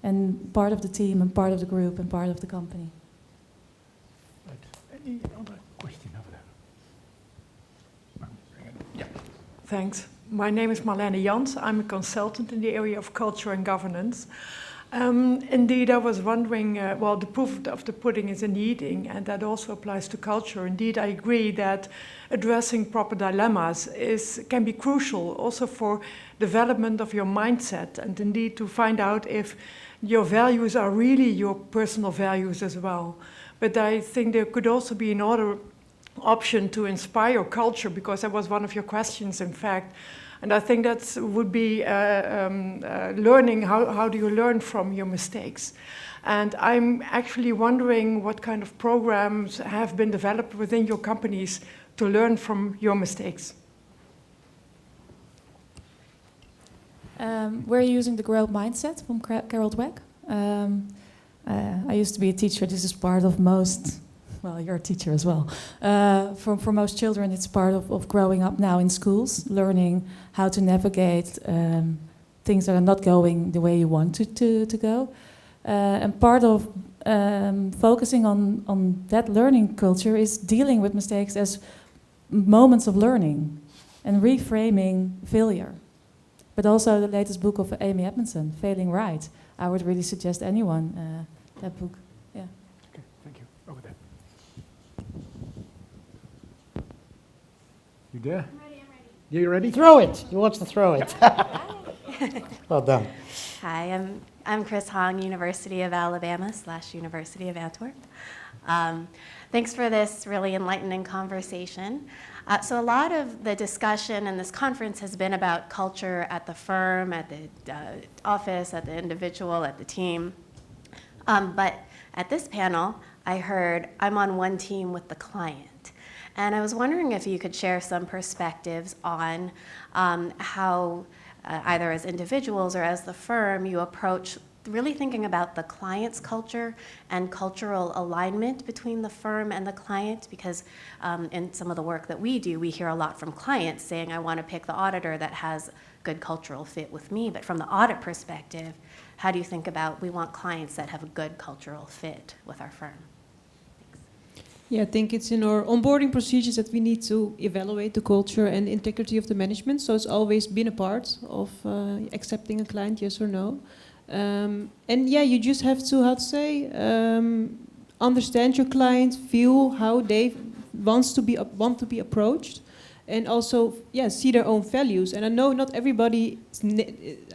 and part of the team and part of the group and part of the company. Right. Any other question over there? Yeah. Thanks. My name is Marlene Jans. I'm a consultant in the area of culture and governance. Indeed, I was wondering, the proof of the pudding is in the eating, and that also applies to culture. Indeed, I agree that addressing proper dilemmas can be crucial also for development of your mindset, and indeed to find out if your values are really your personal values as well. But I think there could also be another option to inspire culture, because that was one of your questions, in fact. And I think that would be learning, how do you learn from your mistakes? And I'm actually wondering what kind of programs have been developed within your companies to learn from your mistakes. We're using the growth mindset from Carol Dweck. I used to be a teacher. This is part of most, well, you're a teacher as well. For most children, it's part of growing up now in schools, learning how to navigate things are not going the way you want to go. And part of focusing on that learning culture is dealing with mistakes as moments of learning and reframing failure. But also the latest book of Amy Edmondson, Failing Right. I would really suggest anyone that book. Yeah. Okay, thank you. Over there. You there? I'm ready. Yeah, you ready? Throw it. He wants to throw it. Well done. Hi, I'm Chris Hong, University of Alabama / University of Antwerp. Thanks for this really enlightening conversation. So a lot of the discussion in this conference has been about culture at the firm, at the office, at the individual, at the team. But at this panel, I heard I'm on one team with the client. And I was wondering if you could share some perspectives on how, either as individuals or as the firm, you approach really thinking about the client's culture and cultural alignment between the firm and the client, because in some of the work that we do, we hear a lot from clients saying, I want to pick the auditor that has good cultural fit with me. But from the audit perspective, how do you think about, we want clients that have a good cultural fit with our firm? Yeah, I think it's in our onboarding procedures that we need to evaluate the culture and integrity of the management. So it's always been a part of accepting a client, yes or no. And yeah, you just have to, understand your client, feel how they want to be approached, and also, yeah, see their own values. And I know not everybody's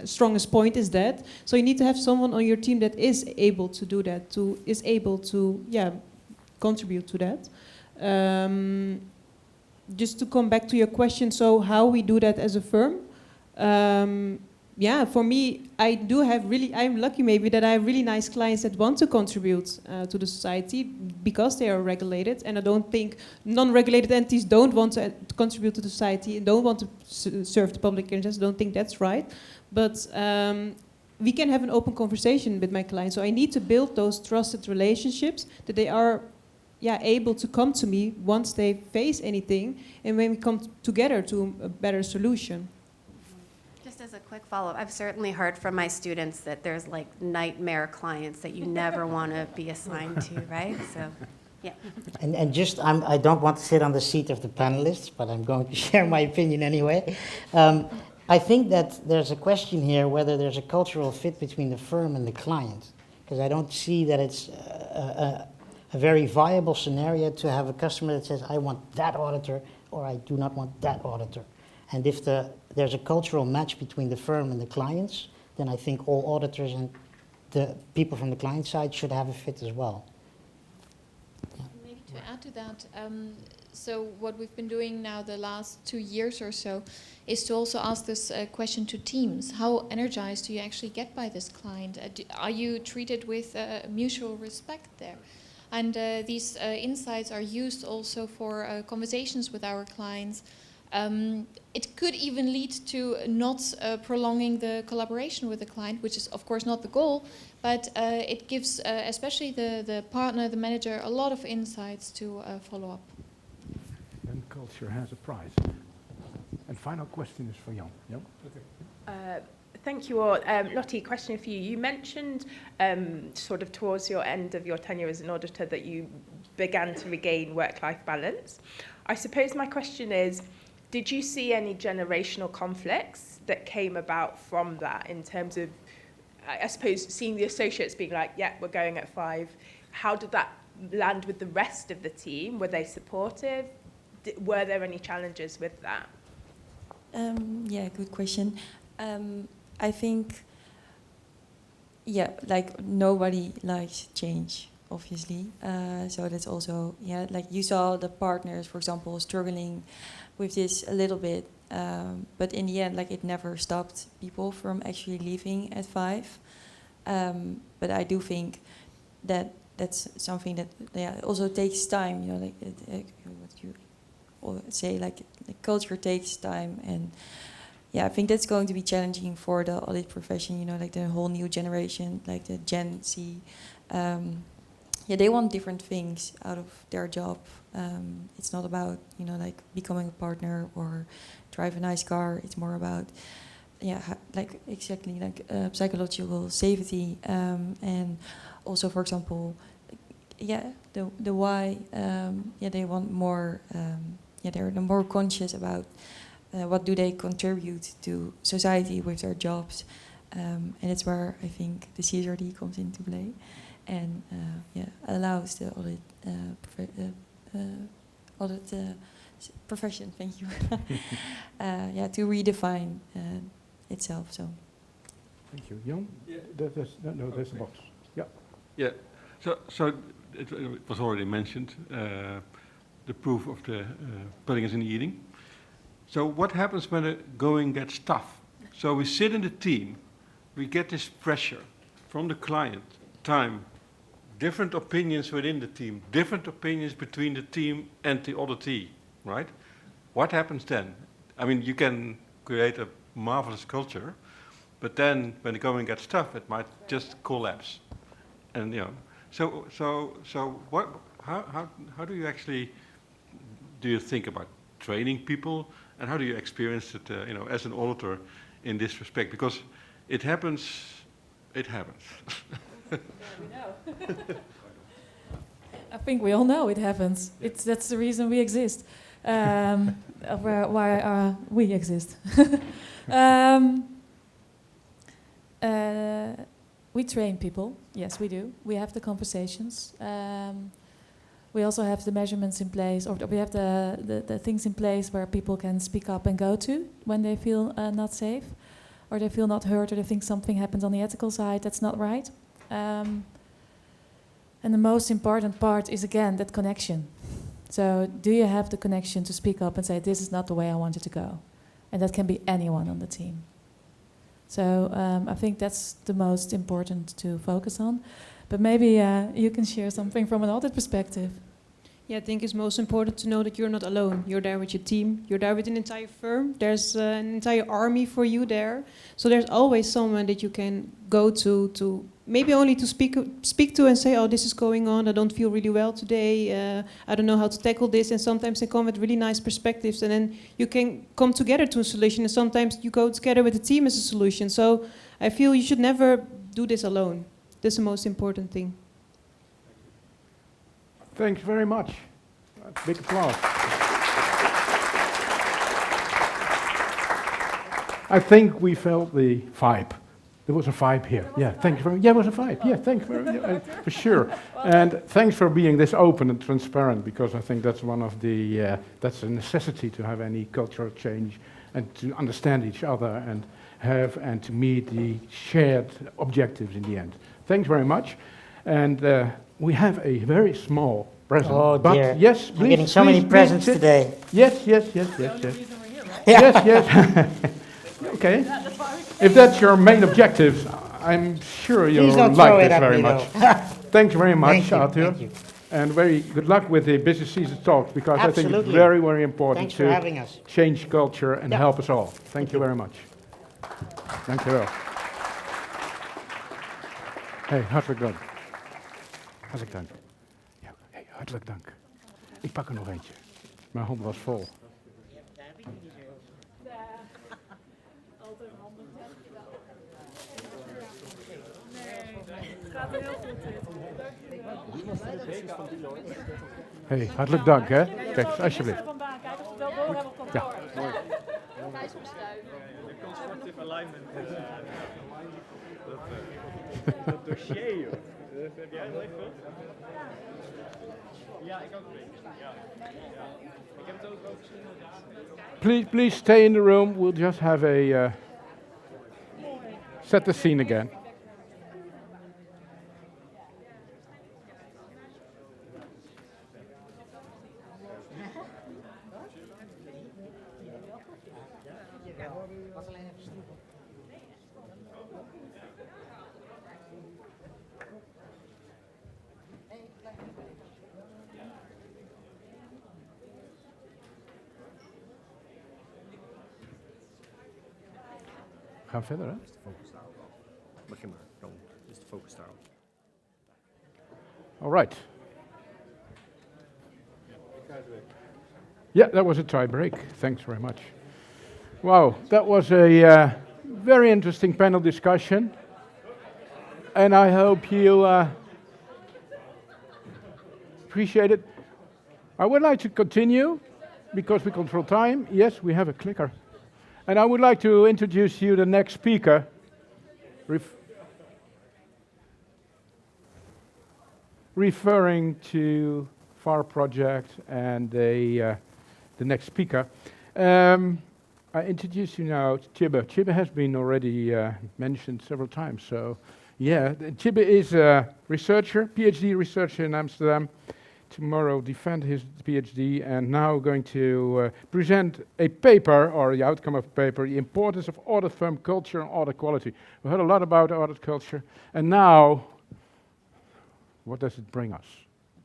strongest point is that, so you need to have someone on your team that is able to do that, is able to, yeah, contribute to that. Just to come back to your question, so how we do that as a firm. Yeah, for me, I'm lucky maybe that I have really nice clients that want to contribute to the society because they are regulated, and I don't think non-regulated entities don't want to contribute to the society and don't want to serve the public interest. I don't think that's right. But we can have an open conversation with my clients. So I need to build those trusted relationships that they are able to come to me once they face anything, and when we come together to a better solution. Just as a quick follow-up, I've certainly heard from my students that there's like nightmare clients that you never want to be assigned to, right? So, yeah. And just, I don't want to sit on the seat of the panelists, but I'm going to share my opinion anyway. I think that there's a question here whether there's a cultural fit between the firm and the client, because I don't see that it's a very viable scenario to have a customer that says, I want that auditor, or I do not want that auditor. And if there's a cultural match between the firm and the clients, then I think all auditors and the people from the client side should have a fit as well. Yeah. Maybe to add to that, so what we've been doing now the last 2 years or so is to also ask this question to teams. How energized do you actually get by this client? Are you treated with mutual respect there? And these insights are used also for conversations with our clients. It could even lead to not prolonging the collaboration with the client, which is of course not the goal, but it gives especially the partner, the manager, a lot of insights to follow up. And culture has a prize. And final question is for Jan. Jan? Okay. Thank you all. Lotte, question for you. You mentioned sort of towards your end of your tenure as an auditor that you began to regain work-life balance. I suppose my question is, did you see any generational conflicts that came about from that in terms of, I suppose, seeing the associates being like, yeah, we're going at 5. How did that land with the rest of the team? Were they supportive? Were there any challenges with that? Yeah, good question. I think, yeah, like nobody likes change, obviously. So that's also, yeah, like you saw the partners, for example, struggling with this a little bit. But in the end, like it never stopped people from actually leaving at 5. But I do think that that's something that also takes time. You know, like what you say, like the culture takes time, and yeah, I think that's going to be challenging for the audit profession. You know, like the whole new generation, like the Gen Z. Yeah, they want different things out of their job. It's not about, you know, like becoming a partner or drive a nice car. It's more about like exactly like psychological safety, and also, for example, the why. They want more. They're more conscious about what do they contribute to society with their jobs, and it's where I think the CSRD comes into play, and allows the audit profession. Thank you. To redefine itself. So. Thank you, Jan. Yeah. There's the box. Yeah. Yeah. So it was already mentioned. The proof of the pudding is in the eating. So what happens when the going gets tough? So we sit in the team, we get this pressure from the client, time, different opinions within the team, different opinions between the team and the auditee, right? What happens then? I mean, you can create a marvelous culture, but then when the going gets tough, it might just collapse. And so what? How do you actually? Do you think about training people, and how do you experience it, as an auditor, in this respect? Because it happens. It happens. Yeah, we know. I think we all know it happens. That's the reason we exist. Why we exist. We train people. Yes, we do. We have the conversations. We also have the measurements in place, or we have the things in place where people can speak up and go to when they feel not safe, or they feel not heard, or they think something happens on the ethical side that's not right. And the most important part is, again, that connection. So do you have the connection to speak up and say, this is not the way I want it to go? And that can be anyone on the team. So I think that's the most important to focus on. But maybe you can share something from an audit perspective. Yeah, I think it's most important to know that you're not alone. You're there with your team. You're there with an entire firm. There's an entire army for you there. So there's always someone that you can go to maybe only to speak to and say, oh, this is going on. I don't feel really well today. I don't know how to tackle this. And sometimes they come with really nice perspectives. And then you can come together to a solution. And sometimes you go together with the team as a solution. So I feel you should never do this alone. That's the most important thing. Thanks very much. Big applause. I think we felt the vibe. There was a vibe here. Yeah, thank you very much. Yeah, it was a vibe. Yeah, thank you very much. For sure. And thanks for being this open and transparent, because I think that's one of the, that's a necessity to have any cultural change and to understand each other and to meet the shared objectives in the end. Thanks very much. And we have a very small present. Oh dear. Yes, please. I'm getting so many presents today. Yes. Yes. Okay. If that's your main objective, I'm sure you'll like this very much. Thanks very much, Arthur. Thank you. And very good luck with the BusySeasonTalks, because Absolutely. I think it's very, very important Thanks for having us. Change culture and help us all. Thank you very much. Dank je wel. Hey, hartelijk dank. Hartelijk dank. Ja, hey, hartelijk dank. Ik pak er nog eentje. Mijn hand was vol. Hey, hartelijk dank, hè. Kijk, alsjeblieft. Ja. Constructive alignment. Dat dossier, joh. Dat heb jij nog even? Ja, ik ook een beetje. Ja. Ik heb het ook over verschillende. Please stay in the room. We'll just have a set the scene again. Gaan we verder, hè? Begin maar, dan is de focus daarop. All right. Yeah, that was a tie break. Thanks very much. Wow, that was a very interesting panel discussion, and I hope you appreciate it. I would like to continue, because we control time. Yes, we have a clicker. And I would like to introduce you the next speaker. Referring to FAR project and the next speaker. I introduce you now to Tjibbe. Tjibbe has been already mentioned several times. So, yeah, Tjibbe is a researcher, PhD researcher in Amsterdam. Tomorrow defend his PhD and now going to present a paper, or the outcome of a paper, the importance of audit firm culture and audit quality. We heard a lot about audit culture, and now, what does it bring us?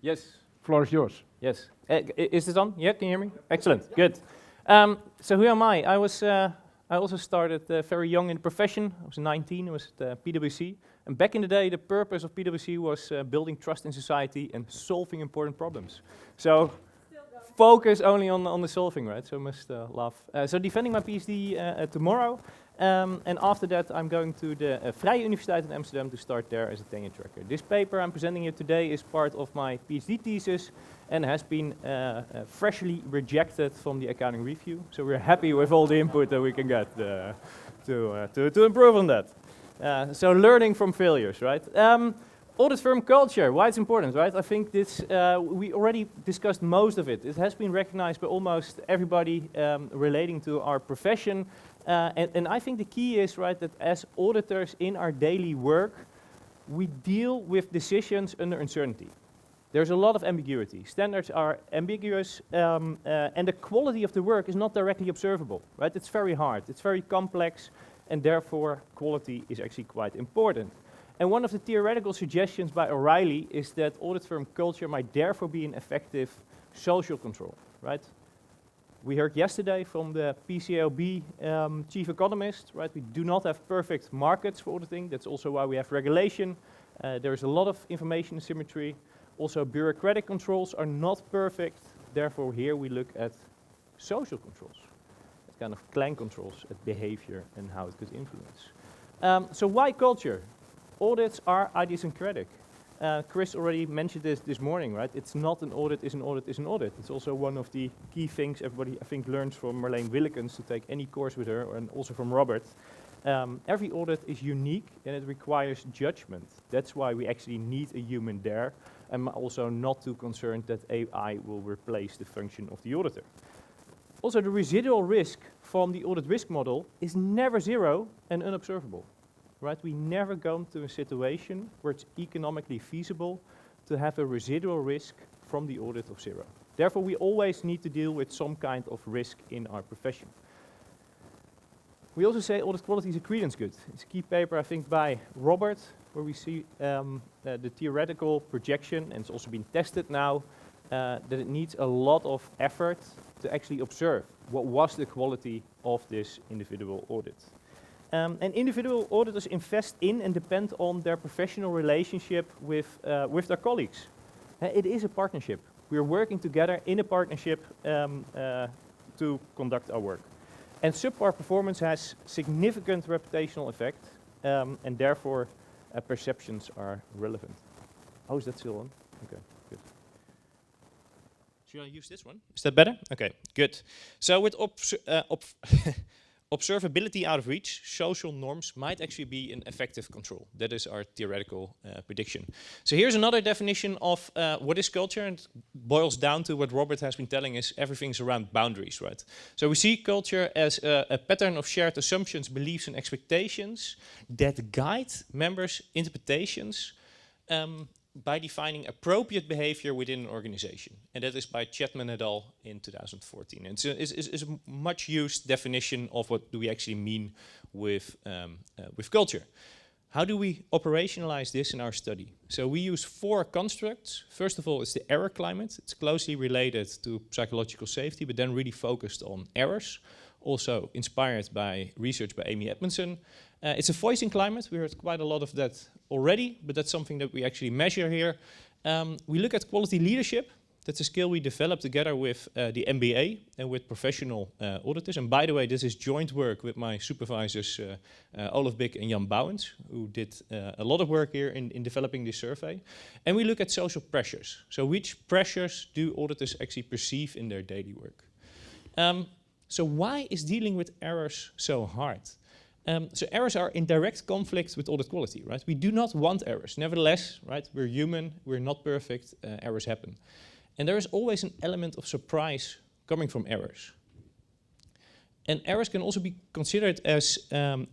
Yes. Floor is yours. Yes. Is this on? Yeah, can you hear me? Excellent, good. So who am I? I also started very young in the profession. I was 19, I was at PwC. And back in the day, the purpose of PwC was building trust in society and solving important problems. So focus only on the solving, right? So must laugh. So defending my PhD tomorrow. And after that, I'm going to the Rijksuniversiteit in Amsterdam to start there as a tenure tracker. This paper I'm presenting here today is part of my PhD thesis and has been freshly rejected from the accounting review. So we're happy with all the input that we can get to improve on that. So learning from failures, right? Audit firm culture, why it's important, right? I think this, we already discussed most of it. It has been recognized by almost everybody relating to our profession. And I think the key is, right, that as auditors in our daily work, we deal with decisions under uncertainty. There's a lot of ambiguity. Standards are ambiguous, and the quality of the work is not directly observable, right? It's very hard, it's very complex, and therefore quality is actually quite important. And one of the theoretical suggestions by O'Reilly is that audit firm culture might therefore be an effective social control, right? We heard yesterday from the PCAOB chief economist, right? We do not have perfect markets for auditing. That's also why we have regulation. There is a lot of information asymmetry. Also, bureaucratic controls are not perfect. Therefore, here we look at social controls, kind of clan controls at behavior and how it could influence. So why culture? Audits are idiosyncratic. Chris already mentioned this morning, right? It's not an audit is an audit is an audit. It's also one of the key things everybody, I think, learns from Marleen Willekens to take any course with her, and also from Robert. Every audit is unique and it requires judgment. That's why we actually need a human there. I'm also not too concerned that AI will replace the function of the auditor. Also, the residual risk from the audit risk model is never zero and unobservable. Right? We never come to a situation where it's economically feasible to have a residual risk from the audit of zero. Therefore, we always need to deal with some kind of risk in our profession. We also say audit quality is a credence good. It's a key paper, I think, by Robert, where we see the theoretical projection, and it's also been tested now, that it needs a lot of effort to actually observe what was the quality of this individual audit. And individual auditors invest in and depend on their professional relationship with their colleagues. It is a partnership. We are working together in a partnership to conduct our work. And subpar performance has significant reputational effect, and therefore perceptions are relevant. Oh, is that still on? Okay, good. Should I use this one? Is that better? Okay, good. So with observability out of reach, social norms might actually be an effective control. That is our theoretical prediction. So here's another definition of what is culture, and it boils down to what Robert has been telling us, everything's around boundaries, right? So we see culture as a pattern of shared assumptions, beliefs, and expectations that guide members' interpretations by defining appropriate behavior within an organization. And that is by Chapman et al. In 2014. And it's a much used definition of what do we actually mean with culture. How do we operationalize this in our study? So we use 4 constructs. First of all, it's the error climate. It's closely related to psychological safety, but then really focused on errors. Also inspired by research by Amy Edmondson. It's a voicing climate. We heard quite a lot of that already, but that's something that we actually measure here. We look at quality leadership. That's a skill we developed together with the MBA and with professional auditors. And by the way, this is joint work with my supervisors, Olof and Jan Bouwens, who did a lot of work here in developing this survey. And we look at social pressures. So which pressures do auditors actually perceive in their daily work? So why is dealing with errors so hard? So errors are in direct conflict with audit quality, right? We do not want errors. Nevertheless, right, we're human, we're not perfect, errors happen. And there is always an element of surprise coming from errors. And errors can also be considered as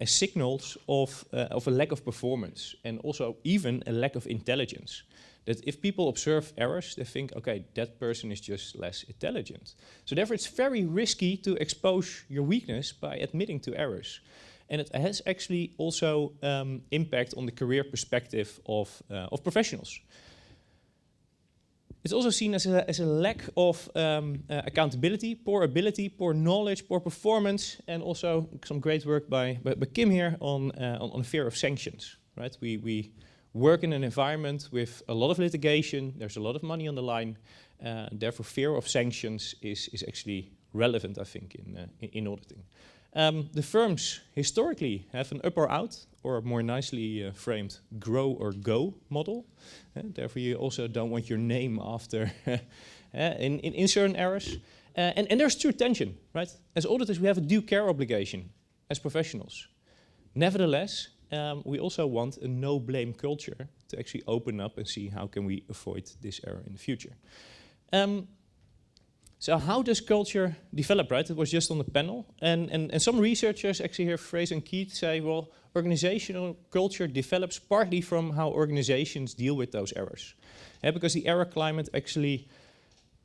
signals of a lack of performance and also even a lack of intelligence. That if people observe errors, they think, okay, that person is just less intelligent. So therefore, it's very risky to expose your weakness by admitting to errors. And it has actually also impact on the career perspective of professionals. It's also seen as a lack of accountability, poor ability, poor knowledge, poor performance, and also some great work by Kim here on fear of sanctions. Right? We work in an environment with a lot of litigation. There's a lot of money on the line. Therefore, fear of sanctions is actually relevant, I think, in auditing. The firms historically have an up or out, or more nicely framed grow or go model. Therefore, you also don't want your name after in certain errors. And there's true tension, right? As auditors, we have a due care obligation as professionals. Nevertheless, we also want a no-blame culture to actually open up and see how can we avoid this error in the future. So how does culture develop, right? It was just on the panel. And some researchers actually here, Fraser and Keith, say, well, organizational culture develops partly from how organizations deal with those errors. Because the error climate actually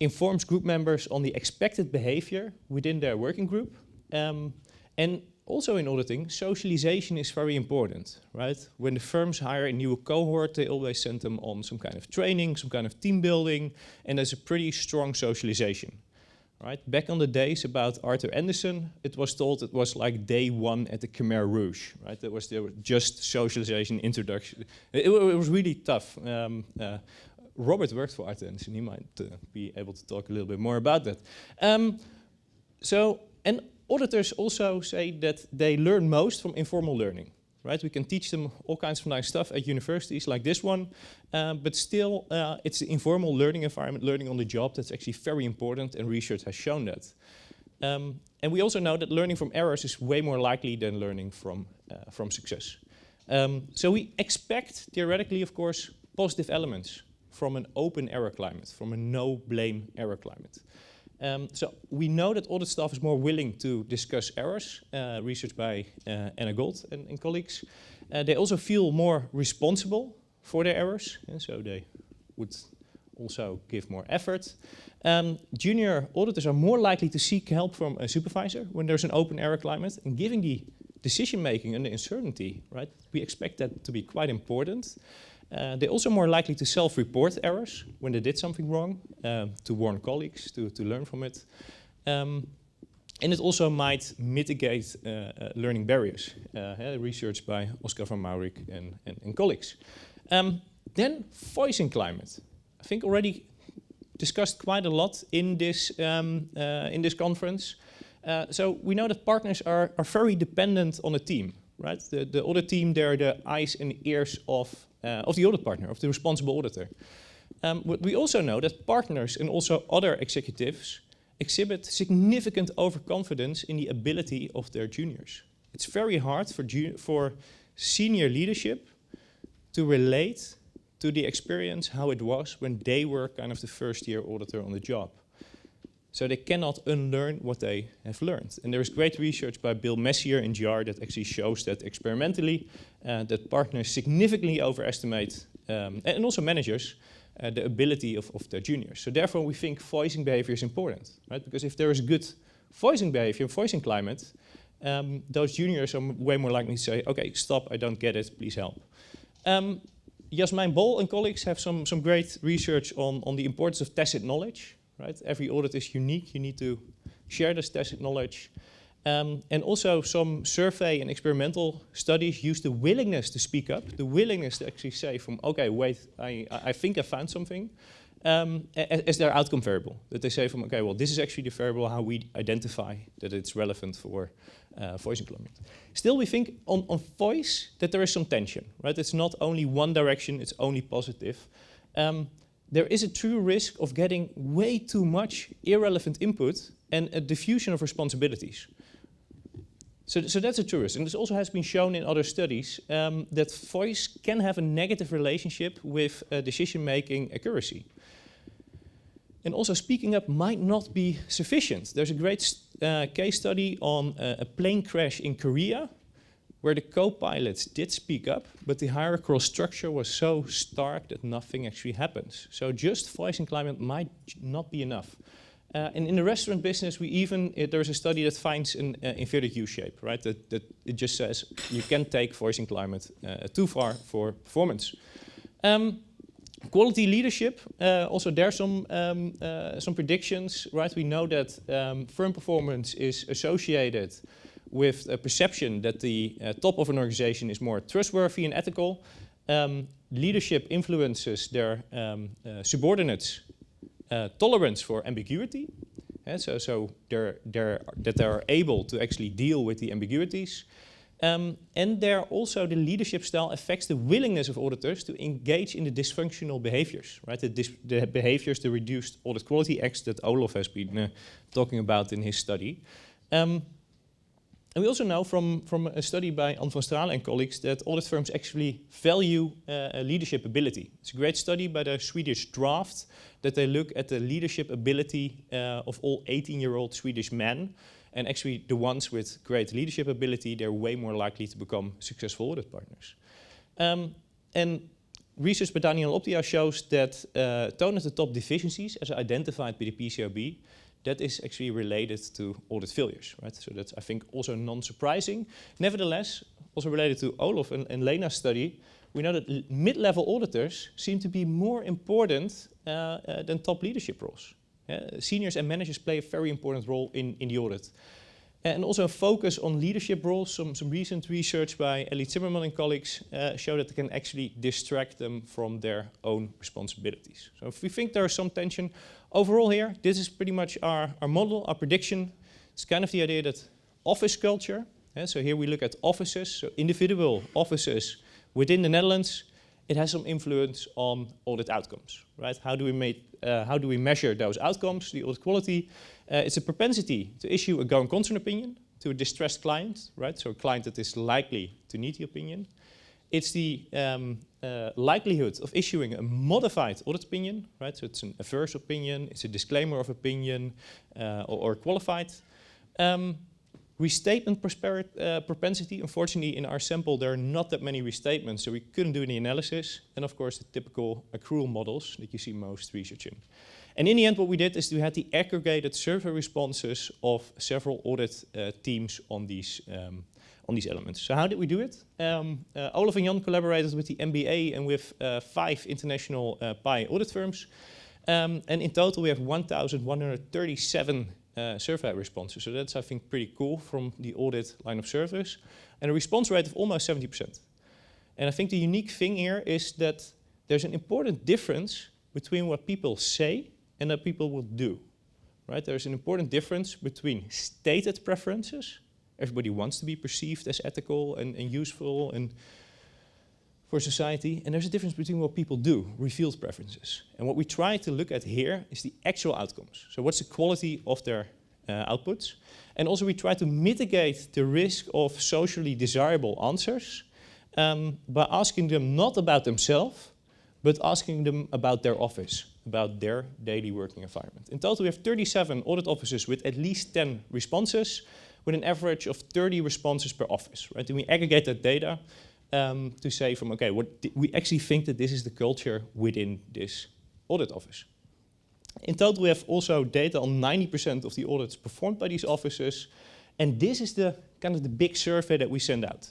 informs group members on the expected behavior within their working group. And also in auditing, socialization is very important, right? When the firms hire a new cohort, they always send them on some kind of training, some kind of team building, and there's a pretty strong socialization. Right? Back on the days about Arthur Anderson, it was told it was like day one at the Khmer Rouge. Right? There was just socialization, introduction. It was really tough. Robert worked for Arthur Anderson. He might be able to talk a little bit more about that. And auditors also say that they learn most from informal learning. Right? We can teach them all kinds of nice stuff at universities like this one, but still it's the informal learning environment, learning on the job, that's actually very important, and research has shown that. And we also know that learning from errors is way more likely than learning from success. So we expect, theoretically, of course, positive elements from an open error climate, from a no-blame error climate. So we know that audit staff is more willing to discuss errors, research by Anna Gold and colleagues. They also feel more responsible for their errors, and so they would also give more effort. Junior auditors are more likely to seek help from a supervisor when there's an open error climate, and given the decision making and the uncertainty, right, we expect that to be quite important. They're also more likely to self-report errors when they did something wrong, to warn colleagues, to learn from it. And it also might mitigate learning barriers, research by Oscar van Maurik and colleagues. Then voicing climate. I think already discussed quite a lot in this conference. So we know that partners are very dependent on a team, right? The audit team, they're the eyes and ears of the audit partner, of the responsible auditor. But we also know that partners and also other executives exhibit significant overconfidence in the ability of their juniors. It's very hard for senior leadership to relate to the experience how it was when they were kind of the first year auditor on the job. So they cannot unlearn what they have learned. And there is great research by Bill Messier in Jager that actually shows that experimentally that partners significantly overestimate, and also managers, the ability of their juniors. So therefore we think voicing behavior is important, right? Because if there is good voicing behavior, voicing climate, those juniors are way more likely to say, okay, stop, I don't get it, please help. Jasmijn Bol and colleagues have some great research on the importance of tacit knowledge. Right? Every audit is unique. You need to share this tacit knowledge. And also some survey and experimental studies use the willingness to speak up, the willingness to actually say from, okay, wait, I think I found something, as their outcome variable. That they say from, okay, well, this is actually the variable how we identify that it's relevant for voice employment. Still, we think on voice that there is some tension, right? It's not only one direction, it's only positive. There is a true risk of getting way too much irrelevant input and a diffusion of responsibilities. So that's a true risk. And this also has been shown in other studies that voice can have a negative relationship with decision-making accuracy. And also speaking up might not be sufficient. There's a great case study on a plane crash in Korea where the co-pilots did speak up, but the hierarchical structure was so stark that nothing actually happens. So just voice and climate might not be enough. And in the restaurant business, there's a study that finds an inverted U-shape, right? That it just says you can take voice and climate too far for performance. Quality leadership, also there's some predictions, right? We know that firm performance is associated with a perception that the top of an organization is more trustworthy and ethical. Leadership influences their subordinates' tolerance for ambiguity, so they're able to actually deal with the ambiguities. And the leadership style affects the willingness of auditors to engage in the dysfunctional behaviors, right? The behaviors, the reduced audit quality acts that Olof has been talking about in his study. And we also know from a study by Anne van Stralen and colleagues that audit firms actually value leadership ability. It's a great study by the Swedish Draft that they look at the leadership ability of all 18-year-old Swedish men. And actually the ones with great leadership ability, they're way more likely to become successful audit partners. And research by Daniel Optia shows that tone at the top deficiencies, as identified by the PCAOB, that is actually related to audit failures, right? So that's, I think, also non-surprising. Nevertheless, also related to Olof and Lena's study, we know that mid-level auditors seem to be more important than top leadership roles. Seniors and managers play a very important role in the audit. And also a focus on leadership roles. Some recent research by Ellie Zimmerman and colleagues show that they can actually distract them from their own responsibilities. So if we think there is some tension, overall here, this is pretty much our model, our prediction. It's kind of the idea that office culture, so here we look at offices, so individual offices within the Netherlands, it has some influence on audit outcomes, right? How do we measure those outcomes, the audit quality? It's a propensity to issue a going concern opinion to a distressed client, right? So a client that is likely to need the opinion. It's the likelihood of issuing a modified audit opinion, right? So it's an adverse opinion, it's a disclaimer of opinion, or qualified. Restatement propensity, unfortunately in our sample there are not that many restatements, so we couldn't do any analysis. And of course the typical accrual models that you see most research in. And in the end what we did is we had the aggregated survey responses of several audit teams on these elements. So how did we do it? Olof and Jan collaborated with the MBA and with 5 international PI audit firms. And in total we have 1,137 survey responses. So that's, I think, pretty cool from the audit line of service. And a response rate of almost 70%. And I think the unique thing here is that there's an important difference between what people say and what people will do. Right? There's an important difference between stated preferences. Everybody wants to be perceived as ethical and useful and for society. And there's a difference between what people do, revealed preferences. And what we try to look at here is the actual outcomes. So what's the quality of their outputs? And also we try to mitigate the risk of socially desirable answers by asking them not about themselves, but asking them about their office, about their daily working environment. In total we have 37 audit offices with at least 10 responses, with an average of 30 responses per office. Right? And we aggregate that data to say from, okay, we actually think that this is the culture within this audit office. In total, we have also data on 90% of the audits performed by these offices, and this is the kind of the big survey that we send out.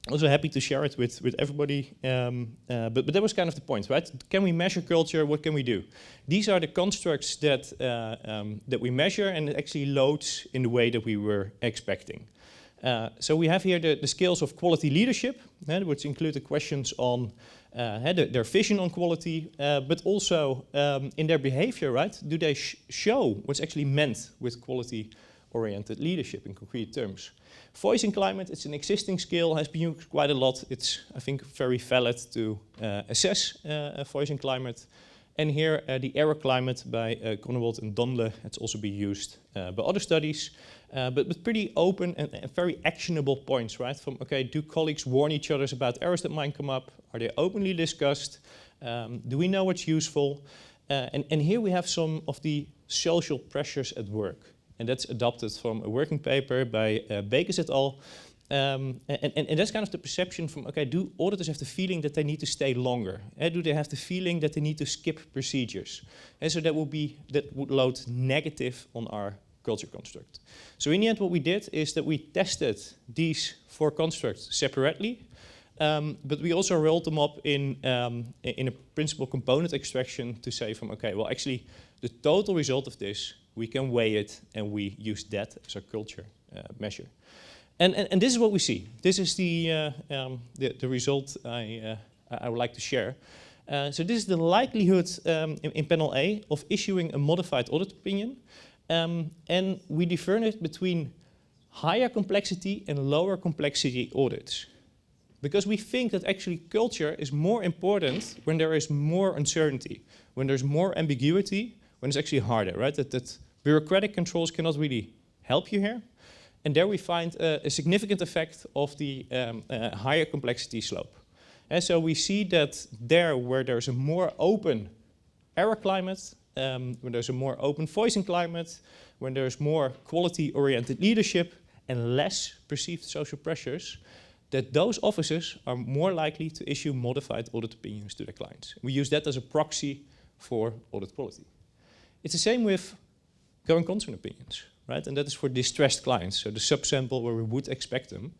Also happy to share it with everybody, but that was kind of the point, right? Can we measure culture? What can we do? These are the constructs that we measure, and it actually loads in the way that we were expecting. So we have here the scales of quality leadership, which include the questions on their vision on quality, but also in their behavior, right? Do they show what's actually meant with quality-oriented leadership in concrete terms? Voicing climate, it's an existing scale, has been used quite a lot. It's, I think, very valid to assess voicing climate. And here, the error climate by Grunewald and Donle, it's also been used by other studies, but with pretty open and very actionable points, right? From, okay, do colleagues warn each other about errors that might come up? Are they openly discussed? Do we know what's useful? And here we have some of the social pressures at work. And that's adopted from a working paper by Bekes et al. And that's kind of the perception from, okay, do auditors have the feeling that they need to stay longer? Do they have the feeling that they need to skip procedures? And so that would load negative on our culture construct. So in the end, what we did is that we tested these 4 constructs separately, but we also rolled them up in a principal component extraction to say from, okay, well, actually, the total result of this, we can weigh it, and we use that as our culture measure. And this is what we see. This is the result I would like to share. So this is the likelihood in panel A of issuing a modified audit opinion. And we differentiate between higher complexity and lower complexity audits. Because we think that actually culture is more important when there is more uncertainty, when there's more ambiguity, when it's actually harder, right? That bureaucratic controls cannot really help you here. And there we find a significant effect of the higher complexity slope. And so we see that there where there's a more open error climate, when there's a more open voicing climate, when there's more quality-oriented leadership and less perceived social pressures, that those offices are more likely to issue modified audit opinions to their clients. We use that as a proxy for audit quality. It's the same with going concern opinions, right? And that is for distressed clients. So the subsample where we would expect them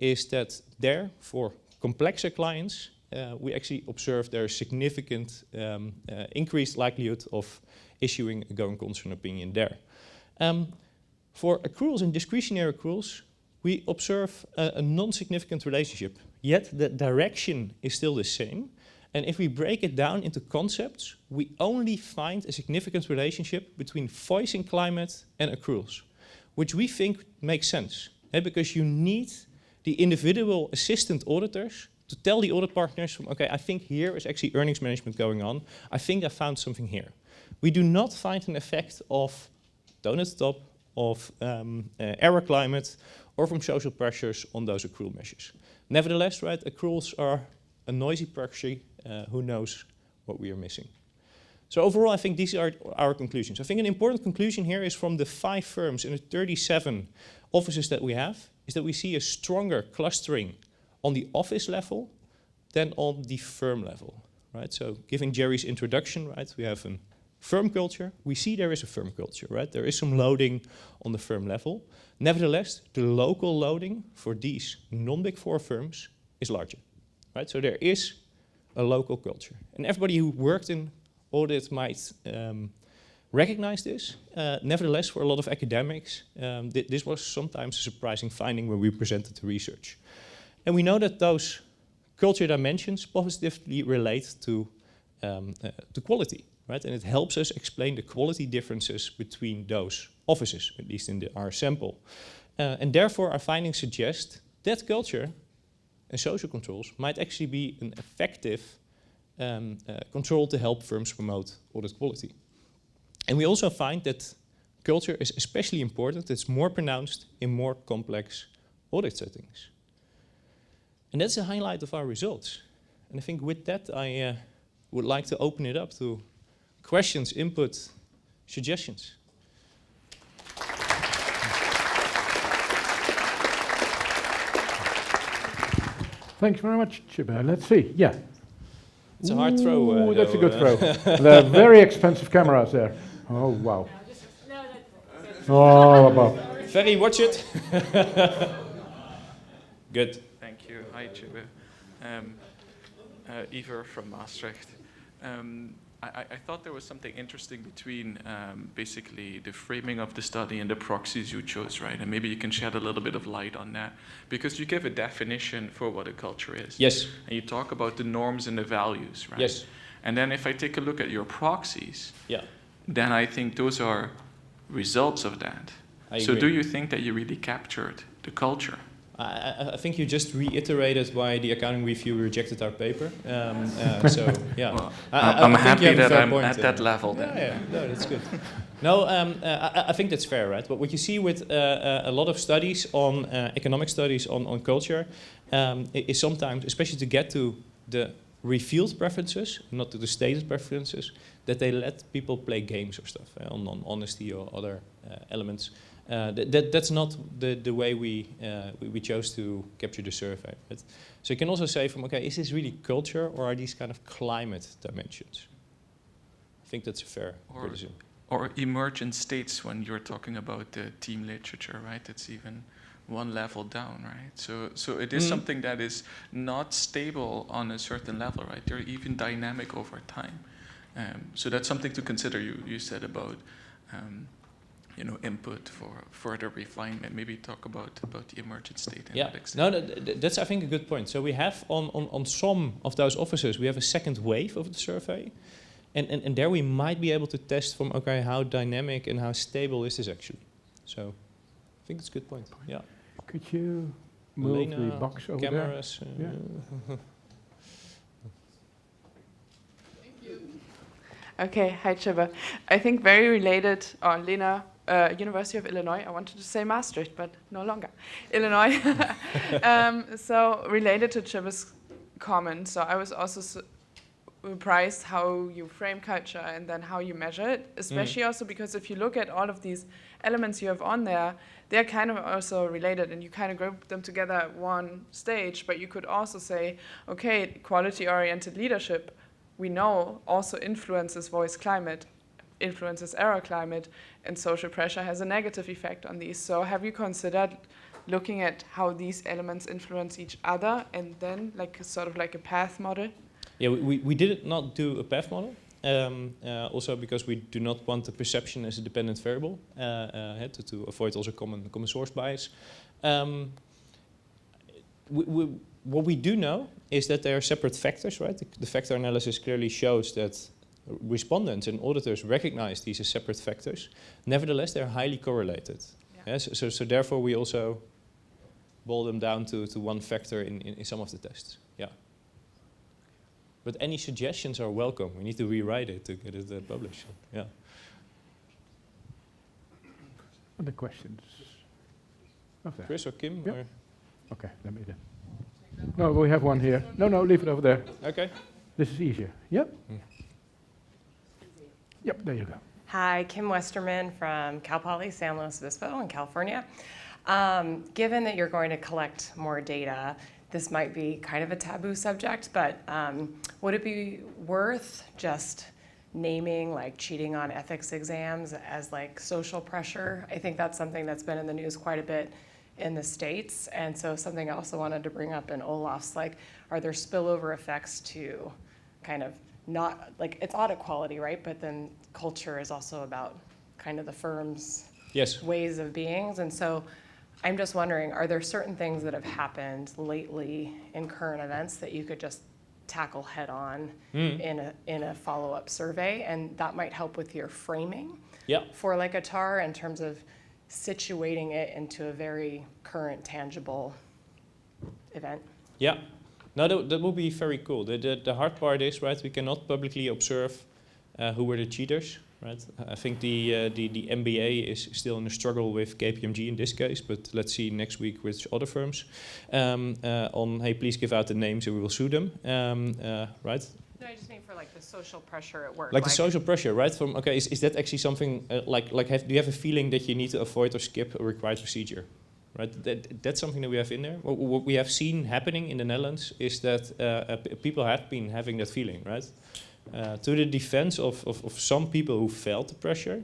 is that there, for complexer clients, we actually observe there is significant increased likelihood of issuing a going concern opinion there. For accruals and discretionary accruals, we observe a non-significant relationship, yet the direction is still the same. And if we break it down into concepts, we only find a significant relationship between voicing climate and accruals, which we think makes sense, because you need the individual assistant auditors to tell the audit partners, from, okay, I think here is actually earnings management going on. I think I found something here. We do not find an effect of donut top, of error climate, or from social pressures on those accrual measures. Nevertheless, right, accruals are a noisy proxy. Who knows what we are missing? So overall, I think these are our conclusions. I think an important conclusion here is from the 5 firms and the 37 offices that we have, is that we see a stronger clustering on the office level than on the firm level, right? So given Jerry's introduction, right, we have a firm culture. We see there is a firm culture, right? There is some loading on the firm level. Nevertheless, the local loading for these non-Big Four firms is larger, right? So there is a local culture. And everybody who worked in audit might recognize this. Nevertheless, for a lot of academics, this was sometimes a surprising finding when we presented the research. And we know that those culture dimensions positively relate to quality, right? And it helps us explain the quality differences between those offices, at least in our sample. And therefore, our findings suggest that culture and social controls might actually be an effective control to help firms promote audit quality. And we also find that culture is especially important, it's more pronounced in more complex audit settings. And that's the highlight of our results. And I think with that, I would like to open it up to questions, input, suggestions. Thanks very much, Tjibbe. Let's see. Yeah. It's a hard throw. That's a good throw. They're very expensive cameras there. Oh, wow. Oh, wow. Ferry, watch it. Good. Thank you. Hi, Tjibbe. Iver from Maastricht. I thought there was something interesting between basically the framing of the study and the proxies you chose, right? And maybe you can shed a little bit of light on that, because you give a definition for what a culture is. Yes. And you talk about the norms and the values, right? Yes. And then if I take a look at your proxies, Yeah. then I think those are results of that. I So agree. do you think that you really captured the culture? I think you just reiterated why the accounting review rejected our paper. So yeah, Well, I I'm think happy you have a that fair I'm point, at that level then. Yeah, no, that's good. No, I think that's fair, right? But what you see with a lot of studies on economic studies on culture is sometimes, especially to get to the revealed preferences, not to the stated preferences, that they let people play games or stuff on honesty or other elements. That's not the way we chose to capture the survey. Right? So you can also say from, okay, is this really culture or are these kind of climate dimensions? I think that's a fair criticism. Or emergent states when you're talking about the team literature, right? It's even one level down, right? So it is something that is not stable on a certain level, right? They're even dynamic over time. So that's something to consider. You said about input for further refinement. Maybe talk about the emergent state. Yeah, no, that's I think a good point. So we have on some of those offices, we have a second wave of the survey. And there we might be able to test from, okay, how dynamic and how stable is this actually? So I think it's a good point, yeah. Could you move Lena, the box over cameras, there? Yeah. Okay, hi Tjibbe. I think very related, Lena, University of Illinois, I wanted to say Maastricht, but no longer, Illinois. So related to Tjibbe's comment, so I was also surprised how you frame culture and then how you measure it, especially also because if you look at all of these elements you have on there, they're kind of also related and you kind of group them together at one stage, but you could also say, okay, quality-oriented leadership, we know also influences voice climate, influences error climate, and social pressure has a negative effect on these. So have you considered looking at how these elements influence each other and then like sort of like a path model? Yeah, we did not do a path model, also because we do not want the perception as a dependent variable to avoid also common source bias. What we do know is that there are separate factors, right? The factor analysis clearly shows that respondents and auditors recognize these as separate factors. Nevertheless, they're highly correlated. Yeah. Yes? So therefore, we also boil them down to one factor in some of the tests. Yeah. But any suggestions are welcome. We need to rewrite it to get it published. Yeah. Other questions? Okay. Chris or Kim? Yep. Or? Okay, let me then. No, we have one here. No, leave it over there. Okay. This is easier. Yep. Yep, there you go. Hi, Kim Westerman from Cal Poly San Luis Obispo in California. Given that you're going to collect more data, this might be kind of a taboo subject, but would it be worth just naming like cheating on ethics exams as like social pressure? I think that's something that's been in the news quite a bit in the States. And so something I also wanted to bring up in Olof's, like, are there spillover effects to kind of not, like, it's audit quality, right? But then culture is also about kind of the firm's ways of beings. And so I'm just wondering, are there certain things that have happened lately in current events that you could just tackle head on in a follow-up survey? And that might help with your framing for like a TAR in terms of situating it into a very current, tangible event. Yeah, no, that would be very cool. The hard part is, right, we cannot publicly observe who were the cheaters, right? I think the MBA is still in a struggle with KPMG in this case, but let's see next week with other firms on, hey, please give out the names and we will sue them, right? No, I just mean for like the social pressure at work. Like the social pressure, right? From, okay, is that actually something, do you have a feeling that you need to avoid or skip a required procedure? Right, that's something that we have in there. What we have seen happening in the Netherlands is that people have been having that feeling, right? To the defense of some people who felt the pressure,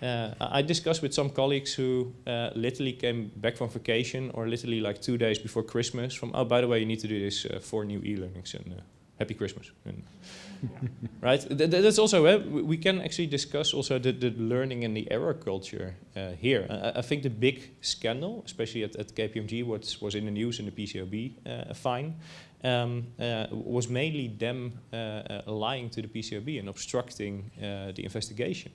I discussed with some colleagues who literally came back from vacation or literally like 2 days before Christmas from, oh, by the way, you need to do this 4 new e-learnings. And Happy Christmas. Right? That's also, we can actually discuss also the learning and the error culture here. I think the big scandal, especially at KPMG, was in the news in the PCOB fine, was mainly them lying to the PCOB and obstructing the investigation.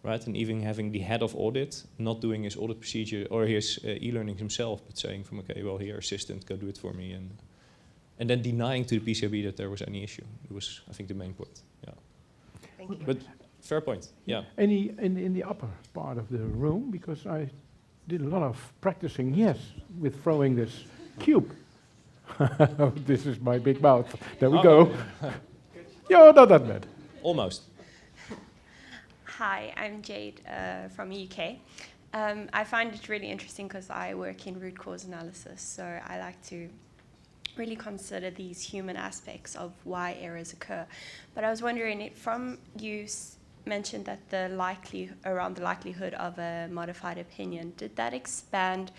Right, and even having the head of audit not doing his audit procedure or his e-learning himself, but saying from, okay, well, here, assistant, go do it for me, and then denying to the PCB that there was any issue. It was, I think, the main point. Yeah. Thank you. But fair point. Yeah. Any in the upper part of the room, because I did a lot of practicing. Yes, with throwing this cube. This is my big mouth. There we go. Yeah, not that bad. Almost. Hi, I'm Jade from the UK. I find it really interesting because I work in root cause analysis, so I like to really consider these human aspects of why errors occur. But I was wondering, from you mentioned that around the likelihood of a modified opinion, did that expand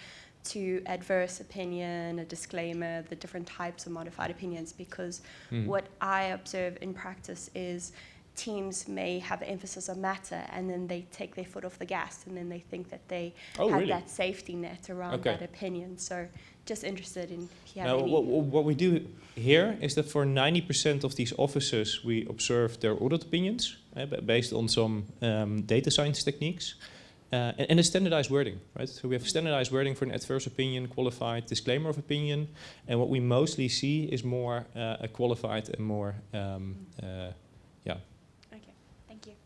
to adverse opinion, a disclaimer, the different types of modified opinions? Because what I observe in practice is teams may have emphasis on matter and then they take their foot off the gas and then they think that they have that safety net around that opinion. So just interested in if you have any... What we do here is that for 90% of these officers, we observe their audit opinions based on some data science techniques and a standardized wording, right? So we have standardized wording for an adverse opinion, qualified, disclaimer of opinion, and what we mostly see is more a qualified and more,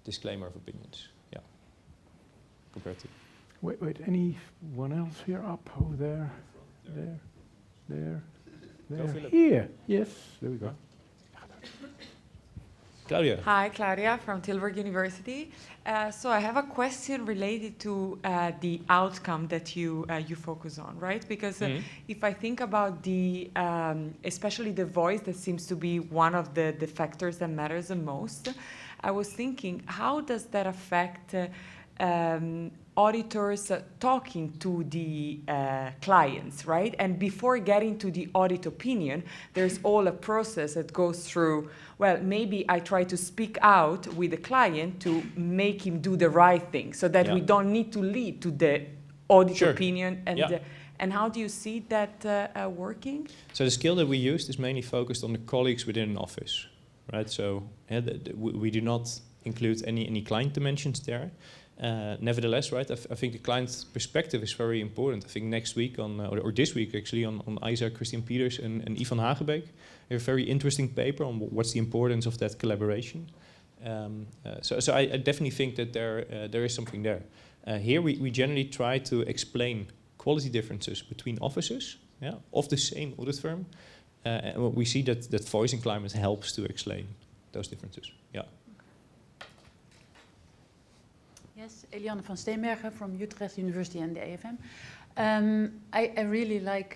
disclaimer of opinions, yeah, compared to. Wait, anyone else here up over there? There. Here, yes, there we go. Claudia. Hi, Claudia from Tilburg University. So I have a question related to the outcome that you focus on, right? Because if I think about the, especially the voice, that seems to be one of the factors that matters the most. I was thinking, how does that affect auditors talking to the clients, right? And before getting to the audit opinion, there's all a process that goes through, well, maybe I try to speak out with the client to make him do the right thing so that we don't need to lead to the audit opinion. And how do you see that working? So the skill that we used is mainly focused on the colleagues within an office. Right, so we do not include any client dimensions there. Nevertheless, right, I think the client's perspective is very important. I think next week or this week actually on Isaac, Christian Peters and Ivan Hagebeek, a very interesting paper on what's the importance of that collaboration. So I definitely think that there is something there. Here we generally try to explain quality differences between offices of the same audit firm. And we see that voice and climate helps to explain those differences. Yeah. Yes, Eliane van Steenbergen from Utrecht University and the AFM. I really like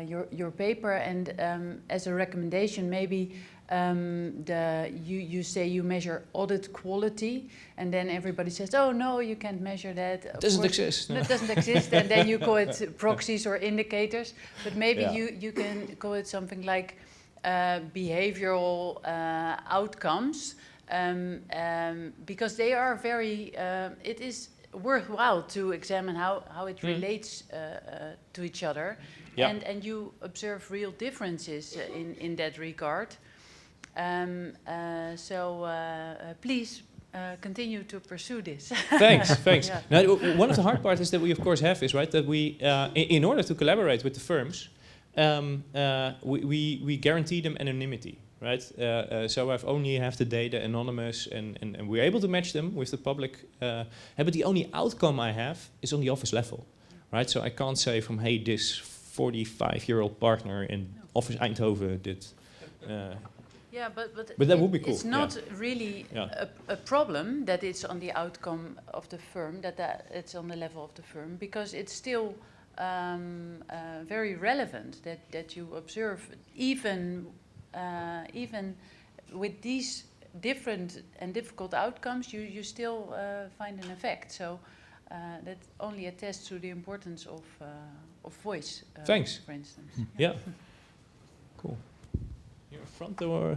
your paper, and as a recommendation, maybe you say you measure audit quality, and then everybody says, oh no, you can't measure that. It doesn't exist. No. It doesn't exist, and then you call it proxies or indicators. But maybe you can call it something like behavioral outcomes, because they are very. It is worthwhile to examine how it relates to each other, and you observe real differences in that regard. So please continue to pursue this. Thanks. Now, one of the hard parts is that we of course have is that we, in order to collaborate with the firms, we guarantee them anonymity. Right, so I've only have the data anonymous, and we're able to match them with the public. But the only outcome I have is on the office level, right? So I can't say from this 45-year-old partner in Office Eindhoven did. Yeah, but that would be cool. It's not really a problem that it's on the outcome of the firm, that it's on the level of the firm, because it's still very relevant that you observe even with these different and difficult outcomes, you still find an effect. So that only attests to the importance of voice. Thanks. For instance. Yeah. Cool. front or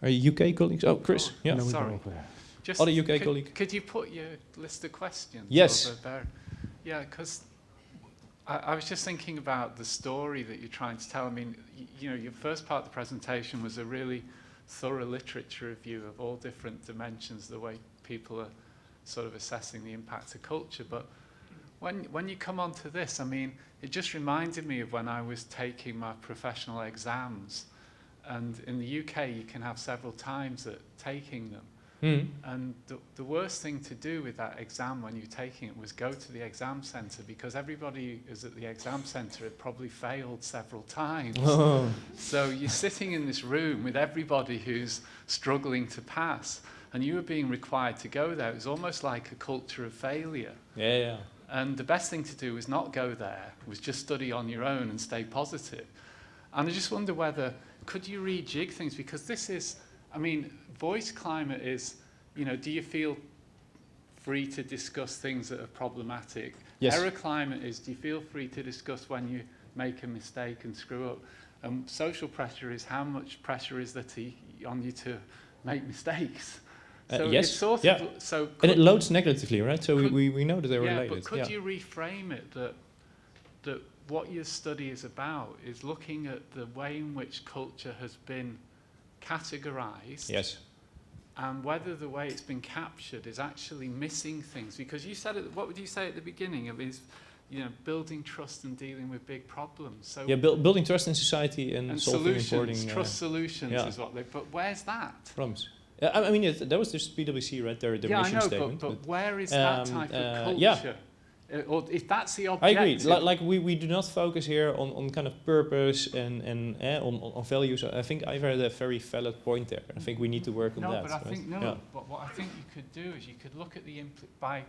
are you UK colleagues? Oh, Chris. Yeah. No, we Sorry. go over there. Just Other UK colleague. Could you put your list of questions Yes. over there? Yeah, because I was just thinking about the story that you're trying to tell. I mean, you know, your first part of the presentation was a really thorough literature review of all different dimensions, the way people are sort of assessing the impact of culture. But when you come on to this, I mean, it just reminded me of when I was taking my professional exams. And in the UK, you can have several times at taking them. And the worst thing to do with that exam when you're taking it was go to the exam centre, because everybody who's at the exam centre had probably failed several times. Oh. So you're sitting in this room with everybody who's struggling to pass, and you were being required to go there. It was almost like a culture of failure. Yeah, yeah. And the best thing to do was not go there, was just study on your own and stay positive. And I just wonder whether, could you rejig things? Because this is, I mean, voice climate is, you know, do you feel free to discuss things that are problematic? Yes. Error climate is, do you feel free to discuss when you make a mistake and screw up? And social pressure is, how much pressure is there on you to make mistakes? So yes. it's sort yeah. of, so and it loads negatively, right? So we know that they're yeah, related. but could you reframe it that what your study is about is looking at the way in which culture has been categorized? Yes. And whether the way it's been captured is actually missing things. Because you said, what would you say at the beginning of is, you know, building trust and dealing with big problems. So yeah, building trust in society and solving solutions, important trust solutions is what they. But where's that? Problems. I mean, that was just PwC, right? Their Yeah, mission I know, statement. But where is that type of culture? Yeah. Or if that's the I objective. agree. Like we do not focus here on kind of purpose and on values. I think I've had a very valid point there. I think we need to work on that. No, but I right? think no. Yeah. But what I think you could do is you could look at the by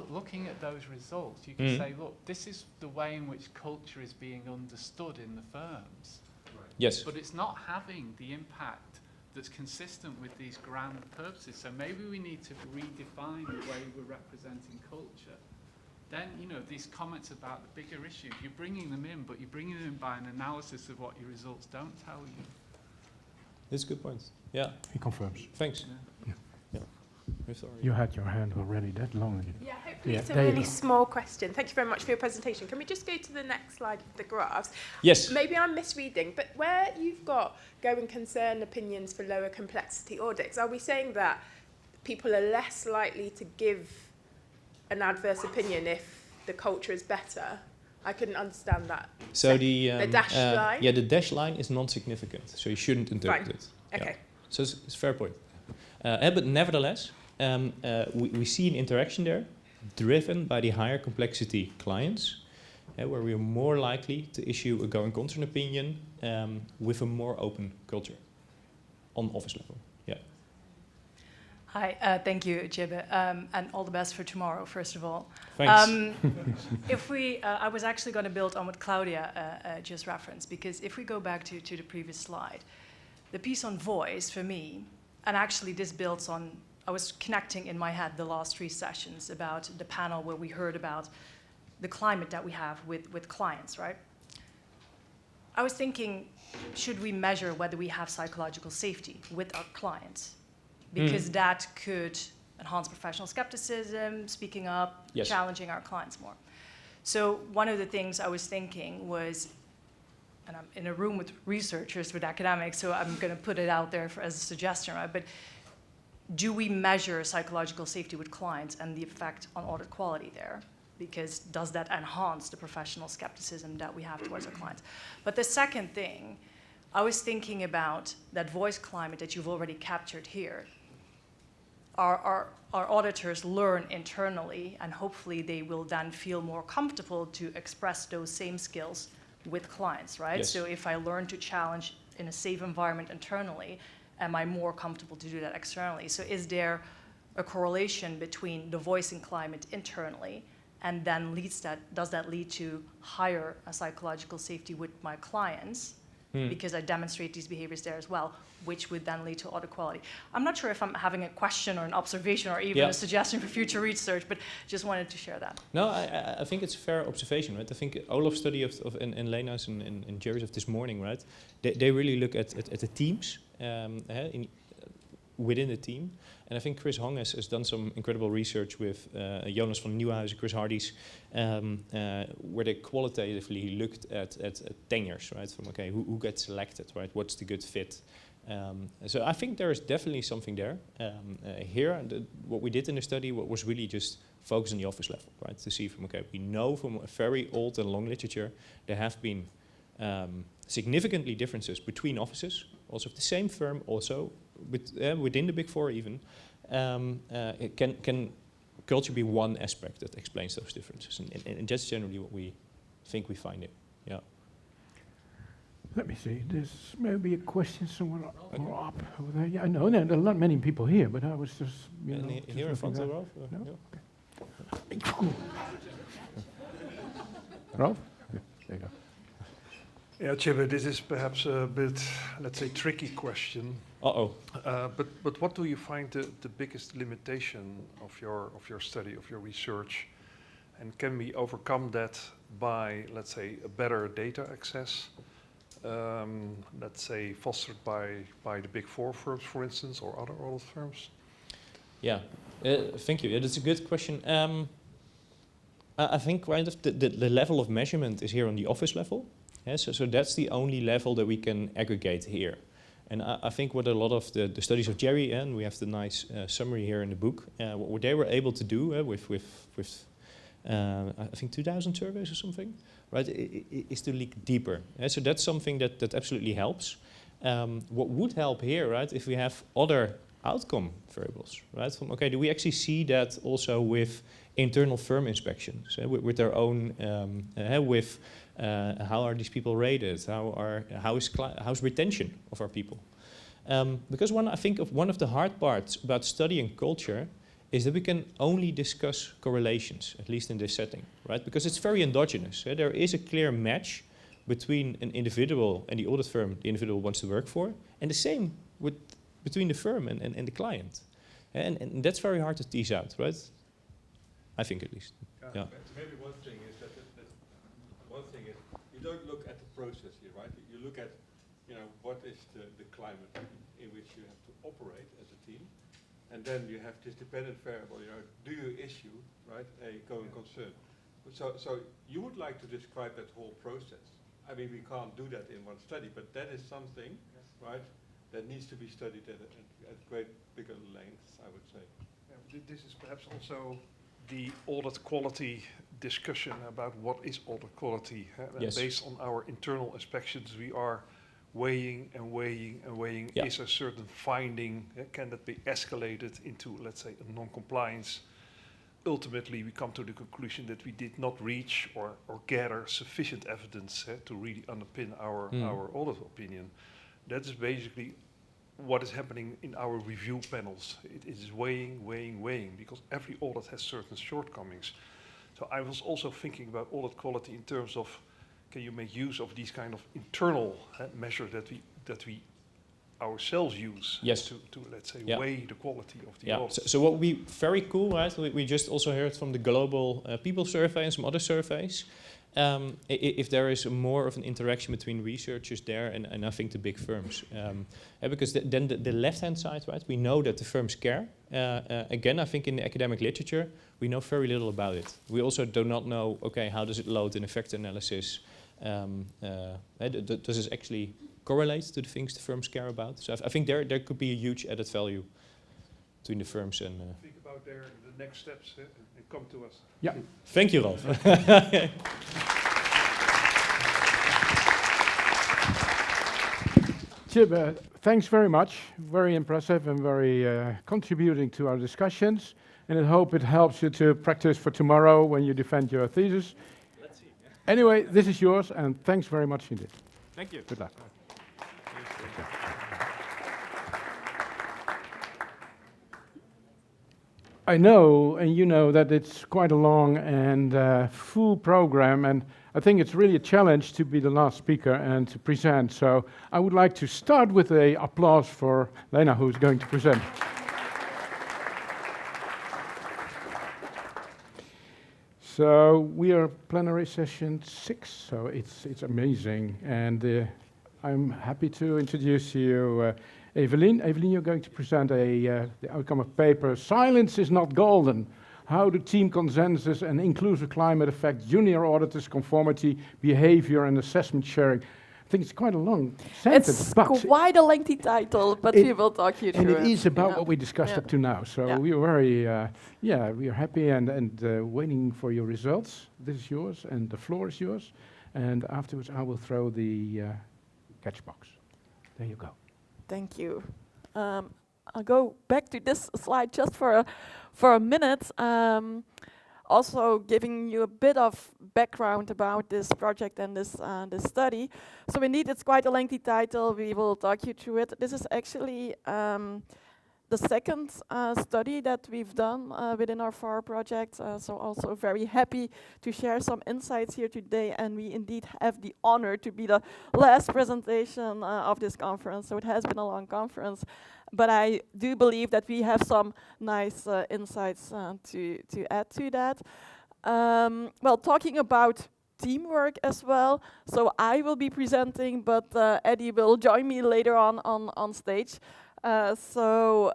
looking at those results. You could say, look, this is the way in which culture is being understood in the firms. Right. Yes. But it's not having the impact that's consistent with these grand purposes. So maybe we need to redefine the way we're representing culture. Then, you know, these comments about the bigger issues, you're bringing them in, but you're bringing them in by an analysis of what your results don't tell you. That's a good point. Yeah. He confirms. Thanks. Yeah. Yeah. We're sorry. You had your hand already that long. Yeah, hopefully it's a there you really go. small question. Thank you very much for your presentation. Can we just go to the next slide of the graphs? Yes. Maybe I'm misreading, but where you've got going concern opinions for lower complexity audits, are we saying that people are less likely to give an adverse opinion if the culture is better? I couldn't understand that. So the dashed line? Yeah, the dashed line is non-significant, so you shouldn't interpret Right. it. Okay. Yeah. So it's a fair point. But nevertheless, we see an interaction there driven by the higher complexity clients, where we are more likely to issue a going concern opinion with a more open culture on office level. Yeah. Hi, thank you, Tjibbe, and all the best for tomorrow, first of all. Thanks. If we, I was actually going to build on what Claudia just referenced, because if we go back to the previous slide, the piece on voice for me, and actually this builds on, I was connecting in my head the last 3 sessions about the panel where we heard about the climate that we have with clients, right? I was thinking, should we measure whether we have psychological safety with our clients? Because that could enhance professional skepticism, speaking up, Yes. challenging our clients more. So one of the things I was thinking was, and I'm in a room with researchers, with academics, so I'm going to put it out there as a suggestion, right? But do we measure psychological safety with clients and the effect on audit quality there? Because does that enhance the professional skepticism that we have towards our clients? But the second thing, I was thinking about that voice climate that you've already captured here. Our auditors learn internally, and hopefully they will then feel more comfortable to express those same skills with clients, right? Yes. So if I learn to challenge in a safe environment internally, am I more comfortable to do that externally? So is there a correlation between the voicing climate internally, and then does that lead to higher psychological safety with my clients? because I demonstrate these behaviors there as well, which would then lead to audit quality. I'm not sure if I'm having a question or an observation or even a suggestion for future research, but just wanted to share that. No, I think it's a fair observation, right? I think Olaf's study and Lena's and Jerry's of this morning, right? They really look at the teams within the team. And I think Chris Hong has done some incredible research with Jonas van Nieuwenhuizen, Chris Hardy's, where they qualitatively looked at tenures, right? From, okay, who gets selected, right? What's the good fit? So I think there is definitely something there. Here, what we did in the study was really just focus on the office level, right? To see from, okay, we know from a very old and long literature, there have been significantly differences between offices, also of the same firm, also within the Big Four even. Can culture be one aspect that explains those differences? And that's generally what we think we find it. Yeah. Let me see. There's maybe a question somewhere up over there. Yeah, I know there are not many people here, but I was just, here in front of Ralph? No? Yeah. Okay. Ralph? Yeah, there you go. Yeah, Tjibbe, this is perhaps a bit, let's say, tricky question. But what do you find the biggest limitation of your study, of your research, and can we overcome that by, let's say, a better data access? Let's say fostered by the Big Four firms, for instance, or other audit firms? Yeah, thank you. Yeah, that's a good question. I think kind of the level of measurement is here on the office level. Yeah, so that's the only level that we can aggregate here. And I think what a lot of the studies of Jerry, and we have the nice summary here in the book, what they were able to do with I think 2,000 surveys or something, right, is to look deeper. So that's something that absolutely helps. What would help here, right, if we have other outcome variables, right, from, okay, do we actually see that also with internal firm inspections, with their own, with how are these people rated, how's retention of our people? Because I think one of the hard parts about studying culture is that we can only discuss correlations, at least in this setting, right? Because it's very endogenous. There is a clear match between an individual and the audit firm the individual wants to work for, and the same between the firm and the client. And that's very hard to tease out, right? I think at least. Yeah. Maybe one thing is that you don't look at the process here, right? You look at, what is the climate in which you have to operate as a team. And then you have this dependent variable, do you issue, right, a going concern? So you would like to describe that whole process. I mean, we can't do that in one study, but that is something, right, that needs to be studied at great bigger lengths, I would say. Yeah, this is perhaps also the audit quality discussion about what is audit quality. Yes. Based on our internal inspections, we are weighing and weighing and weighing. Yeah. Is a certain finding, can that be escalated into, let's say, a non-compliance? Ultimately, we come to the conclusion that we did not reach or gather sufficient evidence to really underpin our audit opinion. That is basically what is happening in our review panels. It is weighing, because every audit has certain shortcomings. So I was also thinking about audit quality in terms of, can you make use of these kind of internal measures that we ourselves use to let's say, weigh the quality of the audit? So what would be very cool, right? We just also heard from the global people survey and some other surveys. If there is more of an interaction between researchers there and I think the big firms. Because then the left-hand side, right, we know that the firms care. Again, I think in the academic literature, we know very little about it. We also do not know, okay, how does it load in effect analysis? Does this actually correlate to the things the firms care about? So I think there could be a huge added value between the firms and... Think about the next steps and come to us. Yeah. Thank you, Rolf. Tjibbe, thanks very much. Very impressive and very contributing to our discussions. And I hope it helps you to practice for tomorrow when you defend your thesis. Let's see. Anyway, this is yours, and thanks very much indeed. Thank you. Good luck. I know, and you know, that it's quite a long and full program, and I think it's really a challenge to be the last speaker and to present. So I would like to start with an applause for Lena, who's going to present. So we are plenary session 6, so it's amazing. And I'm happy to introduce you Evelien. Evelien, you're going to present the outcome of paper, Silence is Not Golden. How do team consensus and inclusive climate affect junior auditors' conformity, behavior, and assessment sharing? I think it's quite a long sentence. It's but quite a lengthy title, but we will talk you through it. And it is about what we discussed up to now. So we are very, we are happy and waiting for your results. This is yours, and the floor is yours. And afterwards, I will throw the catch box. There you go. Thank you. I'll go back to this slide just for a minute. Also giving you a bit of background about this project and this study. So indeed, it's quite a lengthy title. We will talk you through it. This is actually the second study that we've done within our FAR project. So also very happy to share some insights here today. And we indeed have the honor to be the last presentation of this conference. So it has been a long conference. But I do believe that we have some nice insights to add to that. Well, talking about teamwork as well. So I will be presenting, but Eddie will join me later on stage. So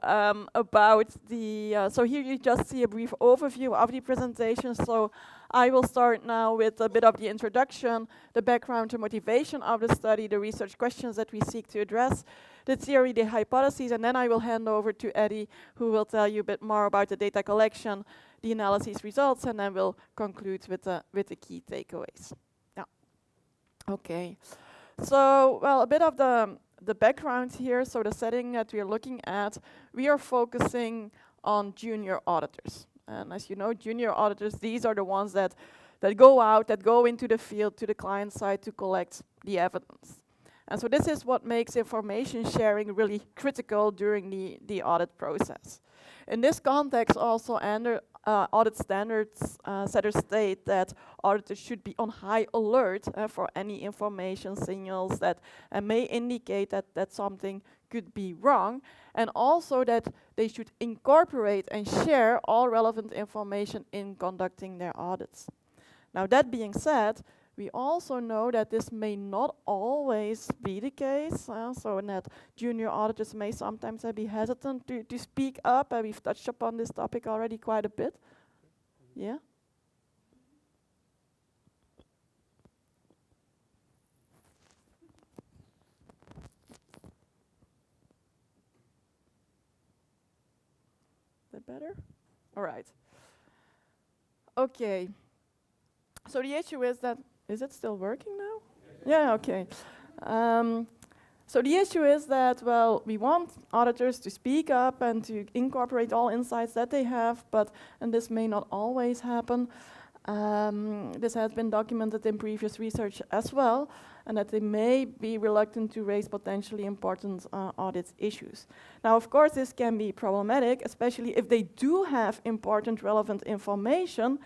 here you just see a brief overview of the presentation. So I will start now with a bit of the introduction, the background and motivation of the study, the research questions that we seek to address, the theory, the hypotheses, and then I will hand over to Eddie, who will tell you a bit more about the data collection, the analysis results, and then we'll conclude with the key takeaways. Yeah. Okay. So, well, a bit of the background here. So the setting that we are looking at, we are focusing on junior auditors. And as you know, junior auditors, these are the ones that go out, that go into the field, to the client side to collect the evidence. And so this is what makes information sharing really critical during the audit process. In this context, also audit standards setters state that auditors should be on high alert for any information signals that may indicate that something could be wrong, and also that they should incorporate and share all relevant information in conducting their audits. Now, that being said, we also know that this may not always be the case, so that junior auditors may sometimes be hesitant to speak up. We've touched upon this topic already quite a bit. Yeah? Is that better? All right. Okay. So the issue is that, is it still working now? Yeah, okay. So the issue is that, well, we want auditors to speak up and to incorporate all insights that they have, and this may not always happen. This has been documented in previous research as well, and that they may be reluctant to raise potentially important audit issues. Now, of course, this can be problematic, especially if they do have important relevant information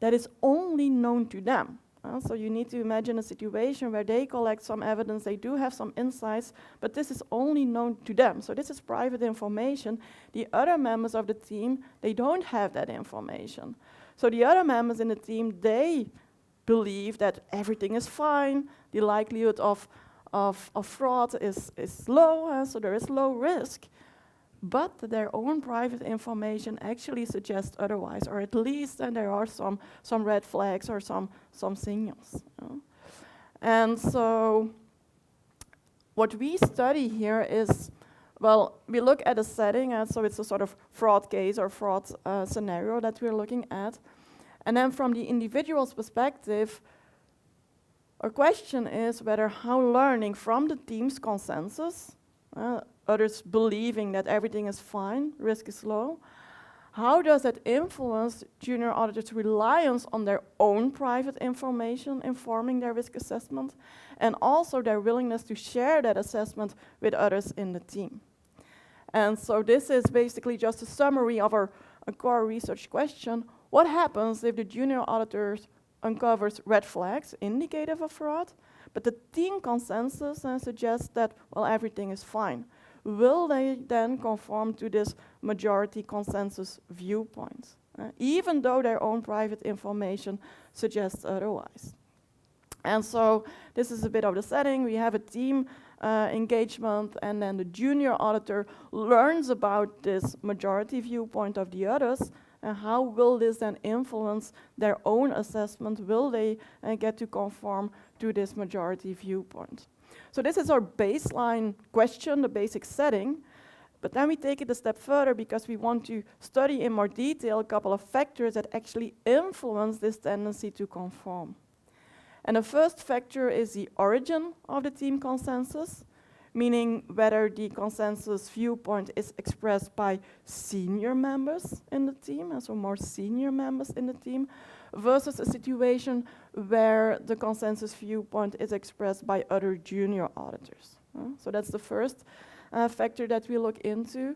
that is only known to them. So you need to imagine a situation where they collect some evidence, they do have some insights, but this is only known to them. So this is private information. The other members of the team, they don't have that information. So the other members in the team, they believe that everything is fine, the likelihood of fraud is low, so there is low risk. But their own private information actually suggests otherwise, or at least there are some red flags or some signals. And so what we study here is, well, we look at a setting, so it's a sort of fraud case or fraud scenario that we're looking at. And then from the individual's perspective, our question is whether how learning from the team's consensus, others believing that everything is fine, risk is low, how does that influence junior auditors' reliance on their own private information informing their risk assessment, and also their willingness to share that assessment with others in the team? And so this is basically just a summary of our core research question. What happens if the junior auditors uncovers red flags indicative of fraud, but the team consensus suggests that, well, everything is fine. Will they then conform to this majority consensus viewpoint, even though their own private information suggests otherwise? And so this is a bit of the setting. We have a team engagement, and then the junior auditor learns about this majority viewpoint of the others, and how will this then influence their own assessment? Will they get to conform to this majority viewpoint? So this is our baseline question, the basic setting, but then we take it a step further because we want to study in more detail a couple of factors that actually influence this tendency to conform. And the first factor is the origin of the team consensus, meaning whether the consensus viewpoint is expressed by senior members in the team, and so more senior members in the team, versus a situation where the consensus viewpoint is expressed by other junior auditors. So that's the first factor that we look into.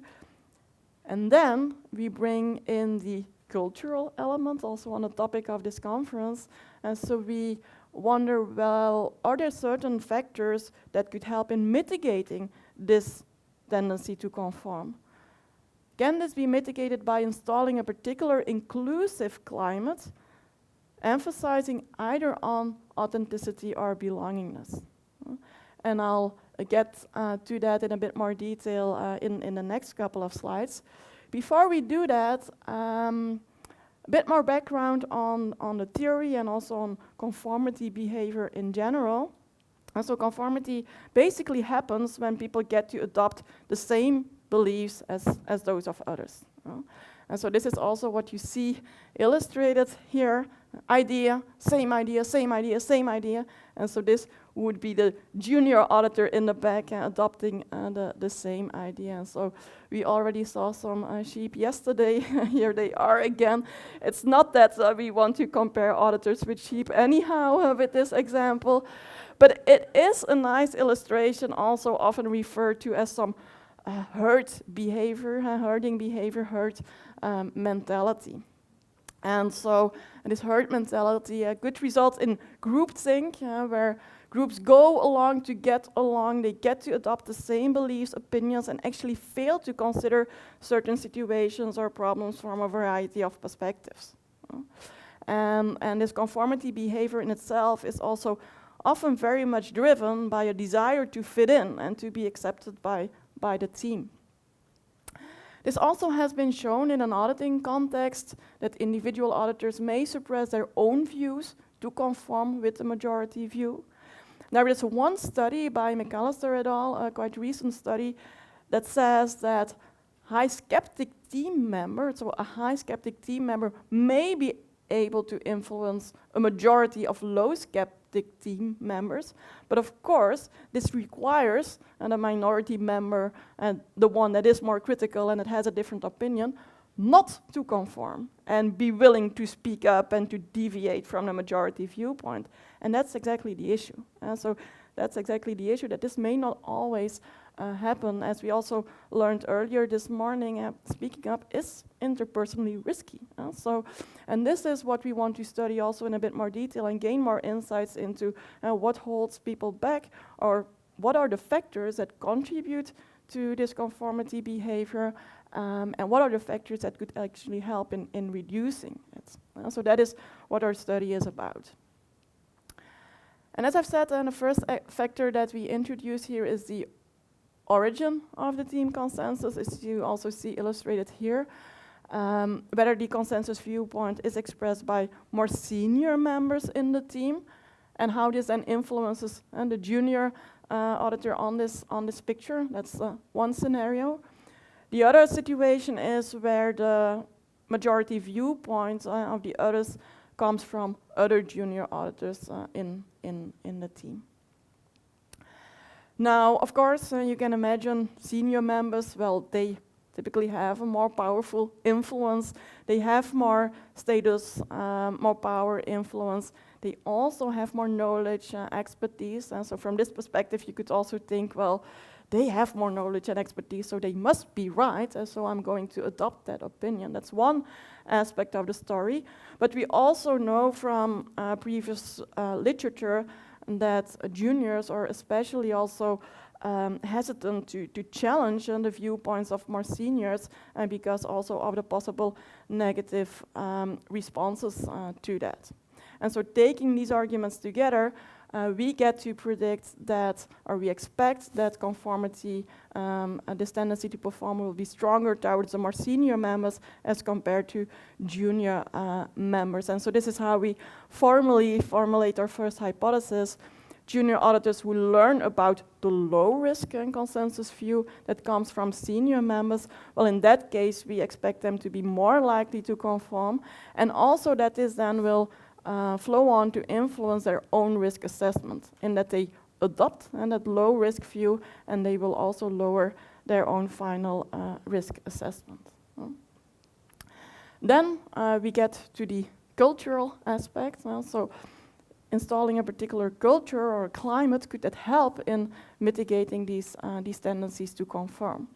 And then we bring in the cultural element, also on the topic of this conference, and so we wonder, well, are there certain factors that could help in mitigating this tendency to conform? Can this be mitigated by installing a particular inclusive climate, emphasizing either on authenticity or belongingness? And I'll get to that in a bit more detail in the next couple of slides. Before we do that, a bit more background on the theory and also on conformity behavior in general. And so conformity basically happens when people get to adopt the same beliefs as those of others. And so this is also what you see illustrated here. Idea, same idea, same idea, same idea. And so this would be the junior auditor in the back adopting the same idea. And so we already saw some sheep yesterday. Here they are again. It's not that we want to compare auditors with sheep anyhow with this example, but it is a nice illustration, also often referred to as some herd behavior, herding behavior, herd mentality. And so this herd mentality could result in groupthink, where groups go along to get along, they get to adopt the same beliefs, opinions, and actually fail to consider certain situations or problems from a variety of perspectives. And this conformity behavior in itself is also often very much driven by a desire to fit in and to be accepted by the team. This also has been shown in an auditing context that individual auditors may suppress their own views to conform with the majority view. There is one study by McAllister et al., a quite recent study, that says that high skeptic team members, so a high skeptic team member may be able to influence a majority of low skeptic team members. But of course, this requires a minority member, and the one that is more critical and that has a different opinion, not to conform and be willing to speak up and to deviate from the majority viewpoint. And that's exactly the issue. So that's exactly the issue, that this may not always happen. As we also learned earlier this morning, speaking up is interpersonally risky. And this is what we want to study also in a bit more detail and gain more insights into what holds people back, or what are the factors that contribute to this conformity behavior, and what are the factors that could actually help in reducing it. So that is what our study is about. And as I've said, the first factor that we introduce here is the origin of the team consensus, as you also see illustrated here. Whether the consensus viewpoint is expressed by more senior members in the team, and how this then influences the junior auditor on this picture. That's one scenario. The other situation is where the majority viewpoint of the others comes from other junior auditors in the team. Now, of course, you can imagine senior members, well, they typically have a more powerful influence. They have more status, more power, influence. They also have more knowledge, expertise. And so from this perspective, you could also think, well, they have more knowledge and expertise, so they must be right, and so I'm going to adopt that opinion. That's one aspect of the story. But we also know from previous literature that juniors are especially also hesitant to challenge the viewpoints of more seniors, and because also of the possible negative responses to that. And so taking these arguments together, we get to predict that, or we expect that conformity, this tendency to perform will be stronger towards the more senior members as compared to junior members. And so this is how we formally formulate our first hypothesis. Junior auditors will learn about the low risk and consensus view that comes from senior members. Well, in that case, we expect them to be more likely to conform, and also that this then will flow on to influence their own risk assessment, in that they adopt that low risk view, and they will also lower their own final risk assessment. Then we get to the cultural aspect. So installing a particular culture or climate, could that help in mitigating these tendencies to conform?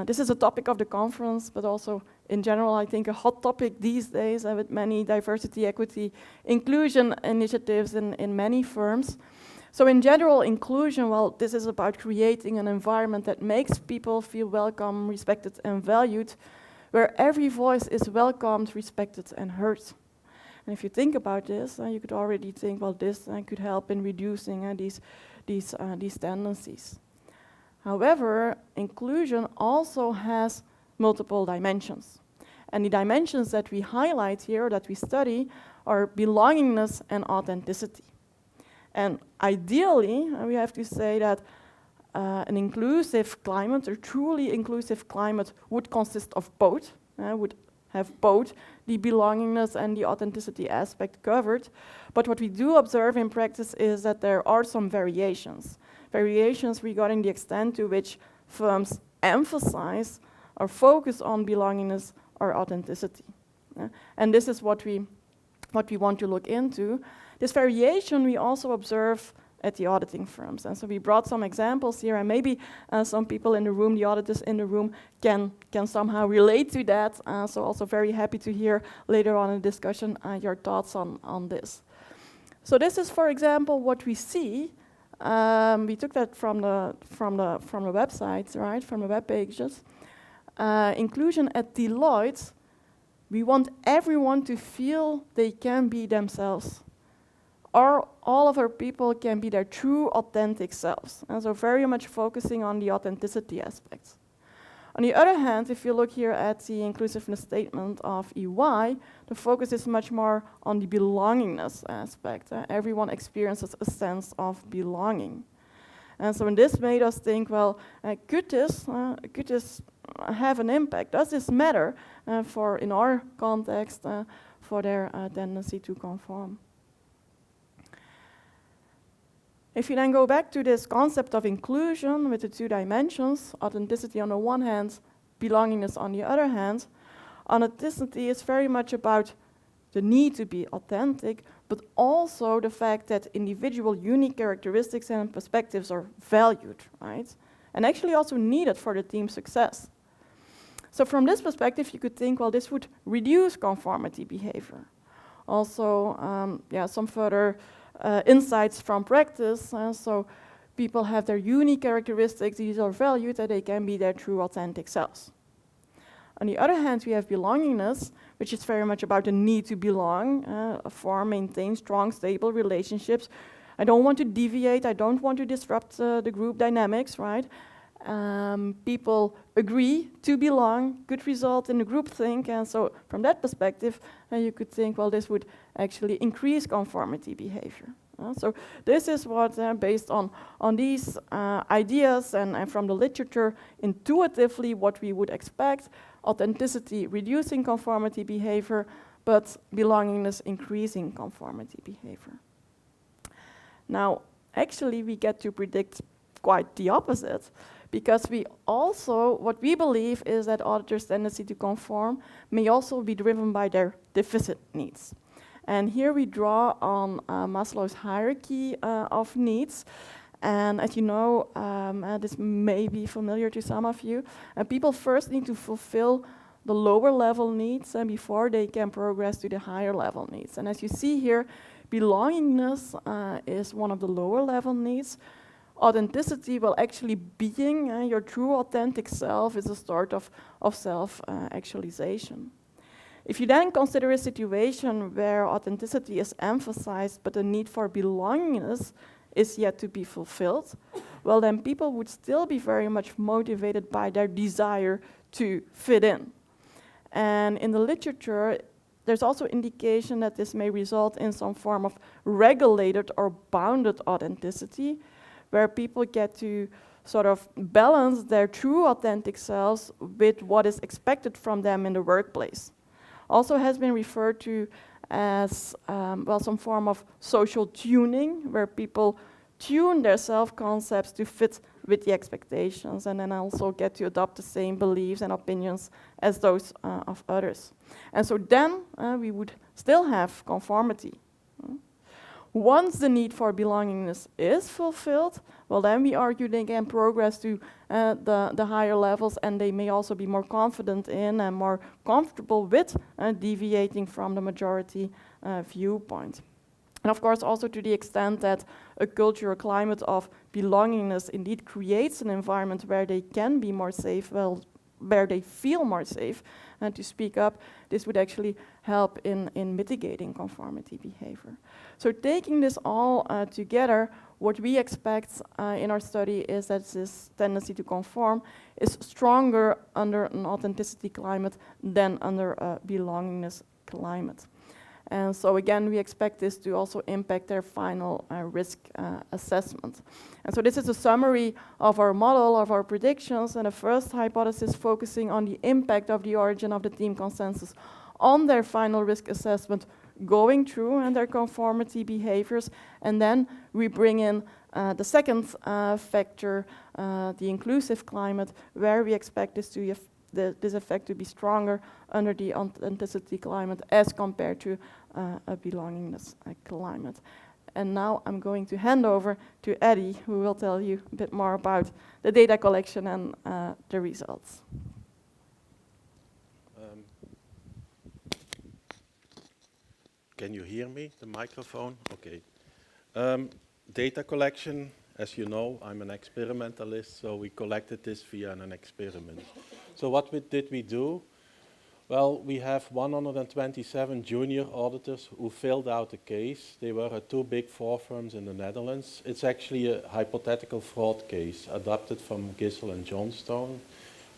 This is a topic of the conference, but also in general, I think a hot topic these days with many diversity, equity, inclusion initiatives in many firms. So in general, inclusion, well, this is about creating an environment that makes people feel welcome, respected, and valued, where every voice is welcomed, respected, and heard. And if you think about this, you could already think, well, this could help in reducing these tendencies. However, inclusion also has multiple dimensions. And the dimensions that we highlight here, that we study, are belongingness and authenticity. And ideally, we have to say that an inclusive climate, a truly inclusive climate, would consist of both, would have both the belongingness and the authenticity aspect covered. But what we do observe in practice is that there are some variations regarding the extent to which firms emphasize or focus on belongingness or authenticity. And this is what we want to look into. This variation we also observe at the auditing firms. And so we brought some examples here, and maybe some people in the room, the auditors in the room, can somehow relate to that. So also very happy to hear later on in the discussion your thoughts on this. So this is, for example, what we see. We took that from the websites, right, from the web pages. Inclusion at Deloitte, we want everyone to feel they can be themselves. Or all of our people can be their true, authentic selves. And so very much focusing on the authenticity aspects. On the other hand, if you look here at the inclusiveness statement of EY, the focus is much more on the belongingness aspect. Everyone experiences a sense of belonging. And so this made us think, well, could this have an impact? Does this matter for, in our context, for their tendency to conform? If you then go back to this concept of inclusion with the two dimensions, authenticity on the one hand, belongingness on the other hand, authenticity is very much about the need to be authentic, but also the fact that individual unique characteristics and perspectives are valued, right? And actually also needed for the team's success. So from this perspective, you could think, well, this would reduce conformity behavior. Also, some further insights from practice. So people have their unique characteristics, these are valued, that they can be their true authentic selves. On the other hand, we have belongingness, which is very much about the need to belong, maintain strong, stable relationships. I don't want to deviate, I don't want to disrupt the group dynamics, right? People agree to belong, could result in a groupthink, and so from that perspective, you could think, well, this would actually increase conformity behavior. So this is what, based on these ideas and from the literature, intuitively what we would expect, authenticity reducing conformity behavior, but belongingness increasing conformity behavior. Now, actually, we get to predict quite the opposite, because we also, what we believe is that auditors' tendency to conform may also be driven by their deficit needs. And here we draw on Maslow's hierarchy of needs. And as you know, this may be familiar to some of you, people first need to fulfill the lower level needs before they can progress to the higher level needs. And as you see here, belongingness is one of the lower level needs. Authenticity, well, actually being your true authentic self is a start of self-actualization. If you then consider a situation where authenticity is emphasized, but the need for belongingness is yet to be fulfilled, well, then people would still be very much motivated by their desire to fit in. And in the literature, there's also indication that this may result in some form of regulated or bounded authenticity, where people get to sort of balance their true authentic selves with what is expected from them in the workplace. Also has been referred to as some form of social tuning, where people tune their self-concepts to fit with the expectations, and then also get to adopt the same beliefs and opinions as those of others. And so then we would still have conformity. Once the need for belongingness is fulfilled, well, then we argue they can progress to the higher levels, and they may also be more confident in and more comfortable with deviating from the majority viewpoint. And of course, also to the extent that a cultural climate of belongingness indeed creates an environment where they can be more safe, well, where they feel more safe to speak up, this would actually help in mitigating conformity behavior. So taking this all together, what we expect in our study is that this tendency to conform is stronger under an authenticity climate than under a belongingness climate. And so again, we expect this to also impact their final risk assessment. And so this is a summary of our model, of our predictions, and the first hypothesis focusing on the impact of the origin of the team consensus on their final risk assessment going through and their conformity behaviors. And then we bring in the second factor, the inclusive climate, where we expect this effect to be stronger under the authenticity climate as compared to a belongingness climate. And now I'm going to hand over to Eddie, who will tell you a bit more about the data collection and the results. Can you hear me, the microphone? Okay. Data collection, as you know, I'm an experimentalist, so we collected this via an experiment. So what did we do? Well, we have 127 junior auditors who filled out a case. They were at 2 big 4 firms in the Netherlands. It's actually a hypothetical fraud case adapted from Gissel and Johnstone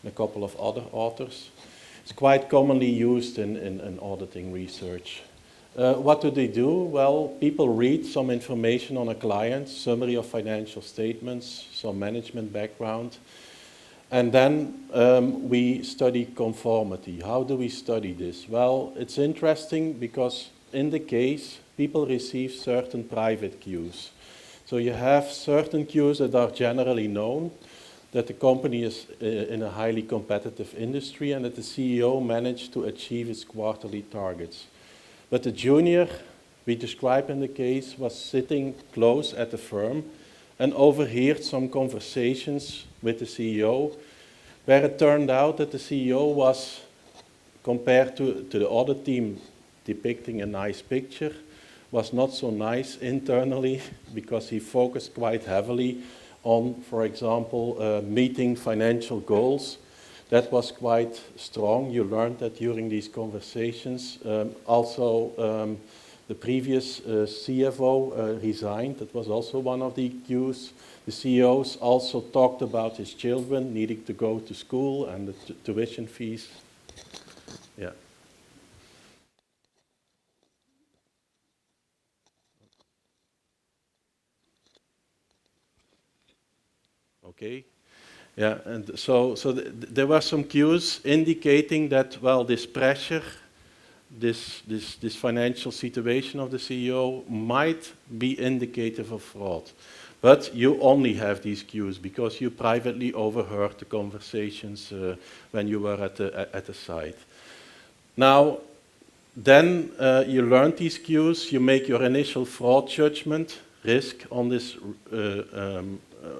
and a couple of other authors. It's quite commonly used in auditing research. What do? Well, people read some information on a client, summary of financial statements, some management background, and then we study conformity. How do we study this? Well, it's interesting because in the case, people receive certain private cues. So you have certain cues that are generally known, that the company is in a highly competitive industry and that the CEO managed to achieve its quarterly targets. But the junior we describe in the case was sitting close at the firm and overheard some conversations with the CEO, where it turned out that the CEO was, compared to the audit team depicting a nice picture, was not so nice internally because he focused quite heavily on, for example, meeting financial goals. That was quite strong. You learned that during these conversations. Also, the previous CFO resigned. That was also one of the cues. The CEOs also talked about his children needing to go to school and the tuition fees. Yeah. Okay. Yeah, and so there were some cues indicating that, well, this pressure, this financial situation of the CEO might be indicative of fraud. But you only have these cues because you privately overheard the conversations when you were at the site. Now, Then you learn these cues, you make your initial fraud judgment, risk on this,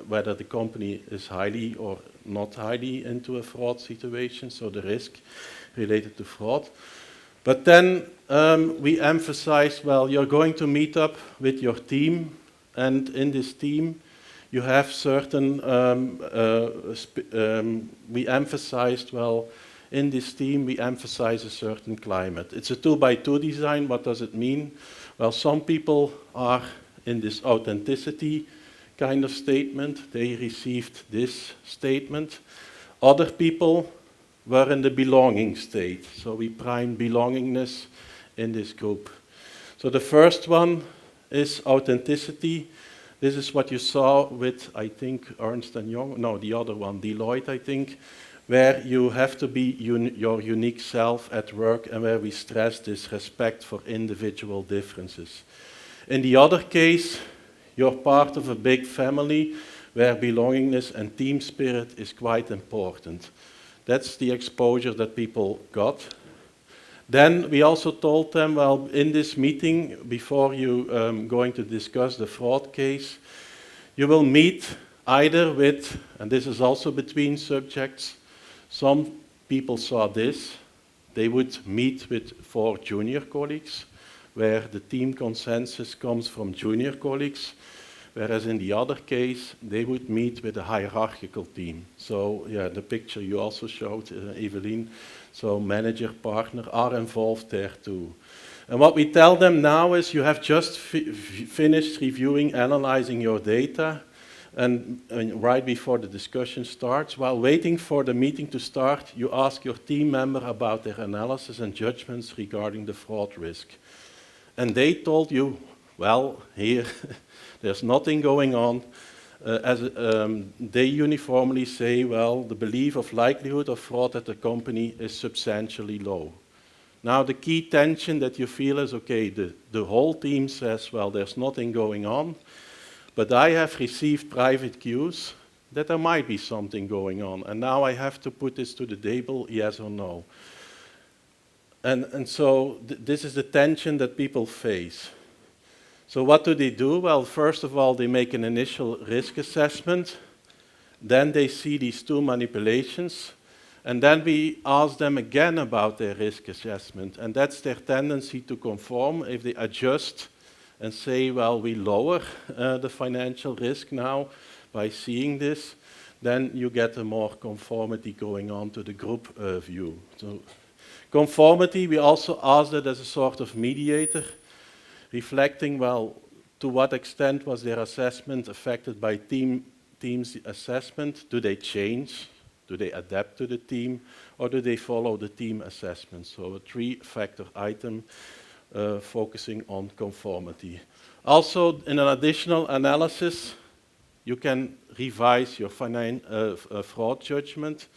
whether the company is highly or not highly into a fraud situation, so the risk related to fraud. But then we emphasize, well, you're going to meet up with your team, and in this team you have certain, we emphasized, well, in this team we emphasize a certain climate. It's a 2x2 design. What does it mean? Well, some people are in this authenticity kind of statement. They received this statement. Other people were in the belonging state. So we prime belongingness in this group. So the first one is authenticity. This is what you saw with, I think, Ernst & Young, no, the other one, Deloitte, I think, where you have to be your unique self at work and where we stress this respect for individual differences. In the other case, you're part of a big family where belongingness and team spirit is quite important. That's the exposure that people got. Then we also told them, well, in this meeting, before you going to discuss the fraud case, you will meet either with, and this is also between subjects, some people saw this, they would meet with 4 junior colleagues, where the team consensus comes from junior colleagues, whereas in the other case, they would meet with a hierarchical team. So yeah, the picture you also showed, Evelien, so manager, partner are involved there too. And what we tell them now is you have just finished reviewing, analyzing your data, and right before the discussion starts, while waiting for the meeting to start, you ask your team member about their analysis and judgments regarding the fraud risk. And they told you, well, here, there's nothing going on. They uniformly say, well, the belief of likelihood of fraud at the company is substantially low. Now, the key tension that you feel is, okay, the whole team says, well, there's nothing going on, but I have received private cues that there might be something going on, and now I have to put this to the table, yes or no. And so this is the tension that people face. So what do? Well, first of all, they make an initial risk assessment. Then they see these 2 manipulations. And then we ask them again about their risk assessment. And that's their tendency to conform. If they adjust and say, well, we lower the financial risk now by seeing this, then you get a more conformity going on to the group view. So conformity, we also ask that as a sort of mediator, reflecting, well, to what extent was their assessment affected by team's assessment? Do they change? Do they adapt to the team? Or do they follow the team assessment? So a 3-factor item focusing on conformity. Also, in an additional analysis, you can revise your fraud judgment.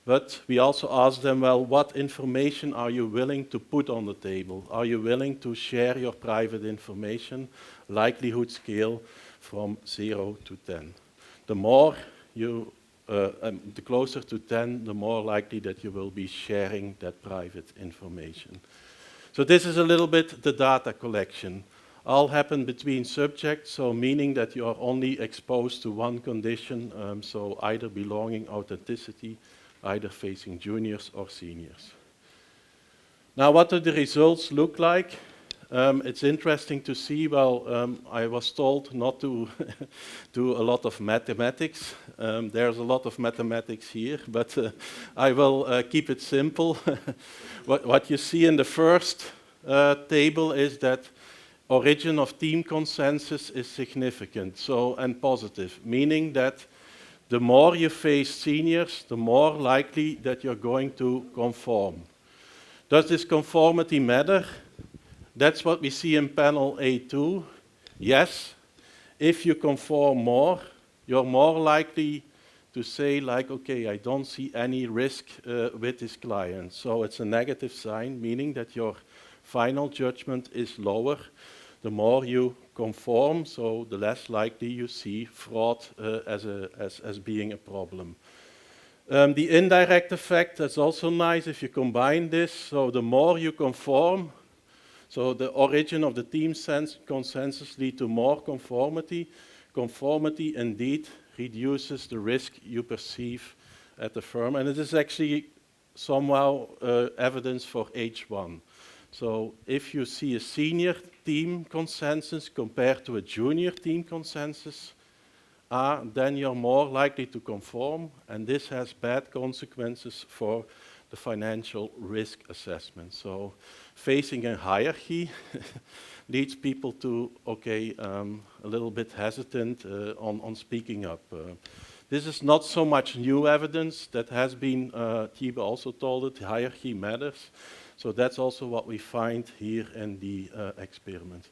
But we also ask them, well, what information are you willing to put on the table? Are you willing to share your private information? Likelihood scale from 0 to 10. The more you, the closer to 10, the more likely that you will be sharing that private information. So this is a little bit the data collection. All happen between subjects, so meaning that you are only exposed to one condition, so either belonging, authenticity, either facing juniors or seniors. Now, what do the results look like? It's interesting to see, well, I was told not to do a lot of mathematics. There's a lot of mathematics here, but I will keep it simple. What you see in the first table is that origin of team consensus is significant, so, and positive, meaning that the more you face seniors, the more likely that you're going to conform. Does this conformity matter? That's what we see in panel A2. Yes, if you conform more, you're more likely to say like, okay, I don't see any risk with this client. So it's a negative sign, meaning that your final judgment is lower. The more you conform, so the less likely you see fraud as being a problem. The indirect effect, that's also nice if you combine this. So the more you conform, so the origin of the team consensus lead to more conformity. Conformity indeed reduces the risk you perceive at the firm. And it is actually somehow evidence for H1. So if you see a senior team consensus compared to a junior team consensus, then you're more likely to conform, and this has bad consequences for the financial risk assessment. So facing a hierarchy leads people to, a little bit hesitant on speaking up. This is not so much new evidence that has been, Tjibbe also told it, hierarchy matters. So that's also what we find here in the experiment.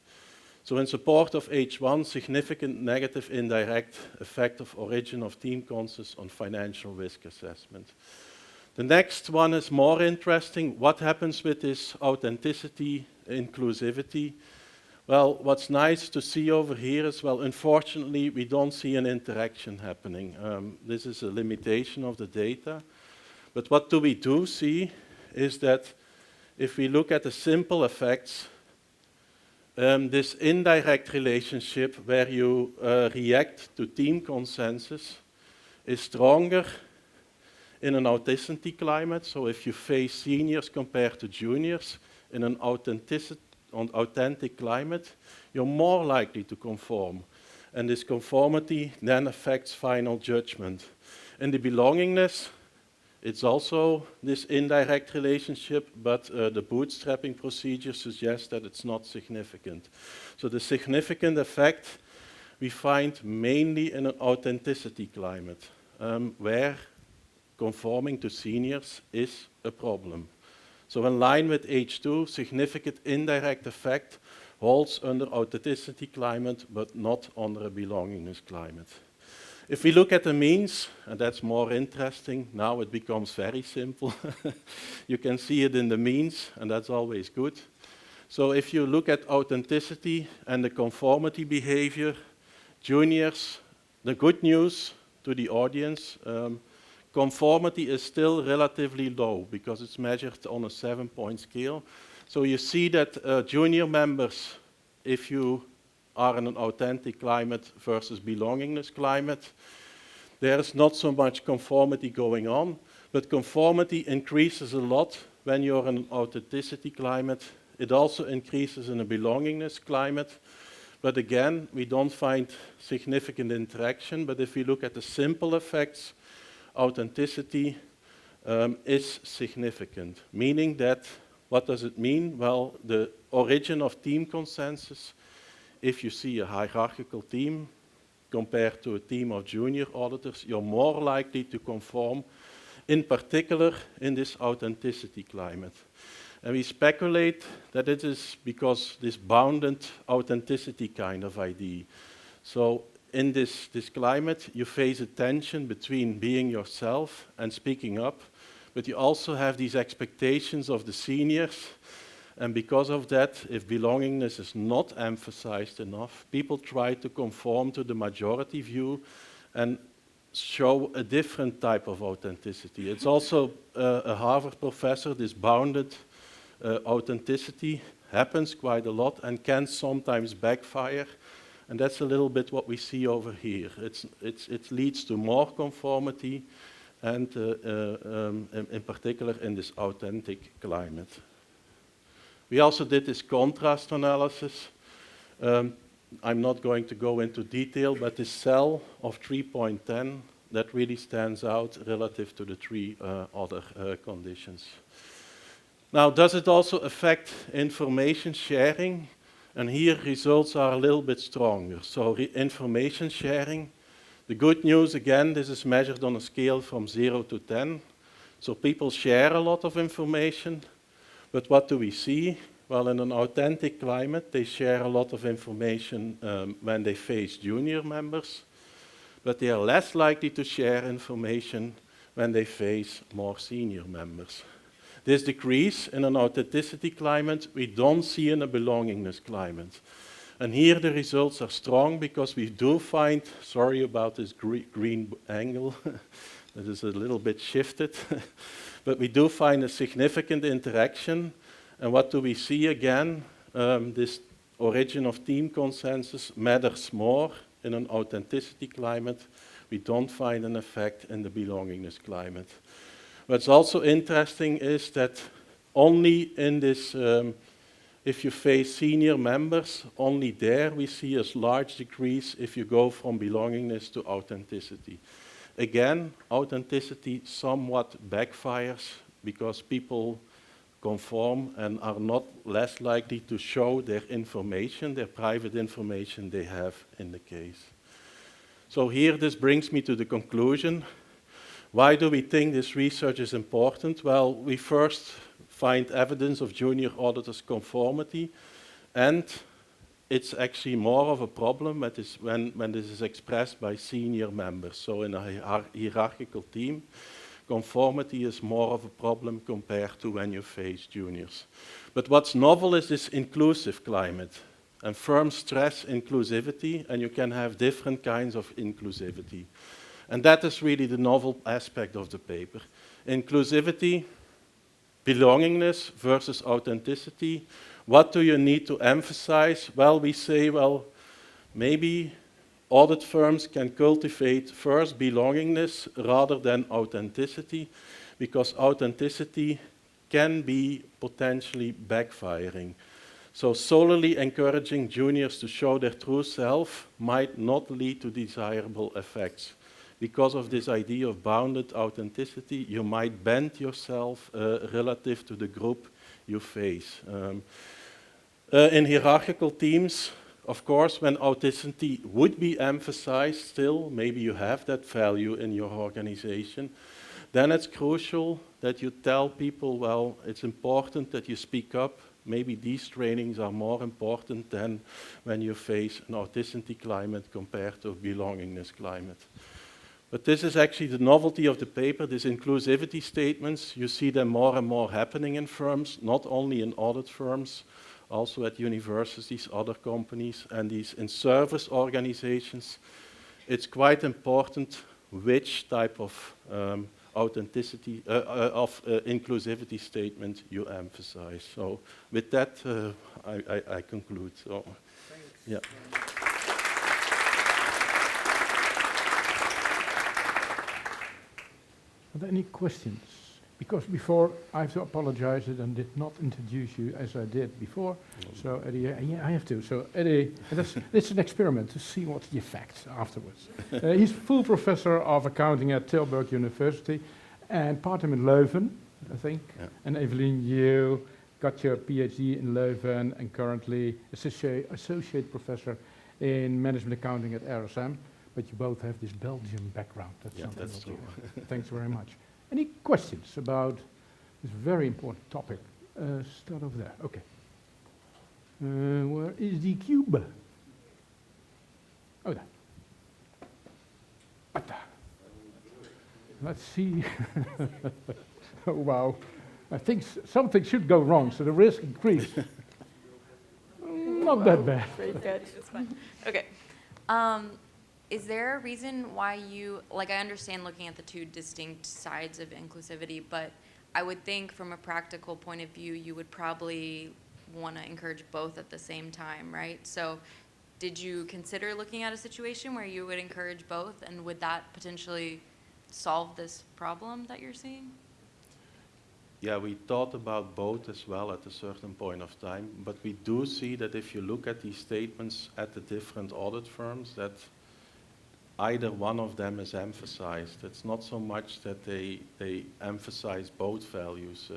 So in support of H1, significant negative indirect effect of origin of team consensus on financial risk assessment. The next one is more interesting. What happens with this authenticity, inclusivity? Well, what's nice to see over here is, well, unfortunately, we don't see an interaction happening. This is a limitation of the data. But what we do see is that if we look at the simple effects, this indirect relationship where you react to team consensus is stronger in an authenticity climate. So if you face seniors compared to juniors in an authentic climate, you're more likely to conform. And this conformity then affects final judgment. In the belongingness, it's also this indirect relationship, but the bootstrapping procedure suggests that it's not significant. So the significant effect we find mainly in an authenticity climate, where conforming to seniors is a problem. So in line with H2, significant indirect effect holds under authenticity climate, but not under a belongingness climate. If we look at the means, and that's more interesting, now it becomes very simple. You can see it in the means, and that's always good. So if you look at authenticity and the conformity behavior, juniors, the good news to the audience, conformity is still relatively low because it's measured on a 7-point scale. So you see that junior members, if you are in an authentic climate versus belongingness climate, there is not so much conformity going on, but conformity increases a lot when you're in an authenticity climate. It also increases in a belongingness climate, but again, we don't find significant interaction. But if we look at the simple effects, authenticity is significant, meaning that, what does it mean? Well, the origin of team consensus, if you see a hierarchical team compared to a team of junior auditors, you're more likely to conform, in particular in this authenticity climate. And we speculate that it is because this bounded authenticity kind of idea. So in this climate, you face a tension between being yourself and speaking up, but you also have these expectations of the seniors. And because of that, if belongingness is not emphasized enough, people try to conform to the majority view and show a different type of authenticity. It's also a Harvard professor, this bounded authenticity happens quite a lot and can sometimes backfire. And that's a little bit what we see over here. It leads to more conformity and in particular in this authentic climate. We also did this contrast analysis. I'm not going to go into detail, but this cell of 3.10, that really stands out relative to the three other conditions. Now, does it also affect information sharing? And here results are a little bit stronger. So information sharing, the good news again, this is measured on a scale from 0 to 10. So people share a lot of information. But what do we see? Well, in an authentic climate, they share a lot of information when they face junior members, but they are less likely to share information when they face more senior members. This decrease in an authenticity climate we don't see in a belongingness climate. And here the results are strong because we do find, sorry about this green angle, that is a little bit shifted, but we do find a significant interaction. And what do we see again? This origin of team consensus matters more in an authenticity climate. We don't find an effect in the belongingness climate. What's also interesting is that only in this, if you face senior members, only there we see a large decrease if you go from belongingness to authenticity. Again, authenticity somewhat backfires because people conform and are not less likely to show their information, their private information they have in the case. So here this brings me to the conclusion. Why do we think this research is important? Well, we first find evidence of junior auditors' conformity, and it's actually more of a problem when this is expressed by senior members. So in a hierarchical team, conformity is more of a problem compared to when you face juniors. But what's novel is this inclusive climate. And firms stress inclusivity, and you can have different kinds of inclusivity. And that is really the novel aspect of the paper. Inclusivity, belongingness versus authenticity. What do you need to emphasize? Well, we say, well, maybe audit firms can cultivate first belongingness rather than authenticity, because authenticity can be potentially backfiring. So solely encouraging juniors to show their true self might not lead to desirable effects. Because of this idea of bounded authenticity, you might bend yourself relative to the group you face. In hierarchical teams, of course, when authenticity would be emphasized still, maybe you have that value in your organization, then it's crucial that you tell people, well, it's important that you speak up. Maybe these trainings are more important than when you face an authenticity climate compared to a belongingness climate. But this is actually the novelty of the paper, these inclusivity statements. You see them more and more happening in firms, not only in audit firms, also at universities, other companies, and these in service organizations. It's quite important which type of authenticity, inclusivity statement you emphasize. So with that, I conclude. So, yeah. Are there any questions? Because before I have to apologize that I did not introduce you as I did before. So Eddie, yeah, I have to. So Eddie, it's an experiment to see what's the effect afterwards. He's full professor of accounting at Tilburg University and part-time in Leuven, I think. Yeah. And Evelien, you got your PhD in Leuven and currently associate professor in management accounting at RSM. But you both have this Belgian background. That's true. Thanks very much. Any questions about this very important topic? Start over there. Okay. Where is the cube? Oh, there. Let's see. Oh, wow. I think something should go wrong, so the risk increased. Not that bad. Very good. It's fine. Okay. Is there a reason why you, like, I understand looking at the two distinct sides of inclusivity, but I would think from a practical point of view, you would probably want to encourage both at the same time, right? So did you consider looking at a situation where you would encourage both, and would that potentially solve this problem that you're seeing? Yeah, we thought about both as well at a certain point of time, but we do see that if you look at these statements at the different audit firms, that either one of them is emphasized. It's not so much that they emphasize both values.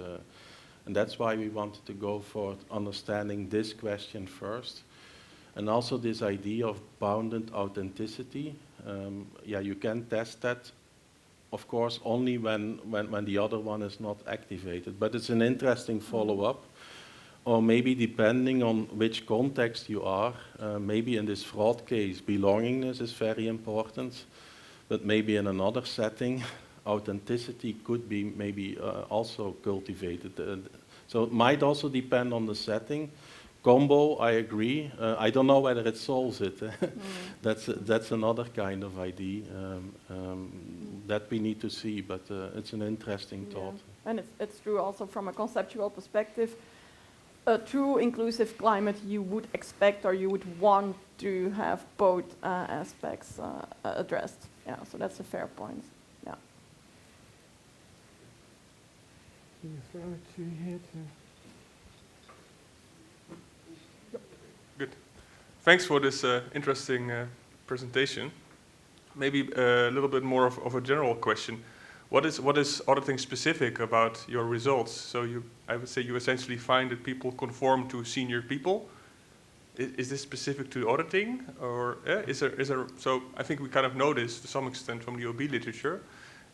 And that's why we wanted to go for understanding this question first. And also this idea of bounded authenticity. Yeah, you can test that, of course, only when the other one is not activated. But it's an interesting follow-up. Or maybe depending on which context you are, maybe in this fraud case, belongingness is very important, but maybe in another setting, authenticity could be maybe also cultivated. So it might also depend on the setting. combo, I agree. I don't know whether it solves it. That's another kind of idea that we need to see, but it's an interesting thought. And it's true also from a conceptual perspective. A true inclusive climate, you would expect or you would want to have both aspects addressed. Yeah, so that's a fair point. Yeah. Can you throw it to here too? Good. Thanks for this interesting presentation. Maybe a little bit more of a general question. What is auditing specific about your results? So I would say you essentially find that people conform to senior people. Is this specific to auditing, or is there? So I think we kind of know this to some extent from the OB literature,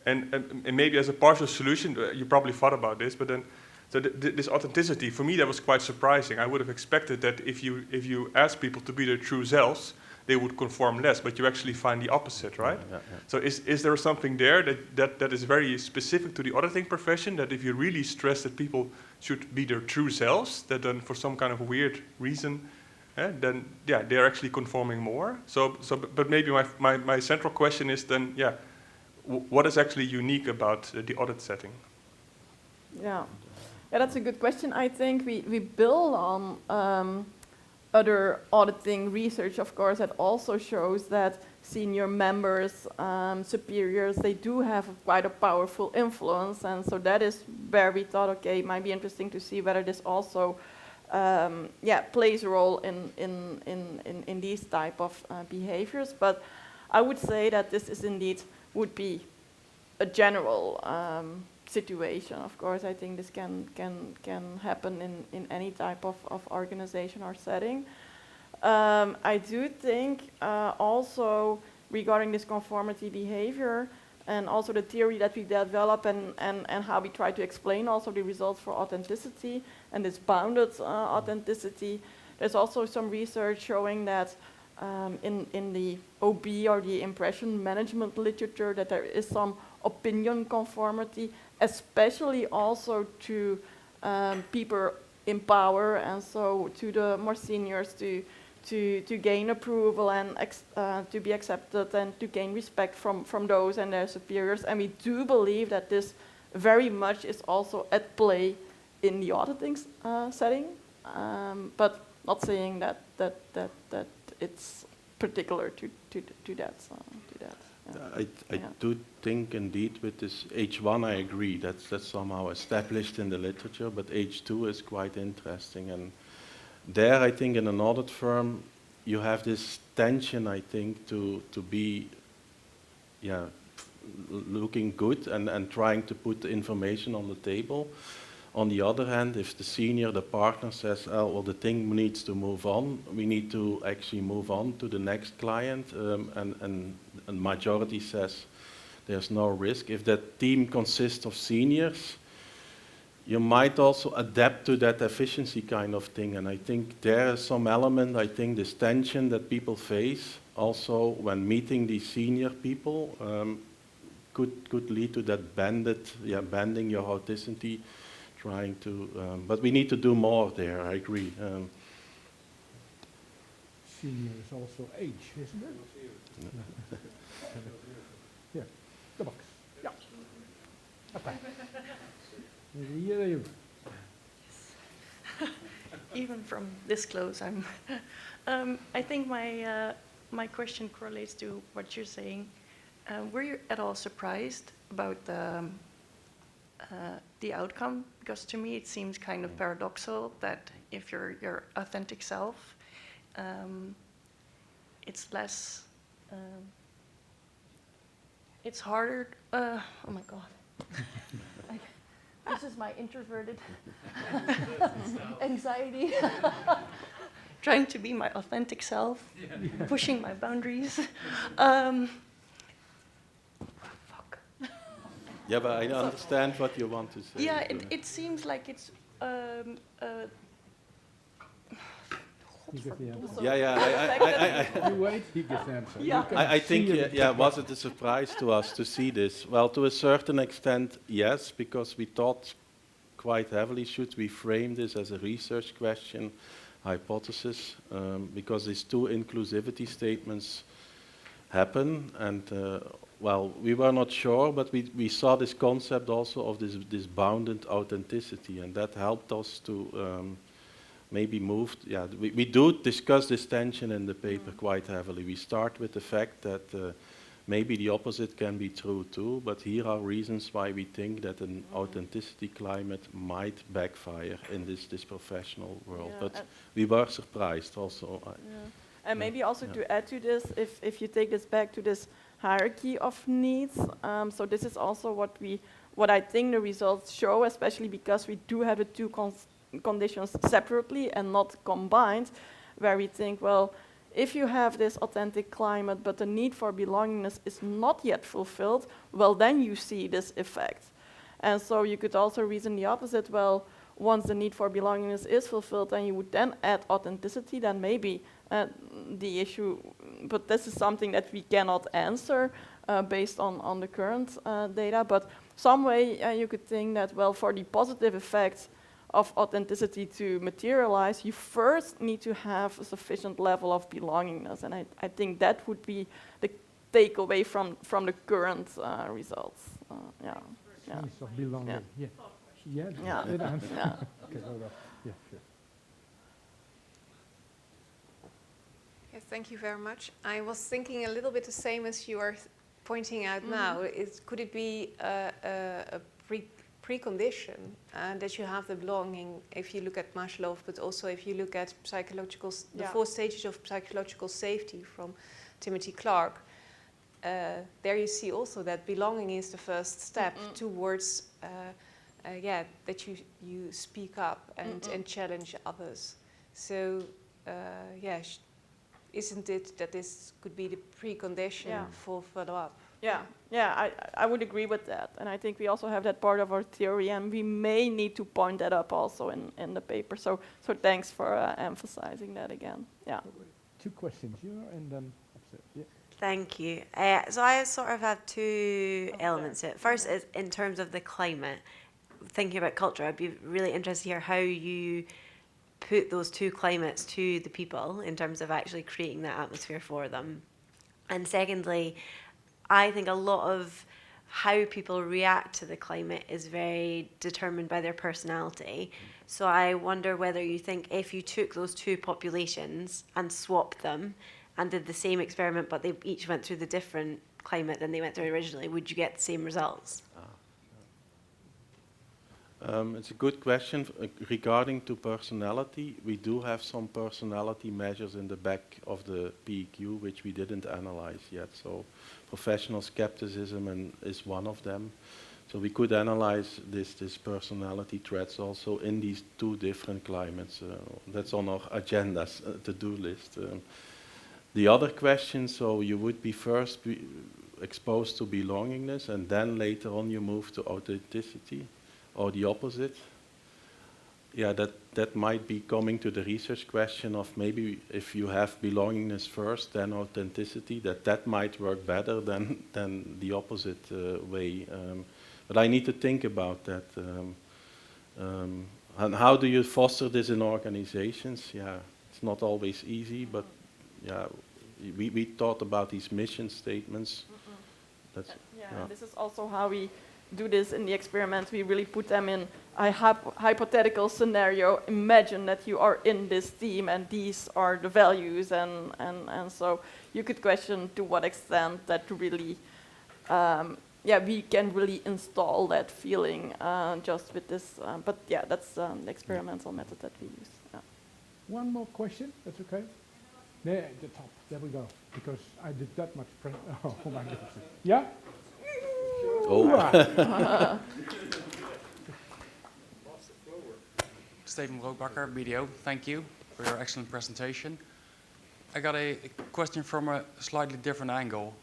and maybe as a partial solution, you probably thought about this, but then. So this authenticity, for me, that was quite surprising. I would have expected that if you ask people to be their true selves, they would conform less, but you actually find the opposite, right? Yeah. So is there something there that is very specific to the auditing profession, that if you really stress that people should be their true selves, that then for some kind of weird reason, then they're actually conforming more? But maybe my central question is then, what is actually unique about the audit setting? Yeah, that's a good question. I think we build on other auditing research, of course, that also shows that senior members, superiors, they do have quite a powerful influence, and so that is where we thought, okay, it might be interesting to see whether this also, plays a role in these type of behaviors. But I would say that this is indeed would be a general situation. Of course, I think this can happen in any type of organization or setting. I do think also regarding this conformity behavior and also the theory that we develop and how we try to explain also the results for authenticity and this bounded authenticity, there's also some research showing that in the OB or the impression management literature that there is some opinion conformity, especially also to people in power, and so to the more seniors to gain approval and to be accepted and to gain respect from those and their superiors. And we do believe that this very much is also at play in the auditing setting, but not saying that it's particular to that. I do think indeed with this H1 I agree that's somehow established in the literature, but H2 is quite interesting, and there I think in an audit firm you have this tension, I think, to be looking good and trying to put the information on the table. On the other hand, if the senior, the partner says, oh, well, the thing needs to move on, we need to actually move on to the next client, and majority says there's no risk. If that team consists of seniors, you might also adapt to that efficiency kind of thing. And I think there is some element, I think this tension that people face also when meeting these senior people could lead to that bending your authenticity. Trying to, but we need to do more there, I agree. Senior is also age, isn't it? Yeah, the box. Yeah. Okay. Even from this close, I think my question correlates to what you're saying. Were you at all surprised about the outcome? Because to me it seems kind of paradoxical that if you're your authentic self, it's less, it's harder, oh my God. This is my introverted anxiety. Trying to be my authentic self, pushing my boundaries. Yeah, but I understand what you want to say. Yeah, it seems like it's. You wait, he gets the answer. Yeah. I think, was it a surprise to us to see this? Well, to a certain extent, yes, because we thought quite heavily, should we frame this as a research question? hypothesis, because these two inclusivity statements happen, and well, we were not sure, but we saw this concept also of this bounded authenticity, and that helped us to maybe move. Yeah, we do discuss this tension in the paper quite heavily. We start with the fact that maybe the opposite can be true too, but here are reasons why we think that an authenticity climate might backfire in this professional world. Yeah, But we were surprised also. And maybe also to add to this, if you take this back to this hierarchy of needs, so this is also what I think the results show, especially because we do have the two conditions separately and not combined, where we think, well, if you have this authentic climate, but the need for belongingness is not yet fulfilled, well, then you see this effect. And so you could also reason the opposite. Well, once the need for belongingness is fulfilled, and you would then add authenticity, then maybe the issue, but this is something that we cannot answer based on the current data. But some way you could think that, well, for the positive effects of authenticity to materialize, you first need to have a sufficient level of belongingness. And I think that would be the takeaway from the current results. Yeah. Sense of belonging. Yeah. Yeah. Yeah. Good answer. Yeah. Okay, well done. Yeah, sure. Yes, thank you very much. I was thinking a little bit the same as you are pointing out now. Could it be a precondition that you have the belonging, if you look at Maslow, but also if you look at the 4 stages of psychological safety from Timothy Clark, there you see also that belonging is the first step towards that you speak up and challenge others. So isn't it that this could be the precondition for follow-up? Yeah, I would agree with that. And I think we also have that part of our theory, and we may need to point that up also in the paper. So thanks for emphasizing that again. Yeah. 2 questions here, and then upstairs. Yeah. Thank you. So I sort of have 2 elements to it. First is in terms of the climate. Thinking about culture, I'd be really interested to hear how you put those 2 climates to the people in terms of actually creating that atmosphere for them. And secondly, I think a lot of how people react to the climate is very determined by their personality. So I wonder whether you think if you took those 2 populations and swapped them and did the same experiment, but they each went through the different climate than they went through originally, would you get the same results? It's a good question. Regarding to personality, we do have some personality measures in the back of the PEQ, which we didn't analyze yet. So professional skepticism is one of them. So we could analyze this personality traits also in these 2 different climates. That's on our agendas, to-do list. The other question, so you would be first exposed to belongingness, and then later on you move to authenticity, or the opposite. Yeah, that might be coming to the research question of maybe if you have belongingness first, then authenticity, that might work better than the opposite way. But I need to think about that. And how do you foster this in organizations? Yeah, it's not always easy, but yeah, we thought about these mission statements. That's, and this is also how we do this in the experiment. We really put them in a hypothetical scenario. Imagine that you are in this team and these are the values, and so you could question to what extent that really we can really install that feeling just with this. But yeah, that's the experimental method that we use. Yeah. One more question, that's okay? There, at the top, there we go. Because I did that much oh my goodness. Yeah? Oh. Steven Roodbakker, BDO, thank you for your excellent presentation. I got a question from a slightly different angle.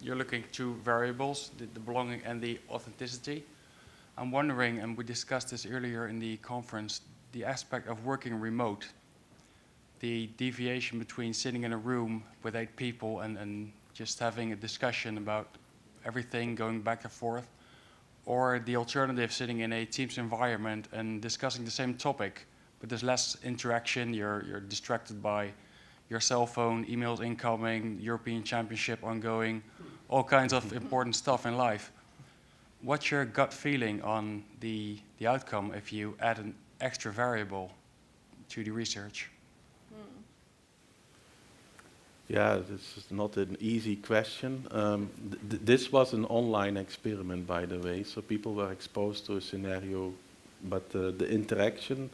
You're looking at 2 variables, the belonging and the authenticity. I'm wondering, and we discussed this earlier in the conference, the aspect of working remote, the deviation between sitting in a room with 8 people and just having a discussion about everything going back and forth, or the alternative, sitting in a Teams environment and discussing the same topic, but there's less interaction. You're distracted by your cell phone, emails incoming, European Championship ongoing, all kinds of important stuff in life. What's your gut feeling on the outcome if you add an extra variable to the research? Yeah, this is not an easy question. This was an online experiment, by the way, so people were exposed to a scenario, but the interaction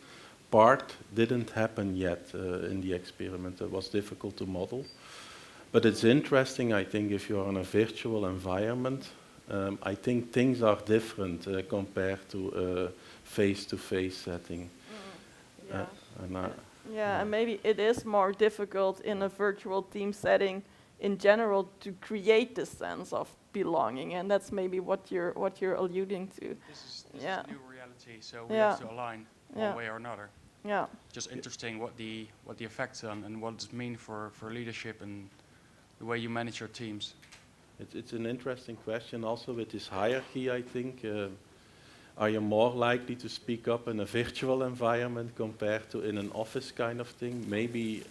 part didn't happen yet in the experiment. It was difficult to model. But it's interesting, I think, if you're in a virtual environment, I think things are different compared to a face-to-face setting. Yeah, and maybe it is more difficult in a virtual team setting in general to create this sense of belonging, and that's maybe what you're alluding to. This is a new reality, so we have to align one way or another. Yeah. Just interesting what the effects are and what does it mean for leadership and the way you manage your teams. It's an interesting question also with this hierarchy, I think. Are you more likely to speak up in a virtual environment compared to in an office kind of thing? Maybe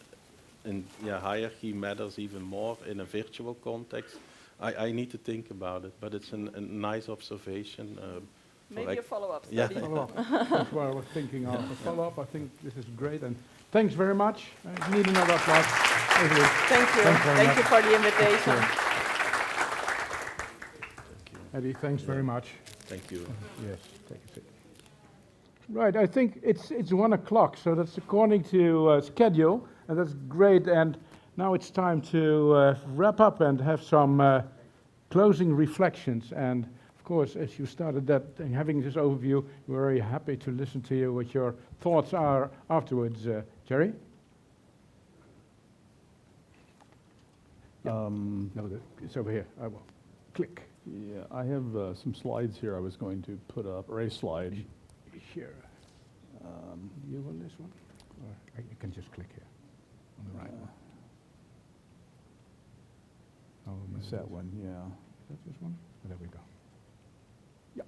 hierarchy matters even more in a virtual context. I need to think about it, but it's a nice observation. Maybe a follow-up study. Yeah, follow-up. That's what I was thinking of. A follow-up, I think this is great. And thanks very much. You need another applause. Thank you. Thank you for the invitation. Eddie, thanks very much. Thank you. Yes, take a seat. Right, I think it's 1 o'clock, so that's according to schedule, and that's great. And now it's time to wrap up and have some closing reflections. And of course, as you started that and having this overview, we're very happy to listen to you what your thoughts are afterwards. Jerry? No, it's over here. I will click. Yeah, I have some slides here I was going to put up, or a slide. Here. You want this one? Or you can just click here on the right one. Oh, it's that one, yeah. Is that this one? Oh, there we go. Yep.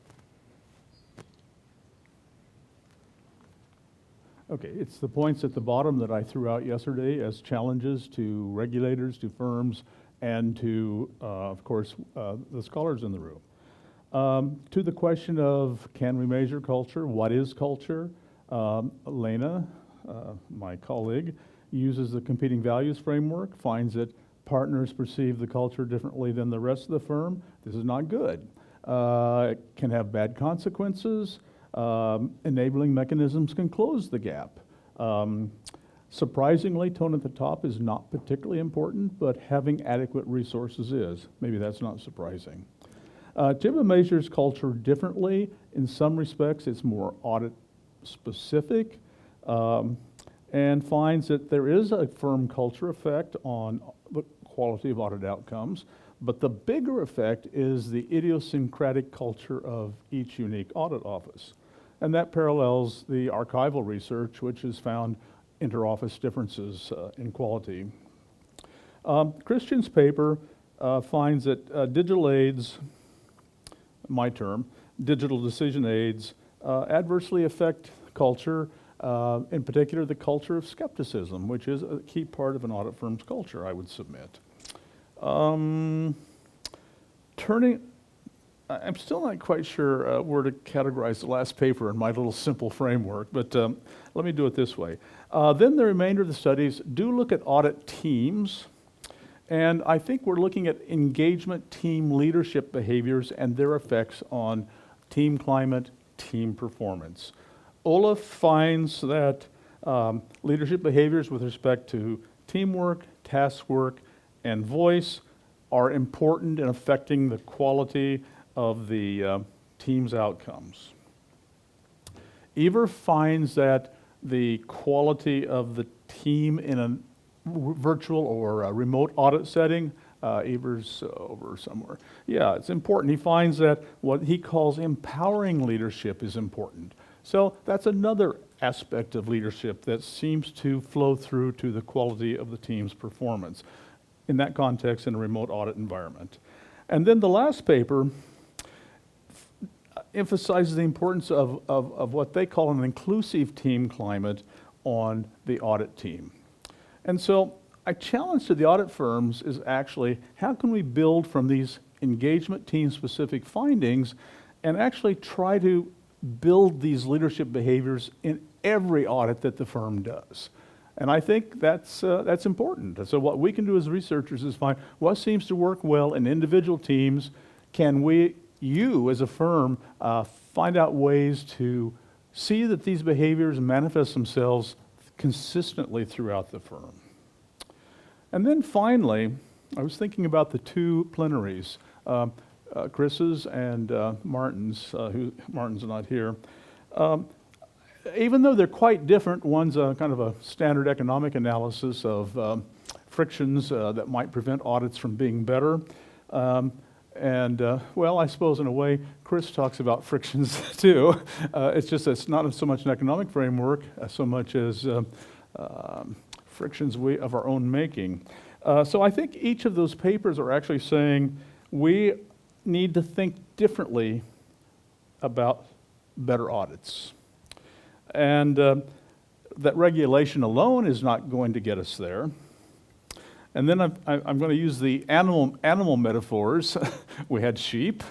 Okay, it's the points at the bottom that I threw out yesterday as challenges to regulators, to firms, and to, of course, the scholars in the room. To the question of can we measure culture, what is culture, Lena, my colleague, uses the competing values framework, finds that partners perceive the culture differently than the rest of the firm. This is not good. It can have bad consequences. Enabling mechanisms can close the gap. Surprisingly, tone at the top is not particularly important, but having adequate resources is. Maybe that's not surprising. Tjibbe measures culture differently. In some respects, it's more audit specific, and finds that there is a firm culture effect on the quality of audit outcomes, but the bigger effect is the idiosyncratic culture of each unique audit office. And that parallels the archival research, which has found inter-office differences in quality. Christian's paper finds that digital aids, my term, digital decision aids, adversely affect culture, in particular the culture of skepticism, which is a key part of an audit firm's culture, I would submit. I'm still not quite sure where to categorize the last paper in my little simple framework, but let me do it this way. Then the remainder of the studies do look at audit teams, and I think we're looking at engagement team leadership behaviors and their effects on team climate, team performance. Olof finds that leadership behaviors with respect to teamwork, task work, and voice are important in affecting the quality of the team's outcomes. Ever finds that the quality of the team in a virtual or a remote audit setting, Ever's over somewhere. Yeah, it's important. He finds that what he calls empowering leadership is important. So that's another aspect of leadership that seems to flow through to the quality of the team's performance in that context in a remote audit environment. And then the last paper emphasizes the importance of what they call an inclusive team climate on the audit team. And so a challenge to the audit firms is actually, how can we build from these engagement team-specific findings and actually try to build these leadership behaviors in every audit that the firm does? And I think that's important. And so what we can do as researchers is find what seems to work well in individual teams. Can you as a firm, find out ways to see that these behaviors manifest themselves consistently throughout the firm? And then finally, I was thinking about the two plenaries, Chris's and Martin's, Martin's not here. Even though they're quite different, one's a kind of a standard economic analysis of frictions that might prevent audits from being better. Well, I suppose in a way, Chris talks about frictions too. It's just it's not so much an economic framework, so much as frictions of our own making. So I think each of those papers are actually saying we need to think differently about better audits. And that regulation alone is not going to get us there. And then I'm going to use the animal metaphors. We had sheep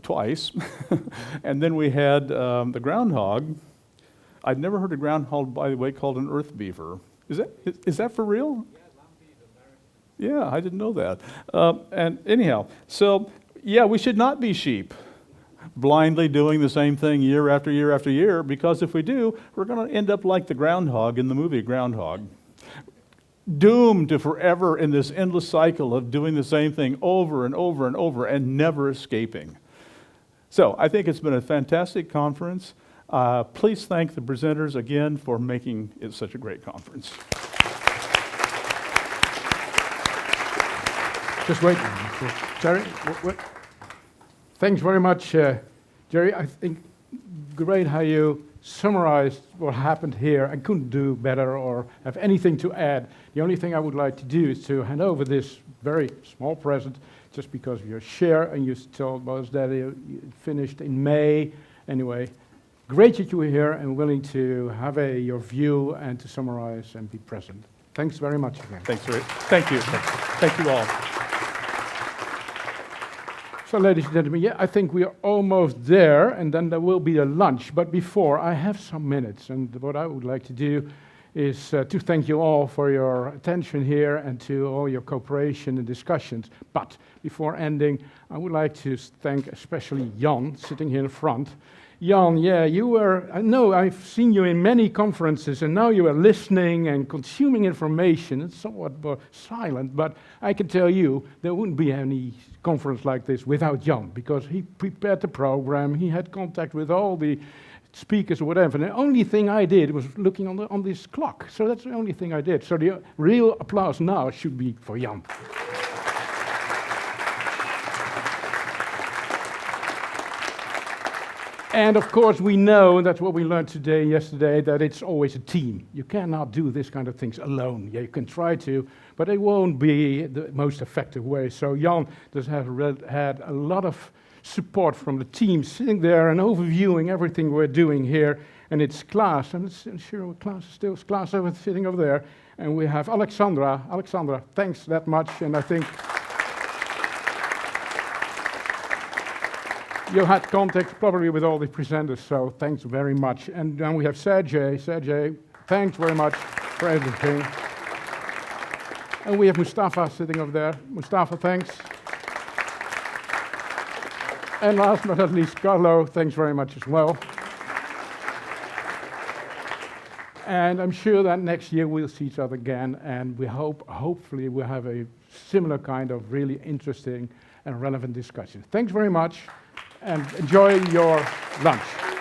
twice, and then we had the groundhog. I'd never heard a groundhog, by the way, called an earth beaver. Is that for real? Yeah, I didn't know that. And anyhow, so yeah, we should not be sheep, blindly doing the same thing year after year after year, because if we do, we're going to end up like the groundhog in the movie Groundhog, doomed to forever in this endless cycle of doing the same thing over and over and over and never escaping. So I think it's been a fantastic conference. Please thank the presenters again for making it such a great conference. Just wait. Jerry, thanks very much, Jerry. I think great how you summarized what happened here. I couldn't do better or have anything to add. The only thing I would like to do is to hand over this very small present, just because of your share, and you told us that it finished in May. Anyway, great that you were here and willing to have your view and to summarize and be present. Thanks very much again. Thanks, Rick. Thank you. Thank you all. So, ladies and gentlemen, yeah, I think we are almost there, and then there will be a lunch. But before, I have some minutes, and what I would like to do is to thank you all for your attention here and to all your cooperation and discussions. But before ending, I would like to thank especially Jan, sitting here in front. Jan, yeah, I know I've seen you in many conferences, and now you are listening and consuming information. It's somewhat silent, but I can tell you there wouldn't be any conference like this without Jan, because he prepared the program, he had contact with all the speakers or whatever, and the only thing I did was looking on this clock. So that's the only thing I did. So the real applause now should be for Jan. And of course, we know, and that's what we learned today, yesterday, that it's always a team. You cannot do this kind of things alone. Yeah, you can try to, but it won't be the most effective way. So Jan does have had a lot of support from the team sitting there and overviewing everything we're doing here. And it's Klaas, and it's sure Klaas is still Klaas sitting over there. And we have Alexandra. Alexandra, thanks that much. And I think you had contact probably with all the presenters, so thanks very much. And then we have Sergey. Sergey, thanks very much for everything. And we have Mustafa sitting over there. Mustafa, thanks. And last but not least, Carlo, thanks very much as well. And I'm sure that next year we'll see each other again, and we hopefully we'll have a similar kind of really interesting and relevant discussion. Thanks very much, and enjoy your lunch.